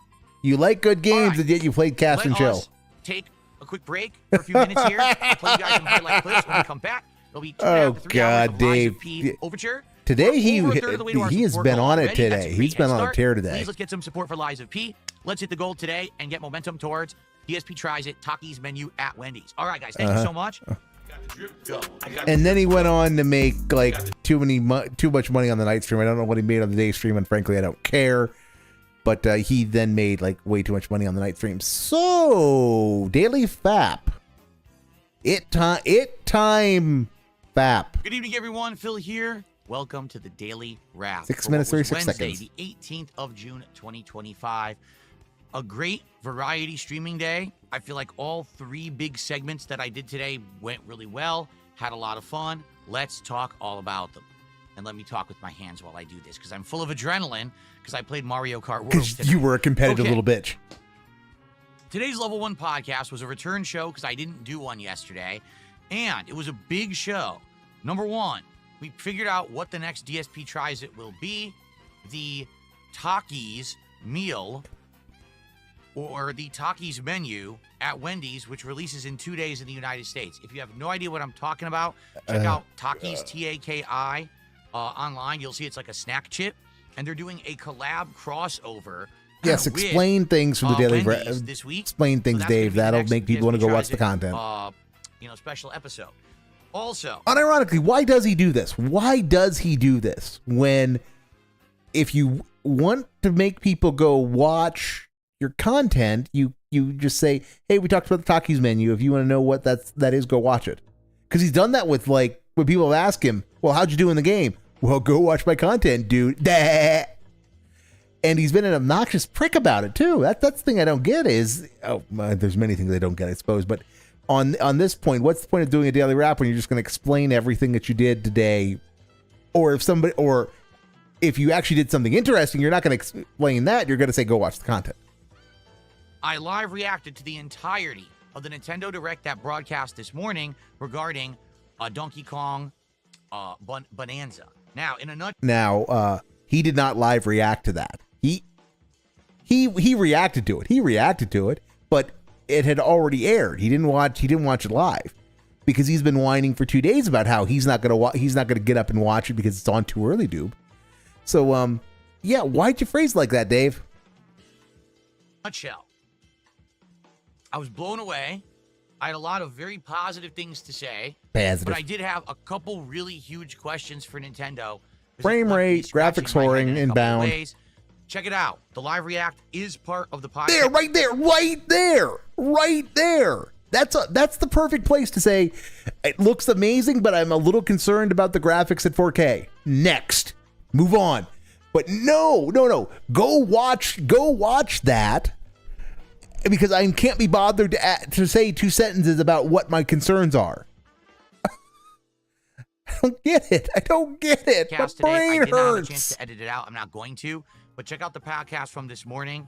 You like good games, and yet you played Cast and Chill. Let us take a quick break for a few minutes here. I'll play you guys some highlight clips when we come back. It'll be 2.5 to 3 hours of Lies of P Overture. Today he has been on it today. He's been on a tear today. Please let's get some support for Lies of P. Let's hit the goal today and get momentum towards DSP Tries It Takis menu at Wendy's. All right, guys. Thank you so much. And then he went on to make like too much money on the night stream. I don't know what he made on the day stream, and frankly, I don't care. But he then made like way too much money on the night stream. So daily FAP, it time FAP. Good evening, everyone. Phil here. Welcome to the Daily Wrath. 6 minutes, 36 Wednesday, seconds. the 18th of June, 2025. A great variety streaming day. I feel like all 3 big segments that I did today went really well. Had a lot of fun. Let's talk all about them. And let me talk with my hands while I do this because I'm full of adrenaline because I played Mario Kart World Because today. you were a competitive little bitch. Today's Level 1 podcast was a return show because I didn't do one yesterday. And it was a big show. Number 1, we figured out what the next DSP Tries It will be. The Takis meal or the Takis menu at Wendy's, which releases in 2 days in the United States. If you have no idea what I'm talking about, check out Takis, T-A-K-I, online. You'll see it's like a snack chip, and they're doing a collab crossover. Yes, explain things from the Daily Wrath this week. Explain things, so Dave. That'll make people want to go watch the content. Special episode. Also, unironically, why does he do this? Why does he do this when, if you want to make people go watch your content, you just say, hey, we talked about the Takis menu. If you want to know what that is, go watch it. Because he's done that with, like, when people have asked him, well, how'd you do in the game? Well, go watch my content, dude. And he's been an obnoxious prick about it, too. That's the thing I don't get is, there's many things I don't get, I suppose, but on this point, what's the point of doing a daily wrap when you're just going to explain everything that you did today? Or if you actually did something interesting, you're not going to explain that. You're going to say, go watch the content. I live reacted to the entirety of the Nintendo Direct that broadcast this morning regarding Donkey Kong Bonanza. Now, in a nutshell, he did not live react to that. He reacted to it. He reacted to it, but it had already aired. He didn't watch it live because he's been whining for 2 days about how he's not gonna get up and watch it because it's on too early, dude. So why'd you phrase it like that, Dave? Nutshell. I was blown away. I had a lot of very positive things to say. Positive. But I did have a couple really huge questions for Nintendo. Frame rate, graphics soaring, inbound. Check it out. The live react is part of the podcast. There, right there. That's the perfect place to say it looks amazing, but I'm a little concerned about the graphics at 4K. Next, move on. But no. Go watch that. Because I can't be bothered to say 2 sentences about what my concerns are. I don't get it. My brain I did not have a hurts. chance to edit it out. I'm not going to. But check out the podcast from this morning,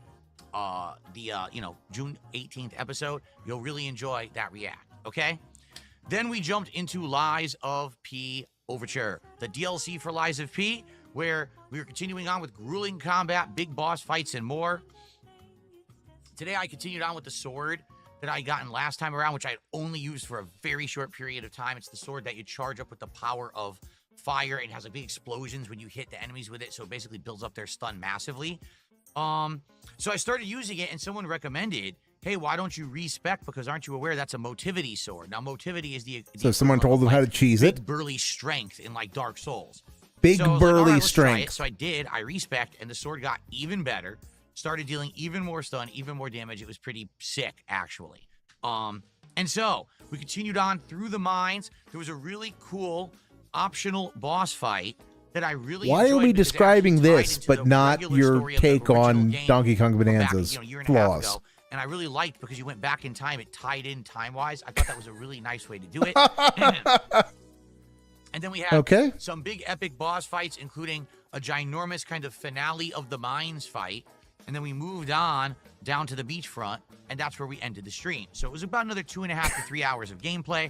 June 18th episode. You'll really enjoy that react, okay? Then we jumped into Lies of P Overture, the DLC for Lies of P, where we were continuing on with grueling combat, big boss fights, and more. Today, I continued on with the sword that I gotten last time around, which I had only used for a very short period of time. It's the sword that you charge up with the power of fire and has like big explosions when you hit the enemies with it. So it basically builds up their stun massively. So I started using it and someone recommended, hey, why don't you respec? Because aren't you aware that's a motivity sword? Now, motivity is the so someone told them how to cheese it. Burly strength in like Dark Souls. Big So I was like, burly all right, let's try it. strength. So I did. I respec, and the sword got even better. Started dealing even more stun, even more damage. It was pretty sick, actually. And so we continued on through the mines. There was a really cool optional boss fight that I really Why are enjoyed we because it describing actually tied this, into but the not regular your story of the take original on game Donkey Kong from back, Bonanza's a year and a half flaws? ago. And I really liked because you went back in time. It tied in time-wise. I thought that was a really nice way to do it. And then we had some big epic boss fights, including a ginormous kind of finale of the mines fight. And then we moved on down to the beachfront, and that's where we ended the stream. So it was about another 2.5 to 3 hours of gameplay.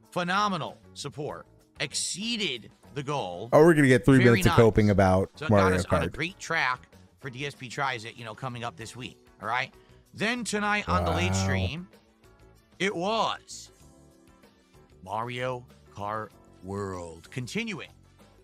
Phenomenal support. Exceeded the goal. Oh, we're going to get 3 Very minutes of nice. coping about So it got Mario us on a Kart. great track for DSP Tries It, coming up this week. All right. Then tonight on the late stream, it was Mario Kart World. Continuing.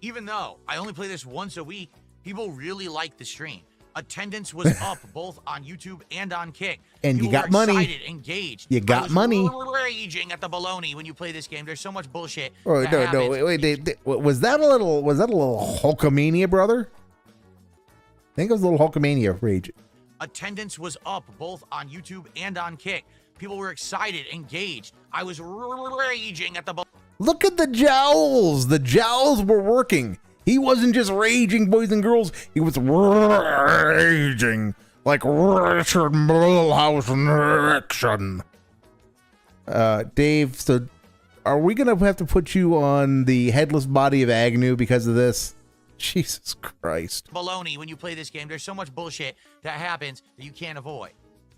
Even though I only play this once a week, people really like the stream. Attendance was up both on YouTube and on Kick. And People you got were money. excited, engaged. You got I was money. Raging at the baloney when you play this game. There's so much bullshit. Oh, that no, happens. wait. Was that a little Hulkamania, brother? I think it was a little Hulkamania rage. Attendance was up both on YouTube and on Kick. People were excited, engaged. I was raging at the baloney. Look at the jowls. The jowls were working. He wasn't just raging, boys and girls. He was raging like Richard Milhouse Nixon. Dave, so are we going to have to put you on the headless body of Agnew because of this? Jesus Christ. Baloney when you play this game. There's so much bullshit that happens that you can't avoid.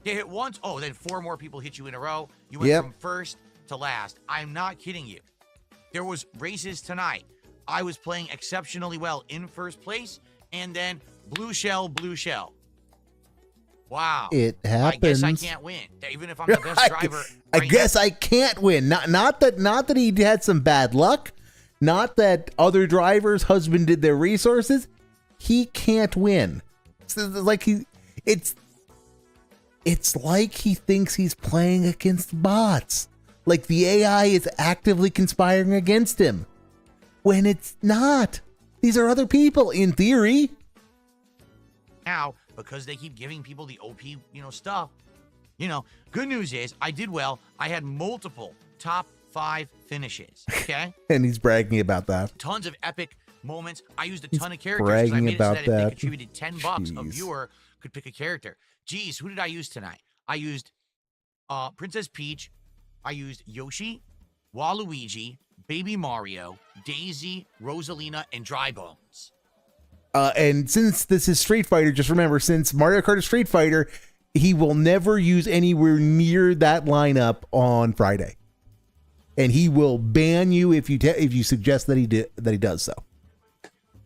Get hit once, then 4 more people hit you in a row. You went from first to last. I'm not kidding you. There was races tonight. I was playing exceptionally well in first place, and then blue shell. Wow. It happens. I guess I can't win, even if I'm the best driver. I guess I can't win. Not that he had some bad luck. Not that other drivers husbanded their resources. He can't win. It's like he thinks he's playing against bots. Like the AI is actively conspiring against him. When it's not. These are other people, in theory. Now, because they keep giving people the OP, stuff. Good news is I did well. I had multiple top 5 finishes. Okay. And he's bragging about that. Tons of epic moments. I used a ton of characters. Bragging I made about it so that that. if they contributed $10, a viewer could pick a character. Geez, who did I use tonight? I used Princess Peach. I used Yoshi, Waluigi, Baby Mario, Daisy, Rosalina, and Dry Bones. And since this is Street Fighter, just remember, since Mario Kart is Street Fighter, he will never use anywhere near that lineup on Friday, and he will ban you if you suggest that he does so.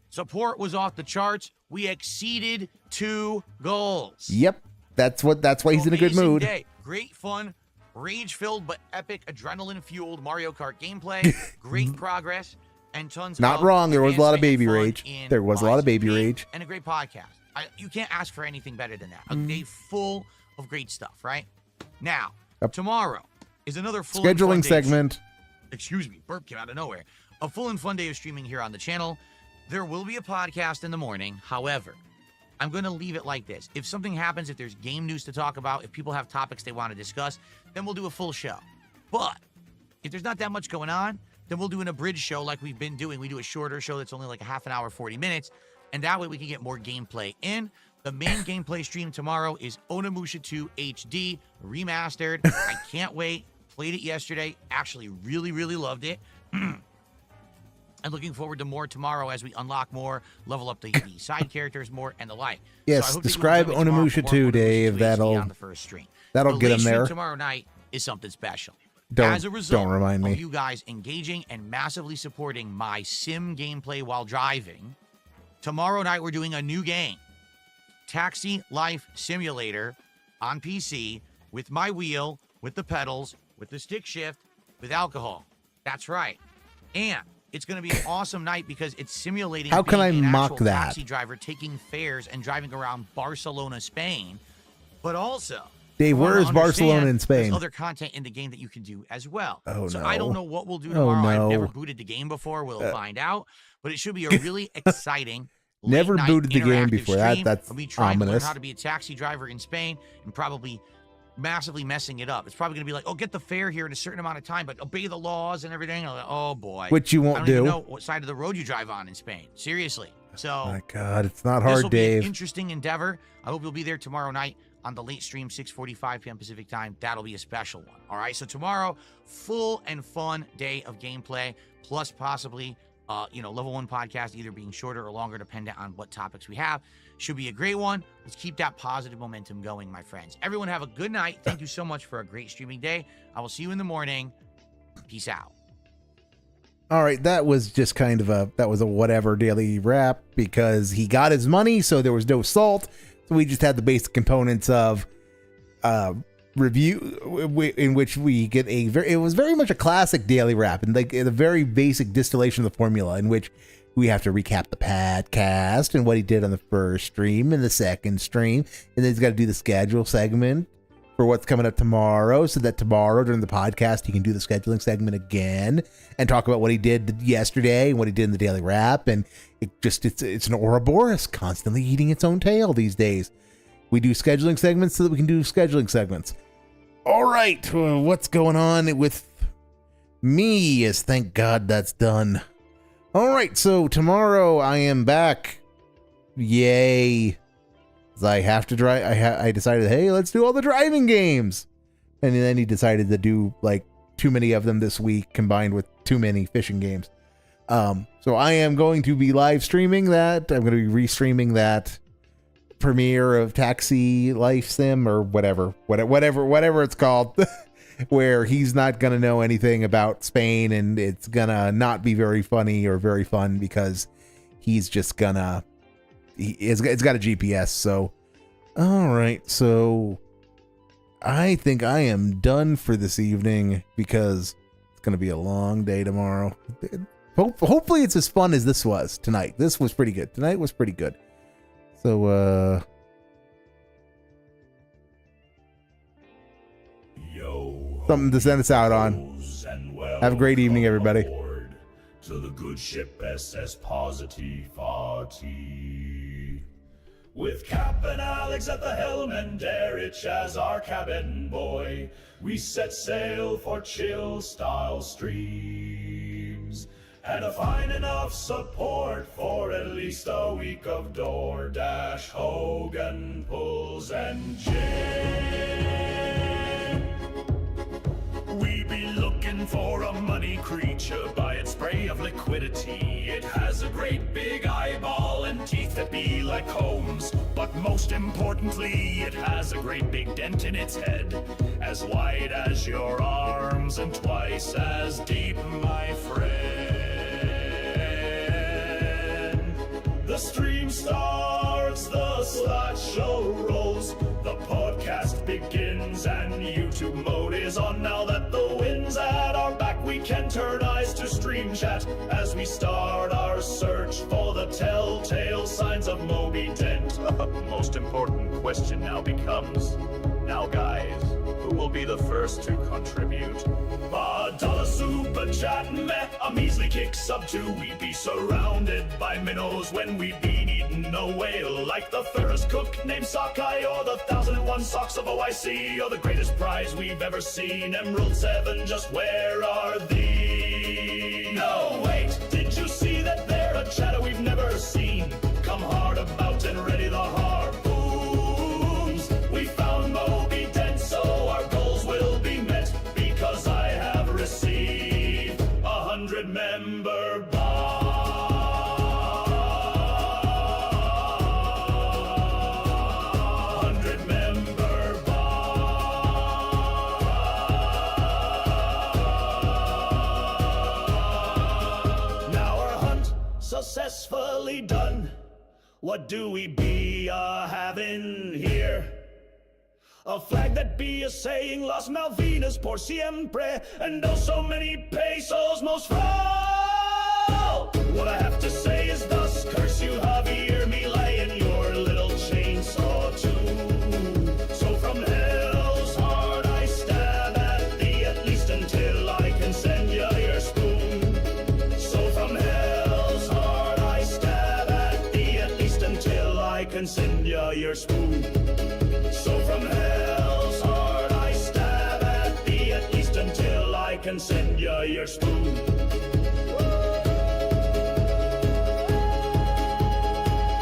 Support was off the charts. We exceeded 2 goals. Yep, that's why he's in a good Amazing mood. Day. Great fun, rage-filled but epic, adrenaline-fueled Mario Kart gameplay. Great progress. And tons Not of wrong. There was a lot of advancement baby and fun rage. in There was a lot of baby YCP rage. and a great podcast. You can't ask for anything better than that. A day full of great stuff, right? Now, tomorrow is another full and fun Scheduling day segment. Excuse me, burp came out of nowhere. A full and fun day of streaming here on the channel. There will be a podcast in the morning. However, I'm going to leave it like this. If something happens, if there's game news to talk about, if people have topics they want to discuss, then we'll do a full show. But if there's not that much going on, then we'll do an abridged show like we've been doing. We do a shorter show that's only like a half an hour, 40 minutes, and that way we can get more gameplay in. The main gameplay stream tomorrow is Onimusha 2 HD remastered. I can't wait. Played it yesterday. Actually really, really loved it. And looking forward to more tomorrow as we unlock more, level up the side characters more, and the like. Yes, So I hope describe that you will join me Onimusha tomorrow 2, for more Dave. Onimusha 2 HD That'll on the first stream. get The him late stream there. tomorrow night is something special. Don't As a result remind me. of you guys engaging and massively supporting my sim gameplay while driving, tomorrow night we're doing a new game, Taxi Life Simulator on PC with my wheel, with the pedals, with the stick shift, with alcohol. That's right. And it's going to be an awesome night because it's simulating How can being I an mock actual that? taxi driver taking fares and driving around Barcelona, Spain. But also, Dave, You wanna where is Barcelona understand in Spain? There's other content in the game that you can do as well. Oh, so no. I don't know what we'll do Oh, tomorrow. I've never no. booted the game before. We'll find out. But it should be a really exciting Never late-night booted the game interactive before. stream. That's I'll be trying to learn ominous. how to be a taxi driver in Spain and probably massively messing it up. It's probably going to be like, oh, get the fare here in a certain amount of time, but obey the laws and everything. Like, oh, boy. Which you I won't don't even do. know what side of the road you drive on in Spain. Seriously. So My God, it's not this hard, will be an Dave. interesting endeavor. I hope you'll be there tomorrow night on the late stream, 6:45 p.m. Pacific time. That'll be a special one. All right. So tomorrow, full and fun day of gameplay, plus possibly, level 1 podcast either being shorter or longer, depending on what topics we have. Should be a great one. Let's keep that positive momentum going, my friends. Everyone have a good night. Thank you so much for a great streaming day. I will see you in the morning. Peace out. All right, that was just kind of a whatever daily wrap because he got his money, so there was no salt. So we just had the basic components of review in which we get it was very much a classic daily wrap and like a very basic distillation of the formula in which we have to recap the podcast and what he did on the first stream and the second stream, and then he's got to do the schedule segment for what's coming up tomorrow, so that tomorrow during the podcast he can do the scheduling segment again and talk about what he did yesterday and what he did in the daily wrap. And it's an Ouroboros constantly eating its own tail these days. We do scheduling segments so that we can do scheduling segments. All right, what's going on with me is thank God that's done. All right, so tomorrow I am back. Yay. I have to drive. I decided, hey, let's do all the driving games. And then he decided to do like too many of them this week combined with too many fishing games. So I am going to be live streaming that. I'm going to be restreaming that premiere of Taxi Life Sim or whatever it's called, where he's not going to know anything about Spain and it's going to not be very funny or very fun because he's just gonna. It's got a GPS, so all right, so I think I am done for this evening because it's gonna be a long day tomorrow. Hopefully it's as fun as this was tonight. This was pretty good. Tonight was pretty good. So something to send us out on. Have a great evening, everybody. To the good ship SS Positivity. With Cap and Alex at the helm and Derich as our cabin boy, we set sail for chill style streams. And a fine enough support for at least a week of DoorDash, Hogan pulls and gin. We be looking for a money creature by its spray of liquidity. It has a great big eyeball and teeth that be like combs. But most importantly, it has a great big dent in its head, as wide as your arms and twice as deep, my friend. The stream starts, the slideshow rolls, the podcast begins, and YouTube mode is on. Now that the wind's at our back, we can turn eyes to stream chat as we start our search for the telltale signs of Moby Dent. Most important question now becomes, now guys, who will be the first to contribute? $1 super chat, meh, a measly kick sub 2. We'd be surrounded by minnows when we'd been eating a whale, like the Ferris cook named Sockeye, or the 1001 socks of OIC, or the greatest prize we've ever seen, Emerald 7, just where are thee? No, wait, did you see that they're a chatter we've never seen? Come hard about and ready the harpoons. We found Moby Dent, so our goals will be met, because I have received 100 member bond. 100 member bond. Now our hunt successfully done. What do we be having here? A flag that be a saying Las Malvinas por siempre, and oh so many pesos most foul. What I have to say is thus, curse you Javier Milei and your little chainsaw too. So from hell can send ya your spoon. So from hell's heart I stab at thee, at least until I can send ya your spoon.